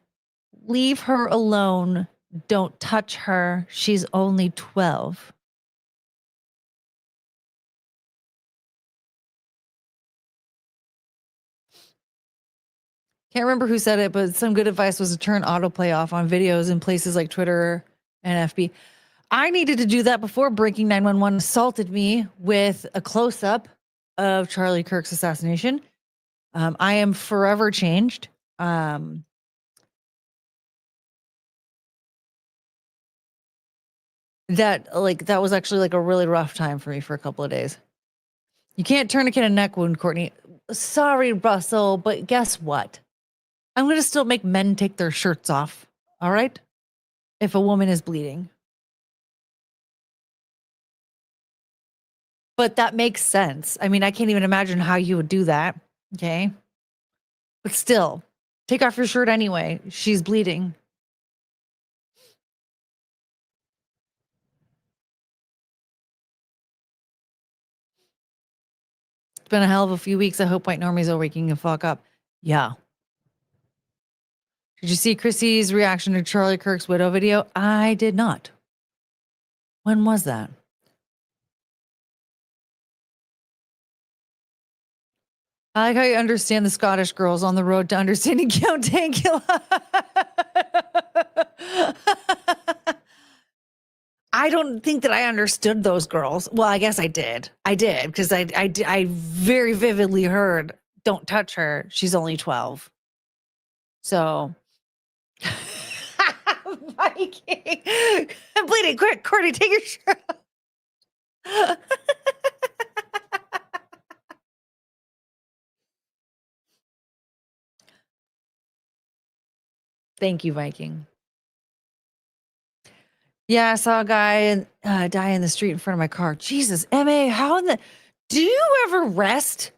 leave her alone. Don't touch her. She's only 12. Can't remember who said it, but some good advice was to turn autoplay off on videos in places like Twitter and FB. I needed to do that before Breaking 911 assaulted me with a close-up of Charlie Kirk's assassination. I am forever changed. That was actually like a really rough time for me for a couple of days. You can't tourniquet a neck wound, Courtney. Sorry, Russell, but guess what? I'm going to still make men take their shirts off. All right? If a woman is bleeding. But that makes sense. I mean, I can't even imagine how you would do that. Okay. But still, take off your shirt anyway. She's bleeding. It's been a hell of a few weeks. I hope white normies are waking the fuck up. Yeah. Did you see Chrissy's reaction to Charlie Kirk's widow video? I did not. When was that? I like how you understand the Scottish girls on the road to understanding Count Dankula. I don't think that I understood those girls. Well, I guess I did. I did, because I very vividly heard, don't touch her. She's only 12. So, Viking. I'm bleeding. Quick, Courtney, take your shirt off. Thank you, Viking. Yeah, I saw a guy die in the street in front of my car. Jesus, MA, how in the... Do you ever rest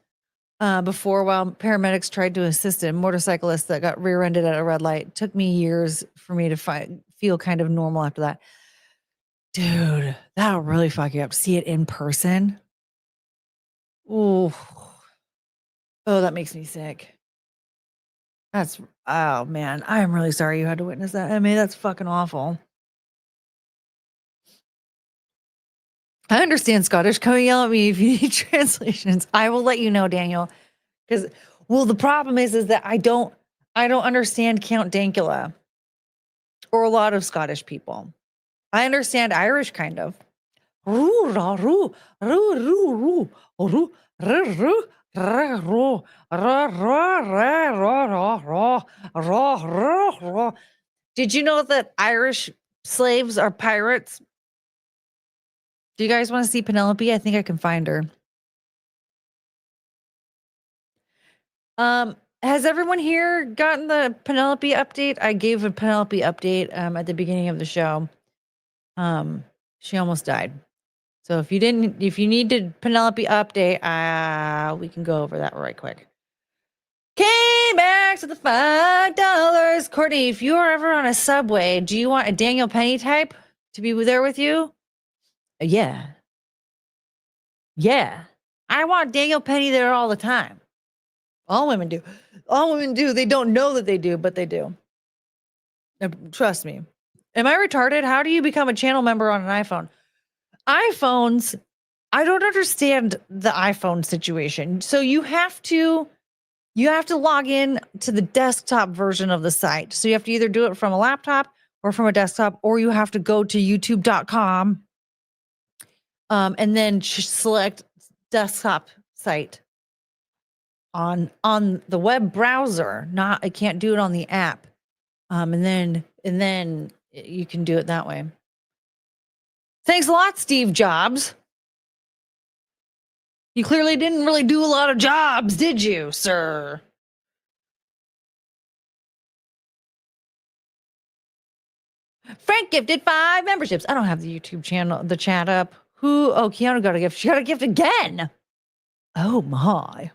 before while paramedics tried to assist a motorcyclist that got rear-ended at a red light. It took me years for me to feel kind of normal after that. Dude, that'll really fuck you up. See it in person. Ooh. Oh, that makes me sick. Oh man, I am really sorry you had to witness that. I mean, that's fucking awful. I understand Scottish. Come yell at me if you need translations. I will let you know, Daniel. Because, well, the problem is that I don't understand Count Dankula or a lot of Scottish people. I understand Irish kind of. Did you know that Irish slaves are pirates? Do you guys want to see Penelope? I think I can find her. Has everyone here gotten the Penelope update? I gave a Penelope update at the beginning of the show. She almost died. So if you needed Penelope update, we can go over that right quick. Came back to the $5. Courtney, if you are ever on a subway, do you want a Daniel Penny type to be there with you? Yeah. Yeah. I want Daniel Penny there all the time. All women do. All women do. They don't know that they do, but they do. Trust me. Am I retarded? How do you become a channel member on an iPhone? iPhones, I don't understand the iPhone situation. So you have to log in to the desktop version of the site. So you have to either do it from a laptop or from a desktop, or you have to go to youtube.com and then select desktop site on the web browser. I can't do it on the app. And then you can do it that way. Thanks a lot, Steve Jobs. You clearly didn't really do a lot of jobs, did you, sir? Frank gifted 5 memberships. I don't have the YouTube channel, the chat up. Keanu got a gift. She got a gift again. Oh my.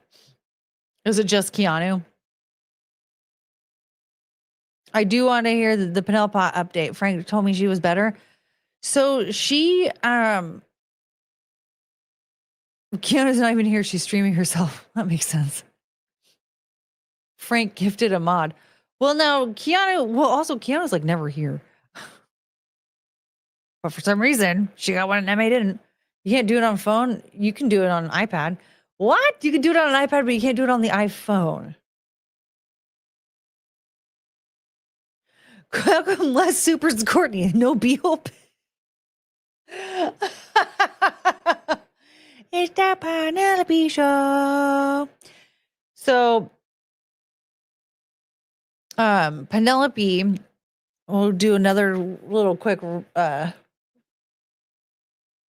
Is it just Keanu? I do want to hear the Penelope update. Frank told me she was better. So she, Keanu's not even here. She's streaming herself. That makes sense. Frank gifted a mod. Well, now Keanu's like never here. But for some reason, she got one and Emma didn't. You can't do it on phone. You can do it on iPad. What? You can do it on an iPad, but you can't do it on the iPhone. Welcome, less supers, Courtney. No B-hope. It's the Penelope Show. So, Penelope, we'll do another little quick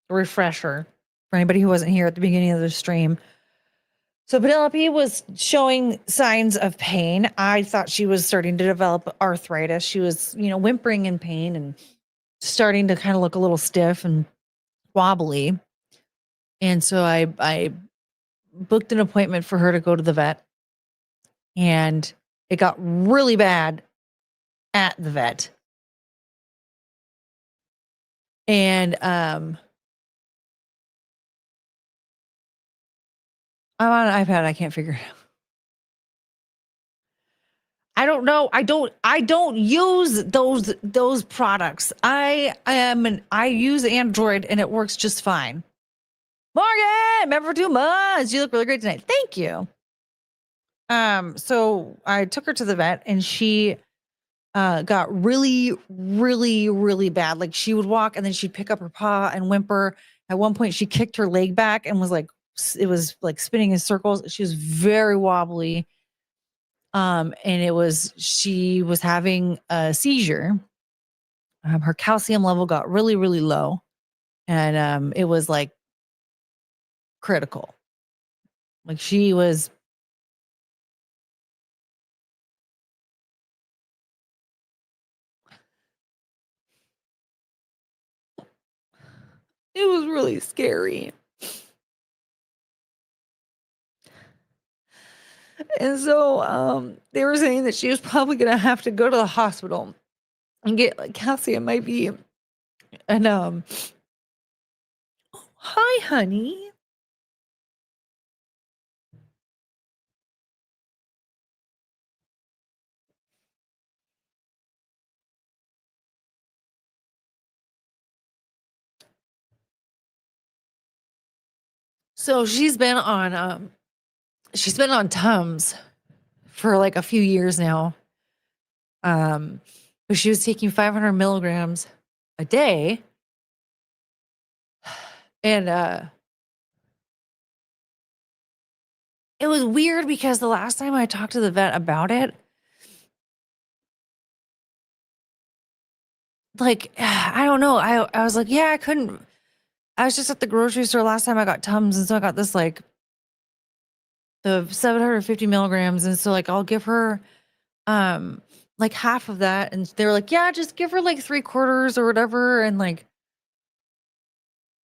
refresher for anybody who wasn't here at the beginning of the stream. So Penelope was showing signs of pain. I thought she was starting to develop arthritis. She was, whimpering in pain and starting to kind of look a little stiff and wobbly. And so I booked an appointment for her to go to the vet. And it got really bad at the vet. And I'm on an iPad. I can't figure it out. I don't know. I don't use those products. I use Android and it works just fine. Morgan, member for 2 months. You look really great tonight. Thank you. So I took her to the vet and she got really, really, really bad. Like she would walk and then she'd pick up her paw and whimper. At one point she kicked her leg back and it was like spinning in circles. She was very wobbly. And she was having a seizure. Her calcium level got really, really low. And it was like critical. Like she was. It was really scary. And so they were saying that she was probably gonna have to go to the hospital and get like calcium IV. And hi, honey. So she's been on Tums for like a few years now. But she was taking 500 milligrams a day. And it was weird because the last time I talked to the vet about it, like, I don't know. I was like, yeah, I was just at the grocery store last time I got Tums. And so I got this like the 750 milligrams. And so like, I'll give her, like half of that. And they were like, yeah, just give her like 3/4 or whatever. And like,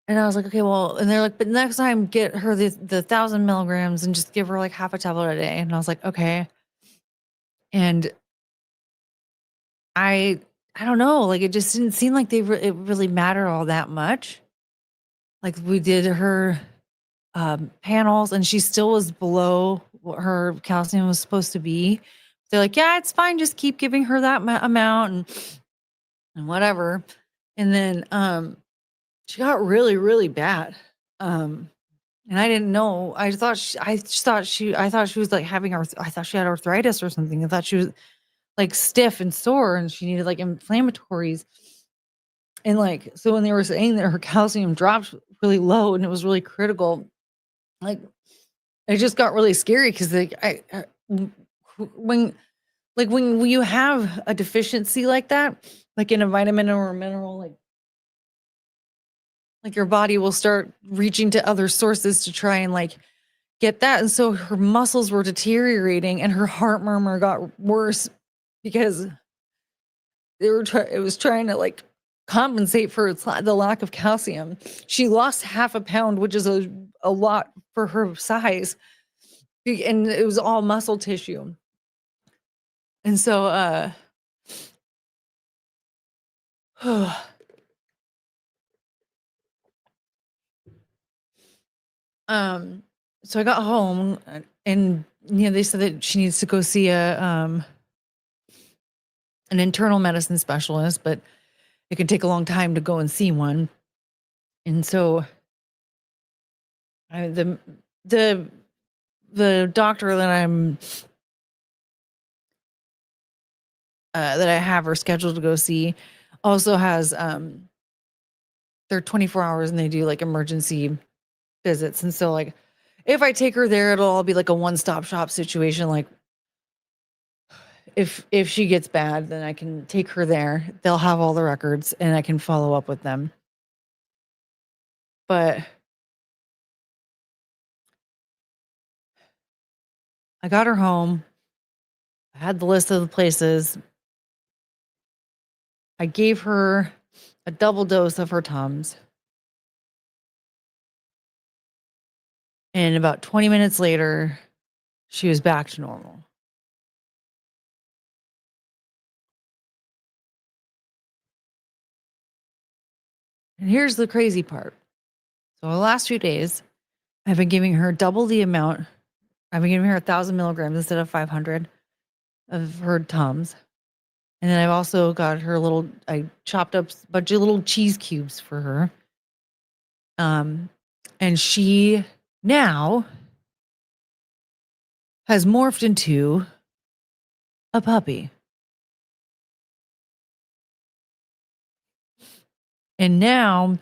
and I was like, okay, well, and they're like, but next time get her the 1,000 milligrams and just give her like half a tablet a day. And I was like, okay. And I don't know, like it just didn't seem like it really mattered all that much. Like we did her panels and she still was below what her calcium was supposed to be. They're like, yeah, it's fine. Just keep giving her that amount and whatever. And then she got really, really bad. And I didn't know. I thought she was like having I thought she had arthritis or something. I thought she was like stiff and sore and she needed like inflammatories. And like, so when they were saying that her calcium dropped really low and it was really critical, like it just got really scary because like when when you have a deficiency like that, like in a vitamin or a mineral, like your body will start reaching to other sources to try and like get that. And so her muscles were deteriorating and her heart murmur got worse because it was trying to like compensate for the lack of calcium. She lost half a pound, which is a lot for her size. And it was all muscle tissue. And so so I got home and they said that she needs to go see an internal medicine specialist, but it can take a long time to go and see one. And so the doctor that I have her scheduled to go see also has they're 24 hours and they do like emergency visits. And so like if I take her there, it'll all be like a one-stop shop situation. Like if she gets bad, then I can take her there. They'll have all the records and I can follow up with them. But I got her home. I had the list of the places. I gave her a double dose of her Tums. And about 20 minutes later, she was back to normal. And here's the crazy part. So the last few days, I've been giving her double the amount. I've been giving her 1,000 milligrams instead of 500 of her Tums. And then I've also got her I chopped up a bunch of little cheese cubes for her. And she now has morphed into a puppy. And now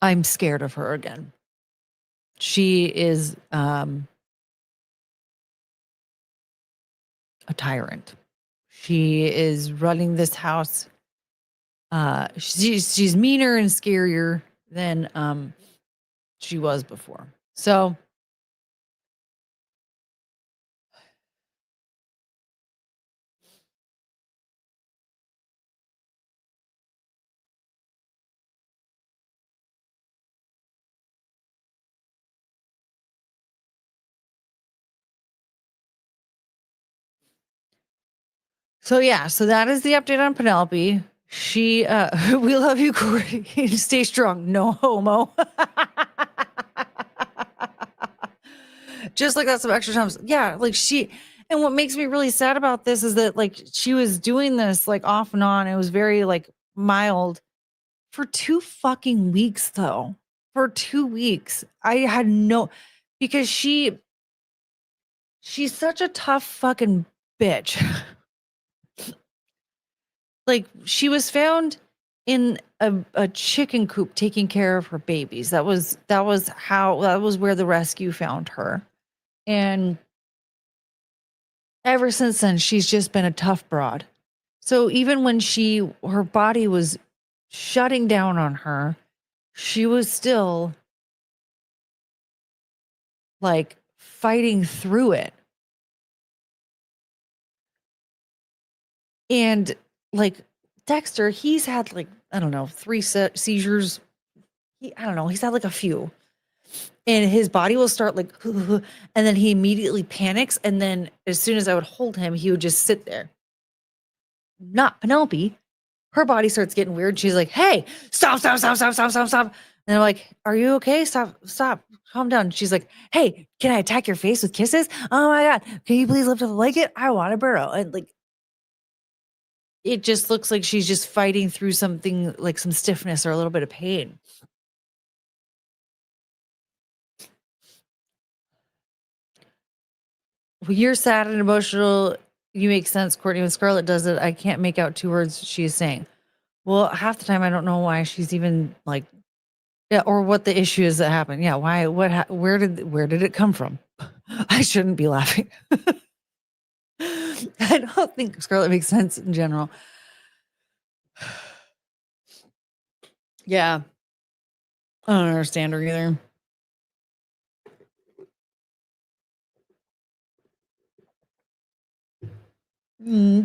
I'm scared of her again. She is a tyrant. She is running this house. She's meaner and scarier than she was before. So So yeah, so that is the update on Penelope. She we love you, Courtney. Stay strong. No homo. Just like that some extra times. Yeah, like and what makes me really sad about this is that like she was doing this like off and on. It was very like mild for 2 fucking weeks though. For 2 weeks. I had no because she's such a tough fucking bitch. Like she was found in a chicken coop taking care of her babies. That was where the rescue found her. And ever since then, she's just been a tough broad. So even when her body was shutting down on her, she was still like fighting through it. And like Dexter, he's had like, I don't know, 3 seizures. I don't know, he's had like a few. And his body will start like, and then he immediately panics. And then as soon as I would hold him, he would just sit there. Not Penelope. Her body starts getting weird. She's like, hey, stop. And I'm like, are you okay? Stop. Calm down. She's like, hey, can I attack your face with kisses? Oh my God. Can you please lift up the blanket? I want a burrow. And like, it just looks like she's just fighting through something like some stiffness or a little bit of pain. When you're sad and emotional, you make sense, Courtney. When Scarlett does it, I can't make out 2 words she's saying. Well, half the time I don't know why she's even like, yeah, or what the issue is that happened. Yeah, why? Where did it come from? I shouldn't be laughing. I don't think Scarlett makes sense in general. Yeah, I don't understand her either.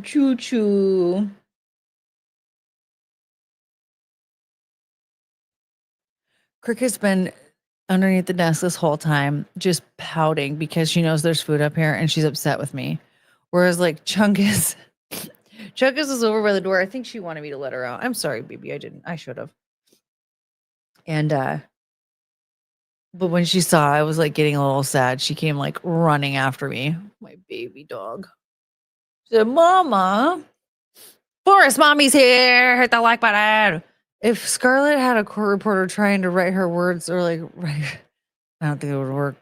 Choo choo. Cricket's been underneath the desk this whole time, just pouting because she knows there's food up here and she's upset with me. Whereas like Chungus is over by the door. I think she wanted me to let her out. I'm sorry, baby. I didn't. I should have. And but when she saw I was like getting a little sad, she came like running after me. My baby dog. She said, Mama, Forest Mommy's here. Hit the like button. If Scarlett had a court reporter trying to write her words or like write, I don't think it would work.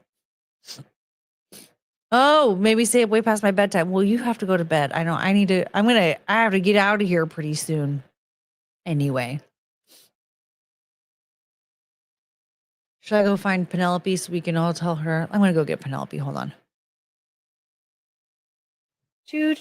Oh, maybe stay up way past my bedtime. Well, you have to go to bed. I know. I have to get out of here pretty soon. Anyway. Should I go find Penelope so we can all tell her? I'm going to go get Penelope. Hold on. As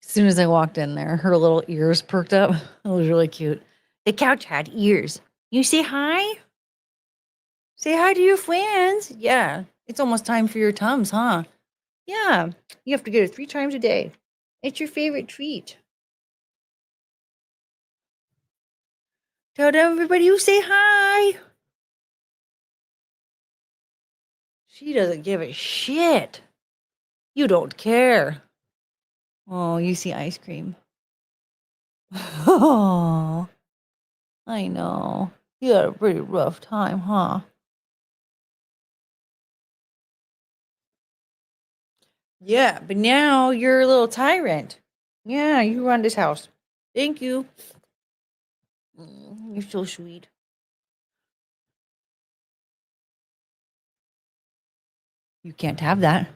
soon as I walked in there, her little ears perked up. It was really cute. The couch had ears. You say hi? Say hi to your friends. Yeah. It's almost time for your Tums, huh? Yeah. You have to get it 3 times a day. It's your favorite treat. Tell everybody you say hi. She doesn't give a shit. You don't care. Oh, you see ice cream. Oh, I know. You had a pretty rough time, huh? Yeah, but now you're a little tyrant. Yeah, you run this house. Thank you. You're so sweet. You can't have that.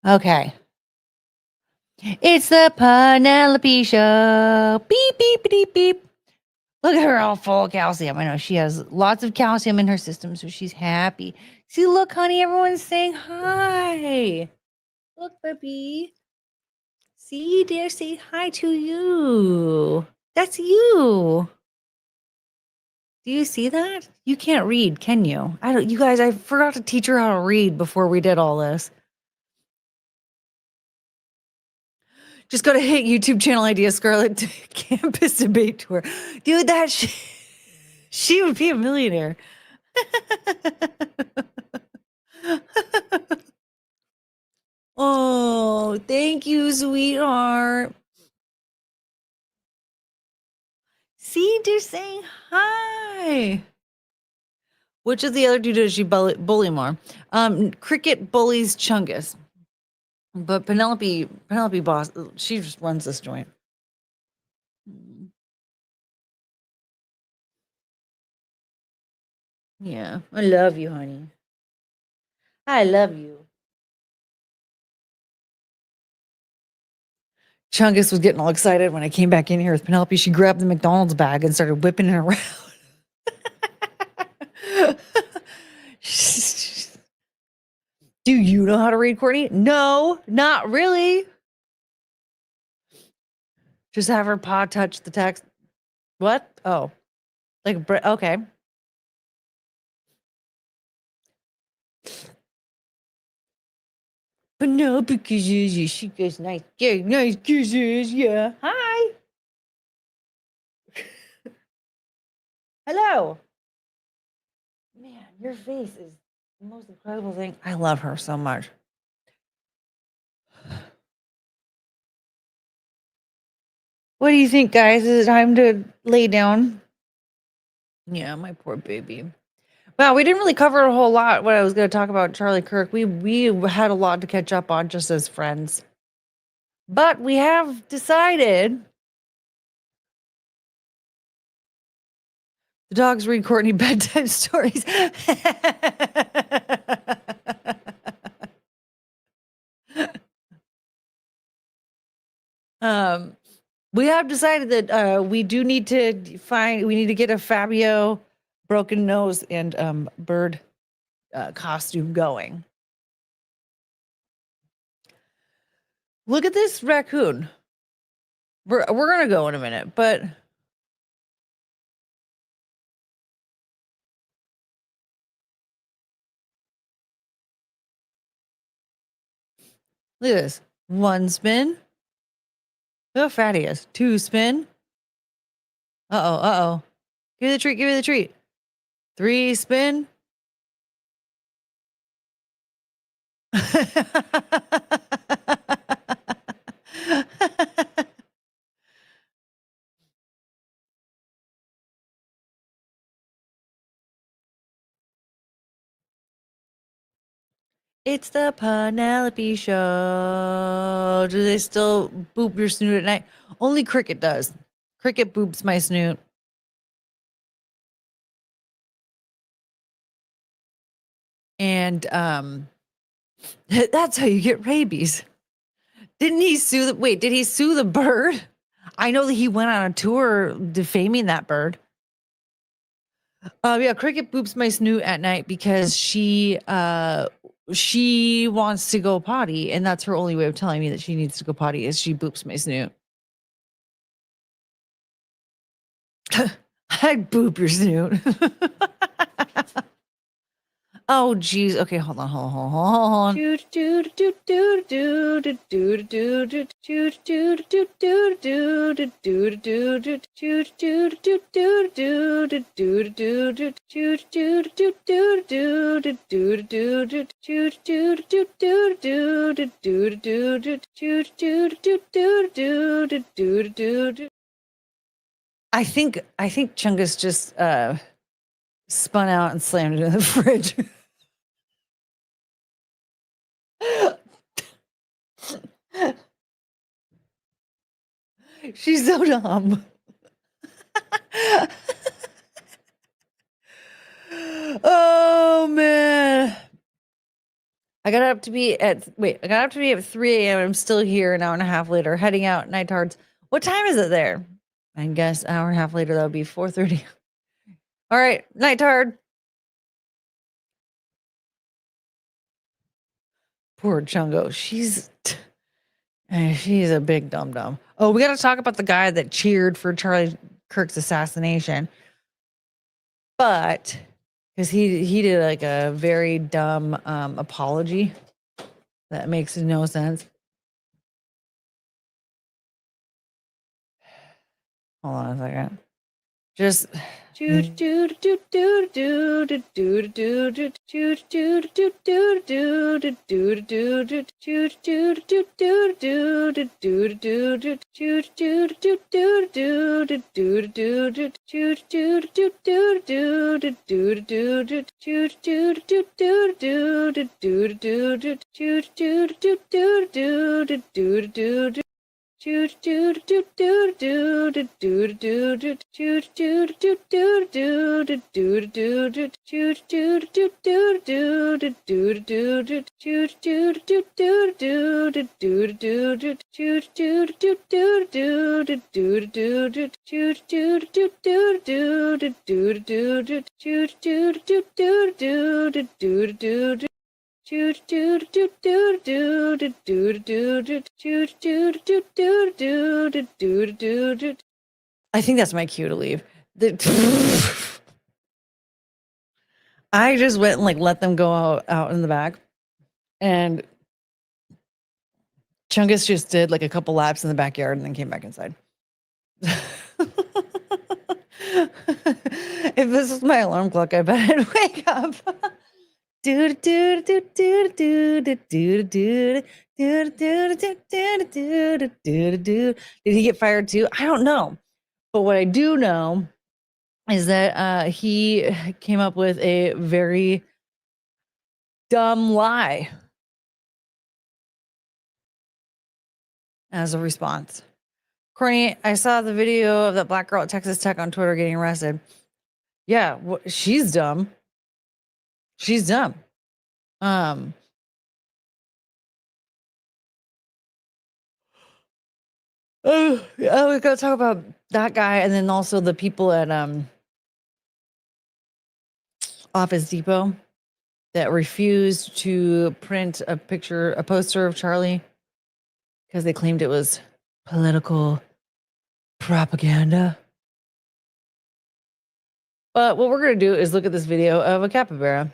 Okay. It's the Penelope Show. Beep, beep, beep, beep. Look at her all full of calcium. I know she has lots of calcium in her system, so she's happy. See, look, honey, everyone's saying hi. Look, baby. See, they're saying hi to you. That's you. Do you see that? You can't read, can you? I don't. You guys, I forgot to teach her how to read before we did all this. Just got to hit YouTube channel idea, Scarlett Campus Debate Tour. Dude, she would be a millionaire. Oh, thank you, sweetheart. See, they're saying hi. Which of the other two does she bully more? Cricket bullies Chungus. But Penelope boss, she just runs this joint. Yeah, I love you, honey. I love you. Chungus was getting all excited when I came back in here with Penelope. She grabbed the McDonald's bag and started whipping it around. Do you know how to read, Courtney? No, not really. Just have her paw touch the text. What? Oh, like okay. But no, because she gets nice kisses. Yeah. Hi. Hello. Man, your face is the most incredible thing. I love her so much. What do you think, guys? Is it time to lay down? Yeah, my poor baby. Wow, we didn't really cover a whole lot what I was going to talk about Charlie Kirk. We had a lot to catch up on just as friends. But we have decided the dogs read Courtney bedtime stories. We have decided that we do need to get a Fabio broken nose and bird costume going. Look at this raccoon. We're gonna go in a minute, but look at this. 1 spin. Look how fat he is. 2 spin. Uh-oh. Give me the treat, give me the treat. 3 spin. It's the Penelope Show. Do they still boop your snoot at night? Only Cricket does. Cricket boops my snoot. And that's how you get rabies. Didn't he sue the wait, did he sue the bird? I know that he went on a tour defaming that bird. Yeah, Cricket boops my snoot at night because she wants to go potty, and that's her only way of telling me that she needs to go potty is she boops my snoot. I'd boop your snoot. Oh, geez. Okay, hold on. I think Chungus just spun out and slammed it in the fridge. She's so dumb. Oh man. I got up to be at 3 a.m. I'm still here an hour and a half later, heading out nightards. What time is it there? I guess hour and a half later, that would be 4:30. All right, night tard. Poor Chungo. She's a big dum dum. Oh, we got to talk about the guy that cheered for Charlie Kirk's assassination, but because he did like a very dumb apology that makes no sense. Hold on a second. Just I think that's my cue to leave. I just went and like let them go out in the back, and Chungus just did like a couple laps in the backyard and then came back inside. If this was my alarm clock, I bet I'd wake up. Did he get fired too? I don't know. But what I do know is that he came up with a very dumb lie as a response. Courtney, I saw the video of that black girl at Texas Tech on Twitter getting arrested. Yeah, she's dumb. She's dumb. We gotta talk about that guy, and then also the people at Office Depot that refused to print a poster of Charlie because they claimed it was political propaganda. But what we're gonna do is look at this video of a capybara.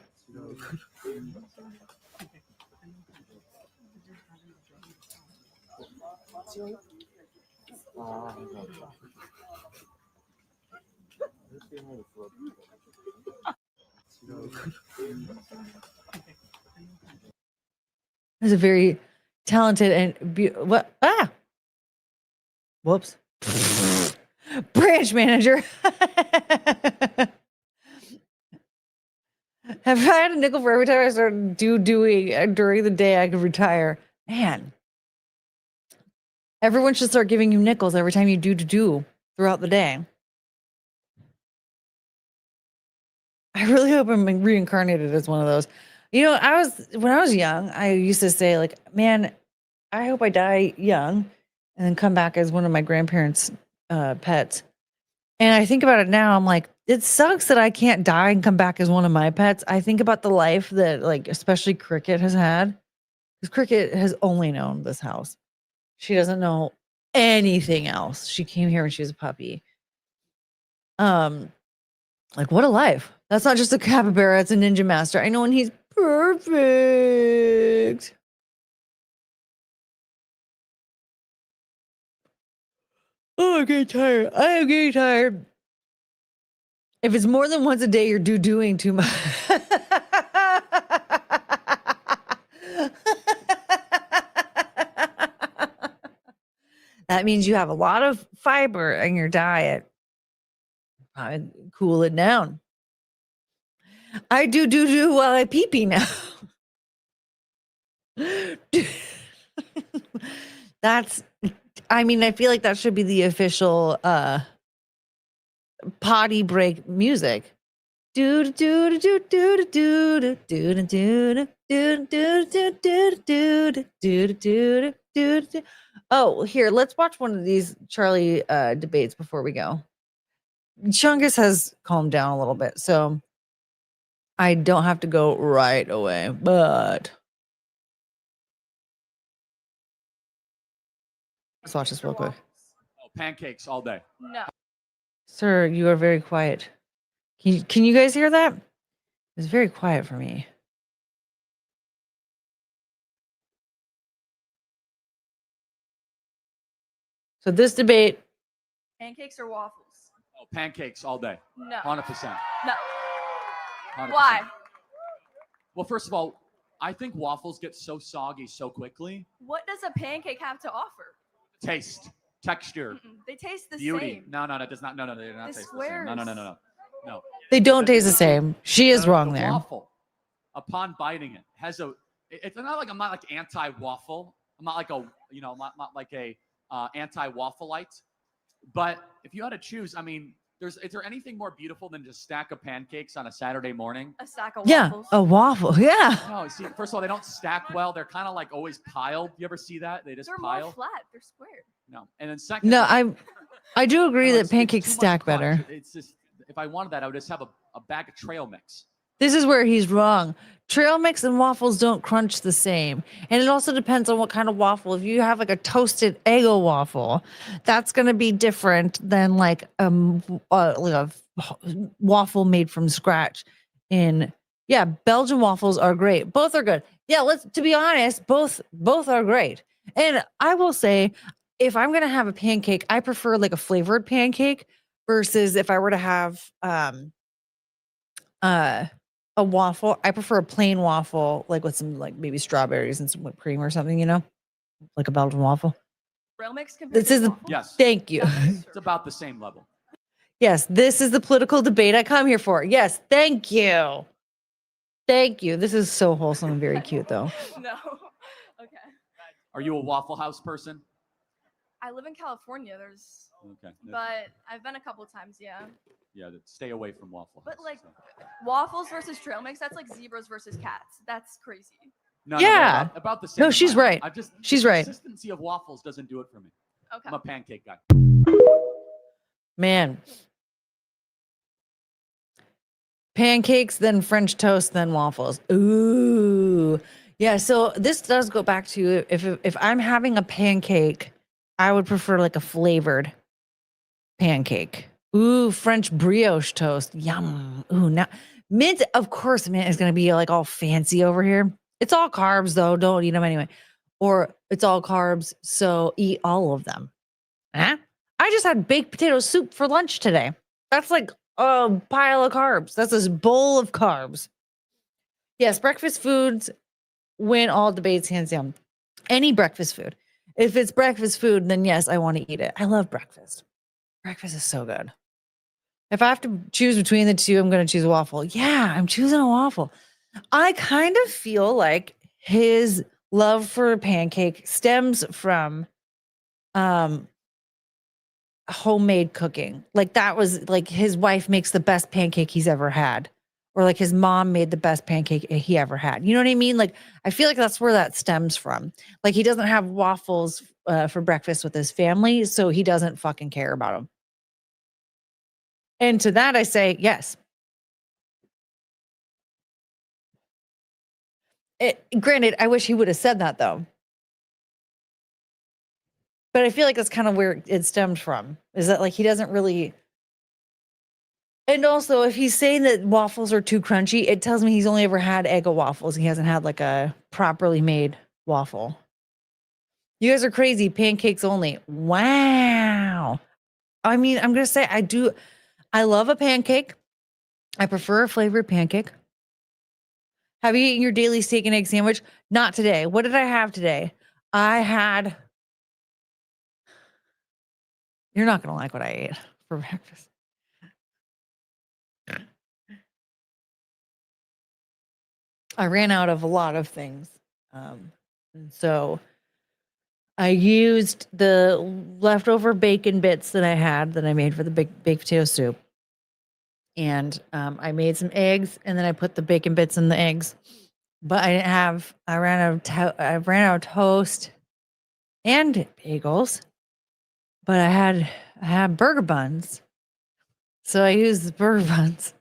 He's a very talented and whoops. Branch manager. Have I had a nickel for every time I started doing during the day I could retire? Man. Everyone should start giving you nickels every time you do throughout the day. I really hope I'm reincarnated as one of those. You know, when I was young, I used to say like, man, I hope I die young and then come back as one of my grandparents' pets. And I think about it now, I'm like, it sucks that I can't die and come back as one of my pets. I think about the life that like, especially Cricket has had, because Cricket has only known this house. She doesn't know anything else. She came here when she was a puppy. Like what a life. That's not just a capybara, it's a ninja master. I know, and he's perfect. Oh, I'm getting tired. I am getting tired. If it's more than once a day, you're doing too much. That means you have a lot of fiber in your diet. I cool it down. I do while I pee now. I feel like that should be the official potty break music. Do do do do do do do do do do do do do do dude. Oh, here, let's watch one of these Charlie debates before we go. Chungus has calmed down a little bit, so I don't have to go right away, but let's watch this real quick.
Oh, pancakes all day.
No.
Sir, you are very quiet. Can you guys hear that? It's very quiet for me. So this debate,
Pancakes or waffles?
Oh, pancakes all day.
No.
100%.
No.
100%.
Why?
Well, first of all, I think waffles get so soggy so quickly.
What does a pancake have to offer?
Taste, texture,
They taste the
beauty.
same.
No, it does not. No, they do not
The
taste the same.
squares.
No.
they don't taste the same. She is wrong
The
there.
waffle, upon biting it, has a. It's not like I'm not like anti-waffle. I'm not like a not like a anti-waffleite. But if you had to choose, I mean, is there anything more beautiful than just stack of pancakes on a Saturday morning?
A stack of
Yeah,
waffles.
a waffle. Yeah.
No, see, first of all, they don't stack well. They're kind of like always piled. You ever see that? They just
They're
pile.
more flat. They're square.
No, and then second.
No, I do agree that
it's
pancakes
too much
stack
crunch.
better.
It's just if I wanted that, I would just have a bag of trail mix.
This is where he's wrong. Trail mix and waffles don't crunch the same. And it also depends on what kind of waffle. If you have like a toasted Eggo waffle, that's going to be different than like a waffle made from scratch. Yeah, Belgian waffles are great. Both are good. Yeah, to be honest, both are great. And I will say, if I'm going to have a pancake, I prefer like a flavored pancake versus if I were to have a waffle. I prefer a plain waffle, like with some like maybe strawberries and some whipped cream or something, like a Belgian waffle.
Trail mix compared
This
to
is the
waffles?
Yes,
thank you.
it's about the same level.
Yes, this is the political debate I come here for. Yes, thank you. Thank you. This is so wholesome and very cute though.
No. Okay.
Are you a Waffle House person?
I live in California.
Okay.
But I've been a couple times, yeah.
Yeah, stay away from Waffle House.
But like waffles versus trail mix, that's like zebras versus cats. That's crazy.
No,
Yeah.
about the same.
No, she's
amount.
right.
The
She's right.
consistency of waffles doesn't do it for me.
Okay.
I'm a pancake guy.
Man. Pancakes, then French toast, then waffles. Ooh. Yeah, so this does go back to if I'm having a pancake, I would prefer like a flavored pancake. Ooh, French brioche toast. Yum. Ooh, now mint, of course, mint is gonna be like all fancy over here. It's all carbs though. Don't eat them anyway. Or it's all carbs, so eat all of them. Huh? I just had baked potato soup for lunch today. That's like a pile of carbs. That's this bowl of carbs. Yes, breakfast foods win all debates hands down. Any breakfast food. If it's breakfast food, then yes, I want to eat it. I love breakfast. Breakfast is so good. If I have to choose between the two, I'm going to choose a waffle. Yeah, I'm choosing a waffle. I kind of feel like his love for pancake stems from homemade cooking. Like that was like his wife makes the best pancake he's ever had, or like his mom made the best pancake he ever had. You know what I mean? Like I feel like that's where that stems from. Like he doesn't have waffles for breakfast with his family, so he doesn't fucking care about them. And to that I say yes. Granted, I wish he would have said that though. But I feel like that's kind of where it stemmed from. Is that like he doesn't really. And also, if he's saying that waffles are too crunchy, it tells me he's only ever had Eggo waffles. He hasn't had like a properly made waffle. You guys are crazy. Pancakes only. Wow. I mean, I'm going to say I love a pancake. I prefer a flavored pancake. Have you eaten your daily steak and egg sandwich? Not today. What did I have today? You're not going to like what I ate for breakfast. I ran out of a lot of things. And so I used the leftover bacon bits that I had that I made for the baked potato soup. And I made some eggs and then I put the bacon bits in the eggs. But I ran out of toast. and bagels, but I had burger buns. So I used the burger buns.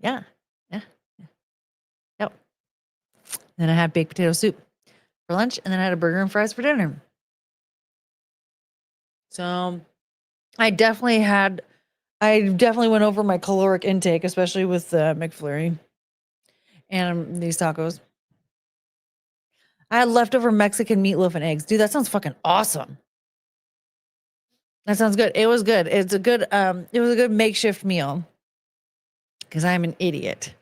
Yeah. Yeah. Yep. Then I had baked potato soup for lunch, and then I had a burger and fries for dinner. So I definitely went over my caloric intake, especially with the McFlurry and these tacos. I had leftover Mexican meatloaf and eggs. Dude, that sounds fucking awesome. That sounds good. It was good. It was a good makeshift meal. Because I'm an idiot.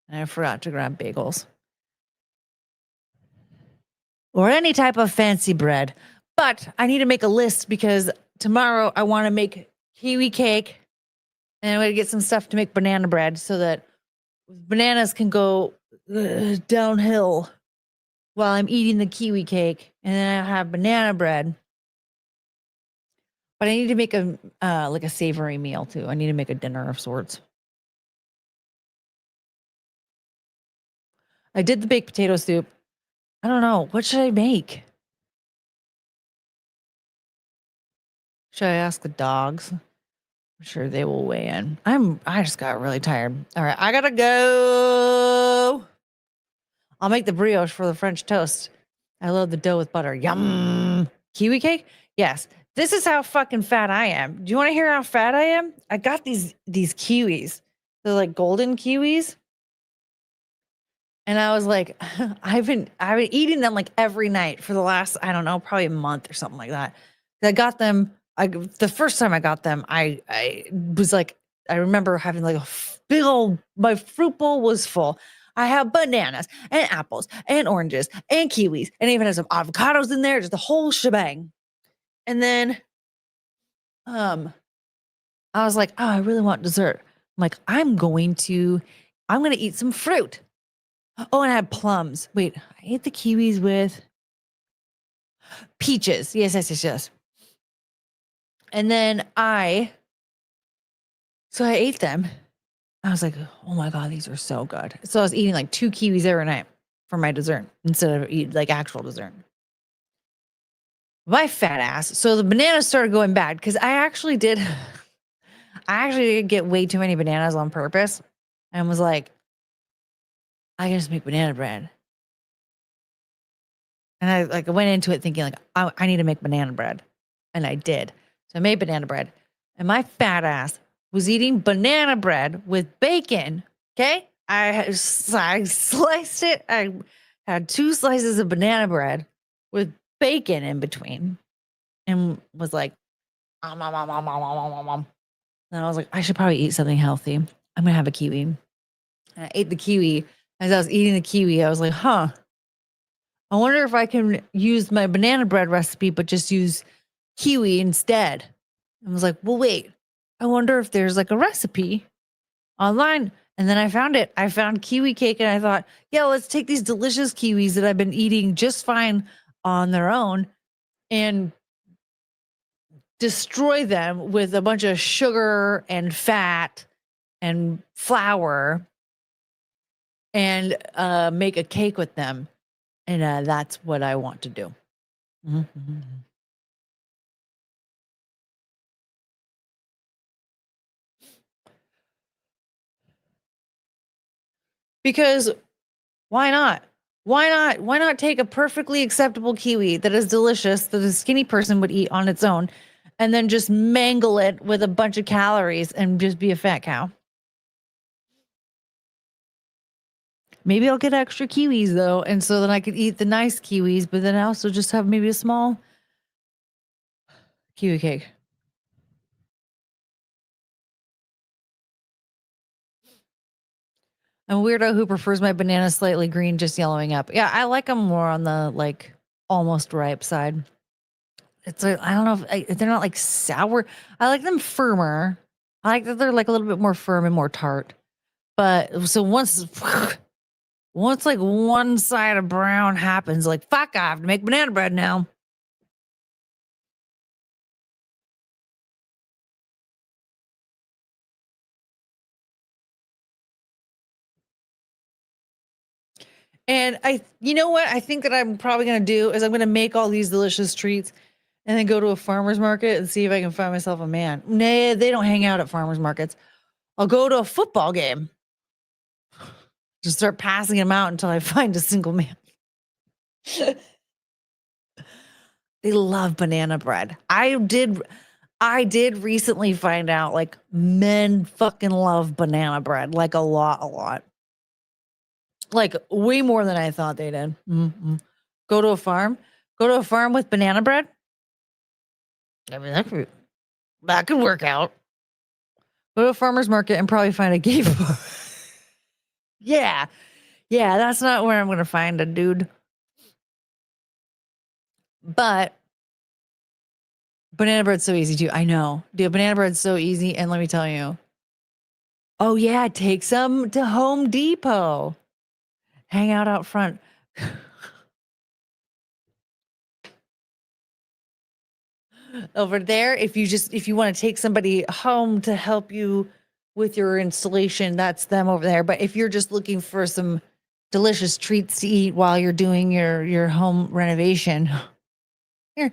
And I forgot to grab bagels. Or any type of fancy bread. But I need to make a list because tomorrow I want to make kiwi cake. And I'm going to get some stuff to make banana bread so that bananas can go downhill while I'm eating the kiwi cake. And then I have banana bread. But I need to make a like a savory meal too. I need to make a dinner of sorts. I did the baked potato soup. I don't know. What should I make? Should I ask the dogs? I'm sure they will weigh in. I just got really tired. All right, I gotta go. I'll make the brioche for the French toast. I load the dough with butter. Yum. Kiwi cake? Yes. This is how fucking fat I am. Do you want to hear how fat I am? I got these kiwis. They're like golden kiwis. And I was like, I've been eating them like every night for the last, I don't know, probably a month or something like that. I got them. The first time I got them, I was like, I remember having like a big old, my fruit bowl was full. I have bananas and apples and oranges and kiwis and even had some avocados in there, just the whole shebang. And then, I was like, oh, I really want dessert. I'm like, I'm going to eat some fruit. Oh, and I had plums. Wait, I ate the kiwis with peaches. Yes. And then so I ate them. I was like, oh my God, these are so good. So I was eating like 2 kiwis every night for my dessert instead of eat like actual dessert. My fat ass. So the bananas started going bad because I actually did get way too many bananas on purpose and was like, I can just make banana bread. And I went into it thinking like, I need to make banana bread. And I did. So I made banana bread. And my fat ass was eating banana bread with bacon. Okay? I sliced it. I had 2 slices of banana bread with bacon in between. And was like, om, om, om, om, om, om, om, om. And I was like, I should probably eat something healthy. I'm going to have a kiwi. And I ate the kiwi. As I was eating the kiwi, I was like, I wonder if I can use my banana bread recipe, but just use kiwi instead. I was like, well, wait, I wonder if there's like a recipe online. And then I found it. I found kiwi cake and I thought, yeah, let's take these delicious kiwis that I've been eating just fine on their own and destroy them with a bunch of sugar and fat and flour and make a cake with them. And that's what I want to do. Mm-hmm. Because why not? Why not take a perfectly acceptable kiwi that is delicious that a skinny person would eat on its own and then just mangle it with a bunch of calories and just be a fat cow? Maybe I'll get extra kiwis though, and so then I could eat the nice kiwis, but then I also just have maybe a small kiwi cake. I'm a weirdo who prefers my bananas slightly green, just yellowing up. Yeah, I like them more on the like almost ripe side. It's like, I don't know if they're not like sour. I like them firmer. I like that they're like a little bit more firm and more tart. But so once like one side of brown happens, like fuck, I have to make banana bread now. And you know what? I think that I'm probably going to do is I'm going to make all these delicious treats and then go to a farmer's market and see if I can find myself a man. Nah, they don't hang out at farmer's markets. I'll go to a football game. Just start passing them out until I find a single man. They love banana bread. I did recently find out like men fucking love banana bread like a lot. Like way more than I thought they did. Mm-hmm. Go to a farm with banana bread. I mean, that could work out. Go to a farmer's market and probably find a gay bar. Yeah, that's not where I'm gonna find a dude. But banana bread's so easy too. I know, dude. Banana bread's so easy, and let me tell you. Oh yeah, take some to Home Depot. Hang out front. Over there, if you want to take somebody home to help you with your installation, that's them over there. But if you're just looking for some delicious treats to eat while you're doing your home renovation, here.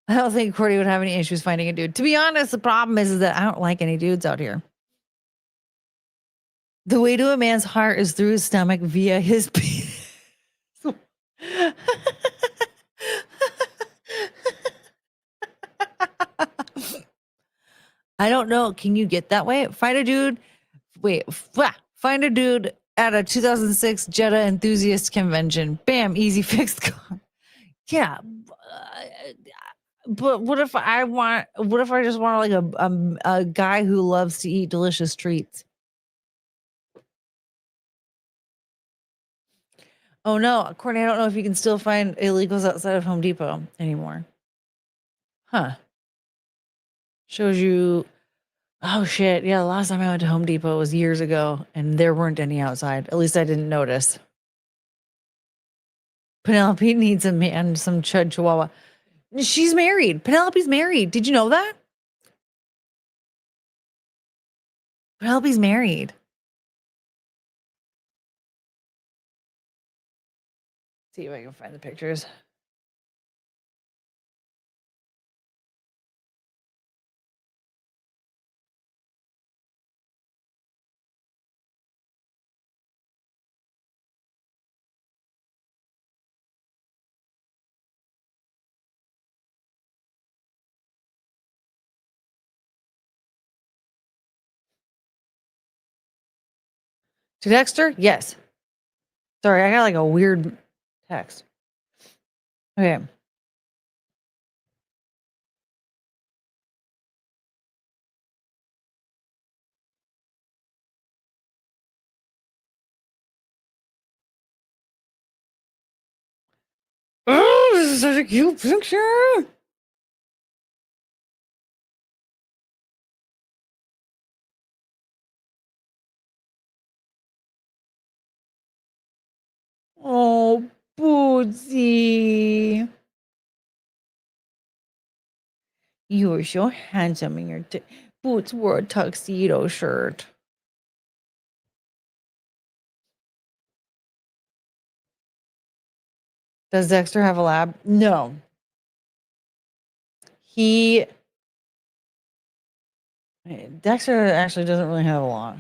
I don't think Courtney would have any issues finding a dude. To be honest, the problem is that I don't like any dudes out here. The way to a man's heart is through his stomach via his penis. I don't know. Can you get that way? Find a dude. Find a dude at a 2006 Jetta enthusiast convention. Bam, easy fixed car. Yeah. But what if I just want like a guy who loves to eat delicious treats? Oh no, Courtney, I don't know if you can still find illegals outside of Home Depot anymore. Huh. Shows you. Oh shit. Yeah, the last time I went to Home Depot was years ago and there weren't any outside. At least I didn't notice. Penelope needs a man, some chud chihuahua. She's married. Penelope's married. Did you know that? Penelope's married. See if I can find the pictures. To Dexter? Yes. Sorry, I got like a weird text. Okay. Oh, this is such a cute picture. Oh, Bootsy. You are so handsome in your Boots wore a tuxedo shirt. Does Dexter have a lab? No. Dexter actually doesn't really have a lot.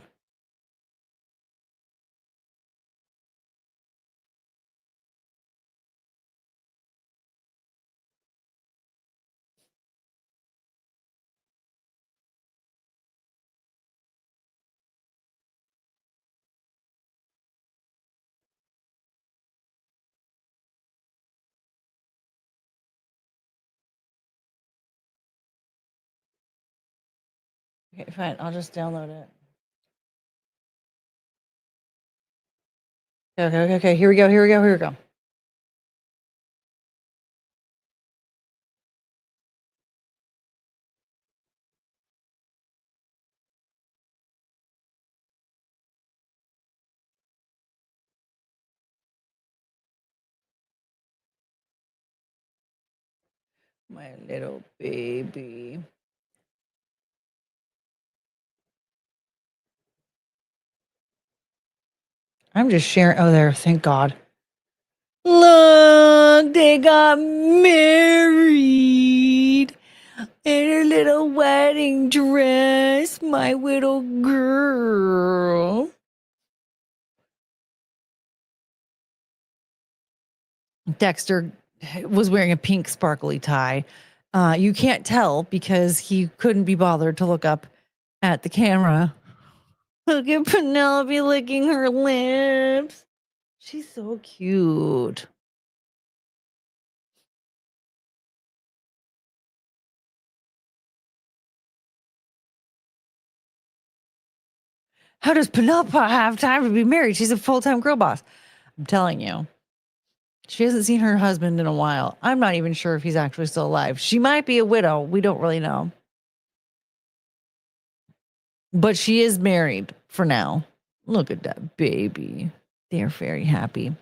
Okay, fine. I'll just download it. Okay. Here we go. My little baby. I'm just sharing. Oh, there. Thank God. Look, they got married in her little wedding dress. My little girl. Dexter was wearing a pink sparkly tie. You can't tell because he couldn't be bothered to look up at the camera. Look at Penelope licking her lips. She's so cute. How does Penelope have time to be married? She's a full-time girl boss. I'm telling you. She hasn't seen her husband in a while. I'm not even sure if he's actually still alive. She might be a widow. We don't really know. But she is married for now. Look at that baby. They're very happy.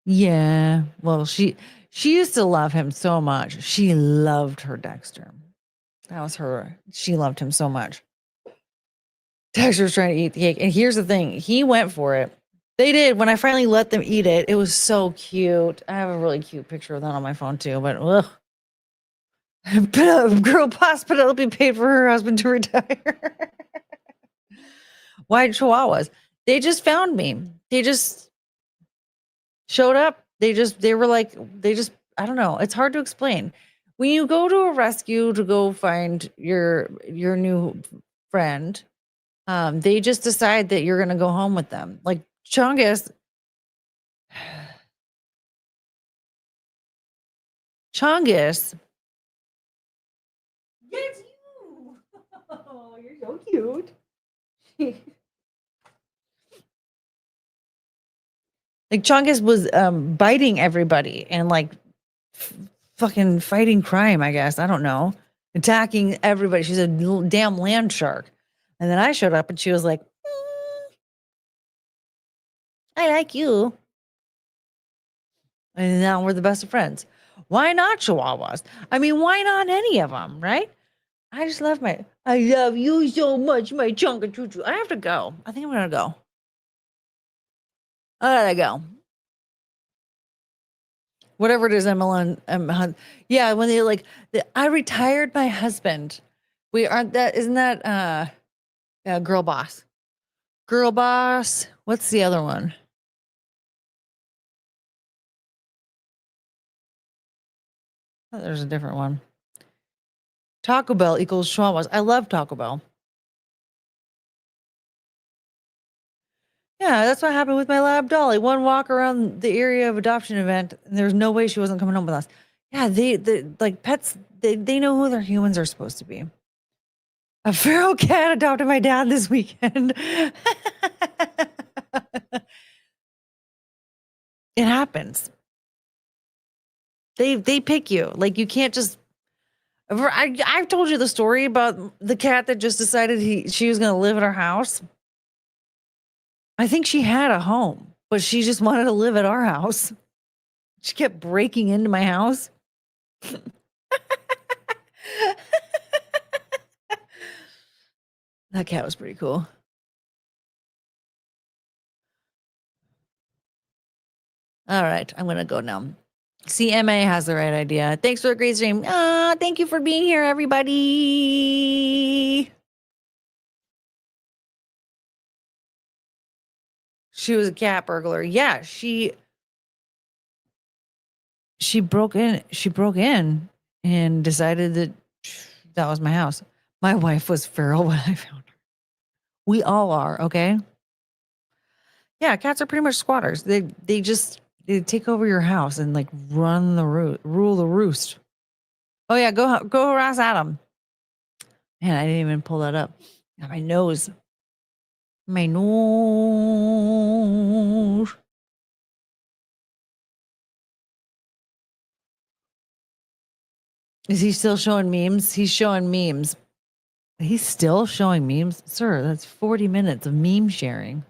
Yeah. Well, she used to love him so much. She loved her Dexter. That was her. She loved him so much. Dexter's trying to eat the cake. And here's the thing. He went for it. They did. When I finally let them eat it, it was so cute. I have a really cute picture of that on my phone too, but ugh. Girl boss Penelope paid for her husband to retire. White Chihuahuas. They just found me. They just showed up. They were like, I don't know. It's hard to explain. When you go to a rescue to go find your new friend, they just decide that you're gonna go home with them. Like Chungus. Yes, you. Oh, you're so cute. Like Chungus was biting everybody and like fucking fighting crime, I guess. I don't know. Attacking everybody. She's a damn land shark. And then I showed up and she was like, I like you. And now we're the best of friends. Why not Chihuahuas? I mean, why not any of them, right? I love you so much, my chunka choo choo. I have to go. I think I'm going to go. I gotta go. Whatever it is, yeah, when they like, I retired my husband. We aren't that, isn't that, girl boss? Girl boss. What's the other one? Oh, there's a different one. Taco Bell equals Chihuahuas. I love Taco Bell. Yeah, that's what happened with my lab Dolly. One walk around the area of adoption event, and there's no way she wasn't coming home with us. Yeah, they like pets, they know who their humans are supposed to be. A feral cat adopted my dad this weekend. It happens. They pick you. Like you can't just. I've told you the story about the cat that just decided she was going to live at our house. I think she had a home, but she just wanted to live at our house. She kept breaking into my house. That cat was pretty cool. All right, I'm going to go now. CMA has the right idea. Thanks for the great stream. Thank you for being here, everybody. She was a cat burglar. Yeah, she broke in. She broke in and decided that was my house. My wife was feral when I found her. We all are, okay? Yeah, cats are pretty much squatters. They take over your house and like rule the roost. Oh yeah, go harass Adam. Man, I didn't even pull that up. Got my nose. My nose. Is he still showing memes? He's showing memes. He's still showing memes? Sir, that's 40 minutes of meme sharing.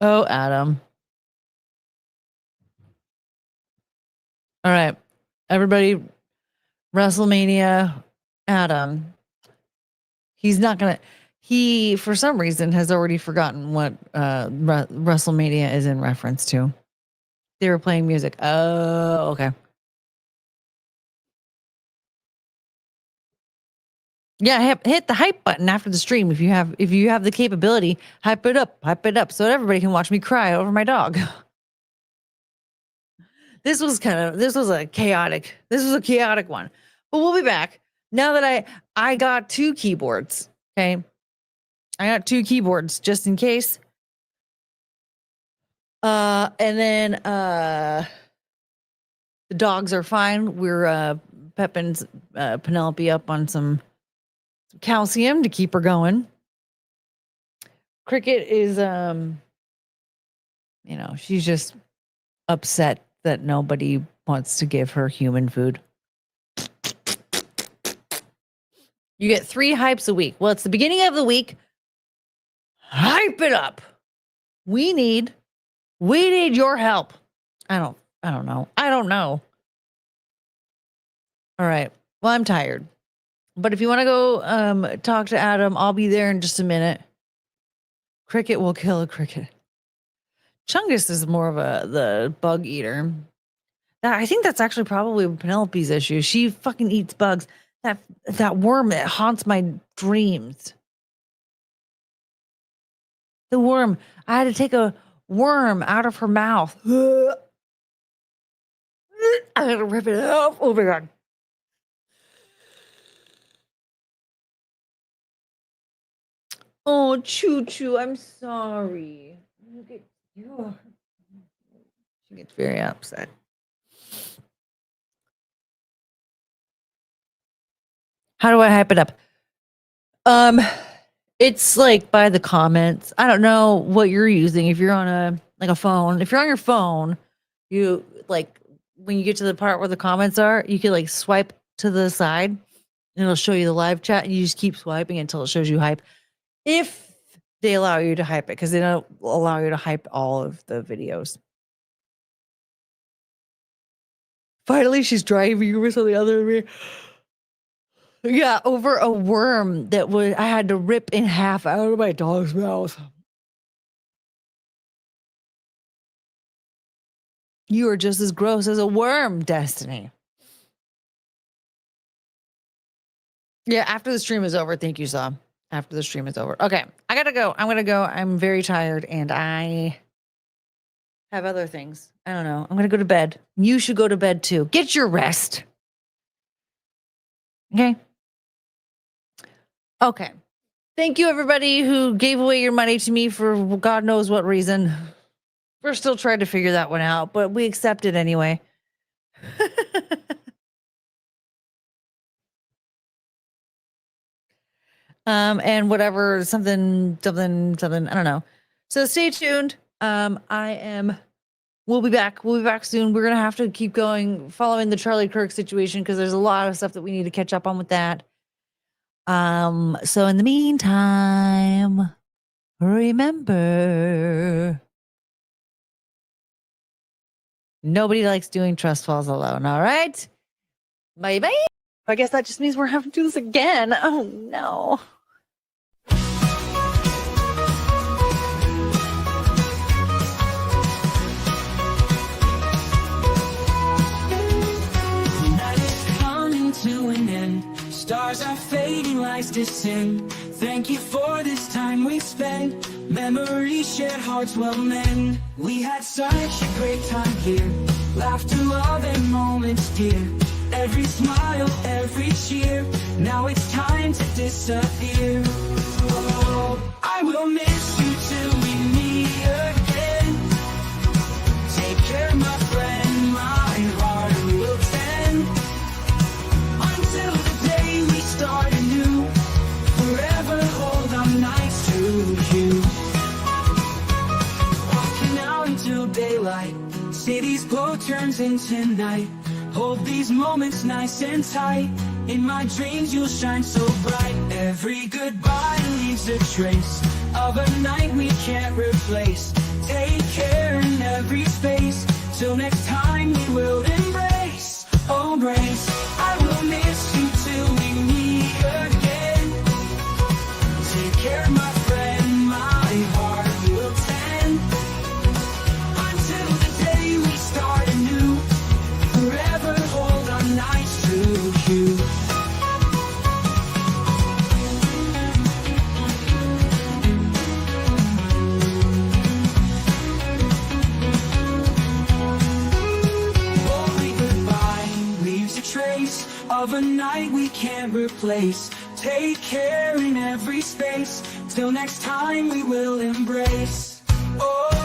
Oh, Adam. All right. Everybody, WrestleMania, Adam. He's not going to, he, for some reason, has already forgotten what WrestleMania is in reference to. They were playing music. Oh, okay. Yeah, hit the hype button after the stream if you have the capability. Hype it up, so that everybody can watch me cry over my dog. This was a chaotic one, but we'll be back now that I got 2 keyboards. Okay, I got 2 keyboards just in case. And then the dogs are fine. We're pepping Penelope up on some calcium to keep her going. Cricket is she's just upset that nobody wants to give her human food. You get 3 hypes a week. Well, it's the beginning of the week. Hype it up. We need your help. I don't know. All right. Well, I'm tired. But if you want to go talk to Adam, I'll be there in just a minute. Cricket will kill a cricket. Chungus is more of the bug eater. I think that's actually probably Penelope's issue. She fucking eats bugs. That worm that haunts my dreams. The worm. I had to take a worm out of her mouth. I had to rip it off. Oh my God. Oh, Choo Choo, I'm sorry. She gets very upset. How do I hype it up? It's like by the comments. I don't know what you're using. If you're on a phone, if you're on your phone, you like when you get to the part where the comments are, you can like swipe to the side and it'll show you the live chat and you just keep swiping until it shows you hype. If they allow you to hype it, because they don't allow you to hype all of the videos. Finally, she's driving over to the other way. Yeah, over a worm that I had to rip in half out of my dog's mouth. You are just as gross as a worm, Destiny. Yeah, after the stream is over. Thank you, Sam. After the stream is over. Okay, I gotta go. I'm gonna go. I'm very tired and I have other things. I don't know. I'm gonna go to bed. You should go to bed too. Get your rest. Okay. Okay. Thank you, everybody who gave away your money to me for God knows what reason. We're still trying to figure that one out, but we accept it anyway. And whatever, something, I don't know. So stay tuned. We'll be back. We'll be back soon. We're going to have to keep going, following the Charlie Kirk situation, because there's a lot of stuff that we need to catch up on with that. So in the meantime, remember, nobody likes doing trust falls alone. All right. Bye-bye. I guess that just means we're having to do this again. Oh no.
To an end, stars are fading, lights descend. Thank you for this time we spent. Memories shared, hearts will mend. We had such a great time here. Laughter, love, and moments dear. Every smile, every cheer. Now it's time to disappear. Oh, I will miss you till we meet again. Take care, my friend, my heart will tend. Until the day we start anew, forever hold our nights to you. Walking out until daylight, city's glow turns into night. Hold these moments nice and tight. In my dreams you'll shine so bright. Every goodbye leaves a trace of a night we can't replace. Take care in every space. Till next time we will embrace. Oh, embrace. I will miss you till we meet again. Take care. of a night we can't replace. Take care in every space. Till next time we will embrace. Oh.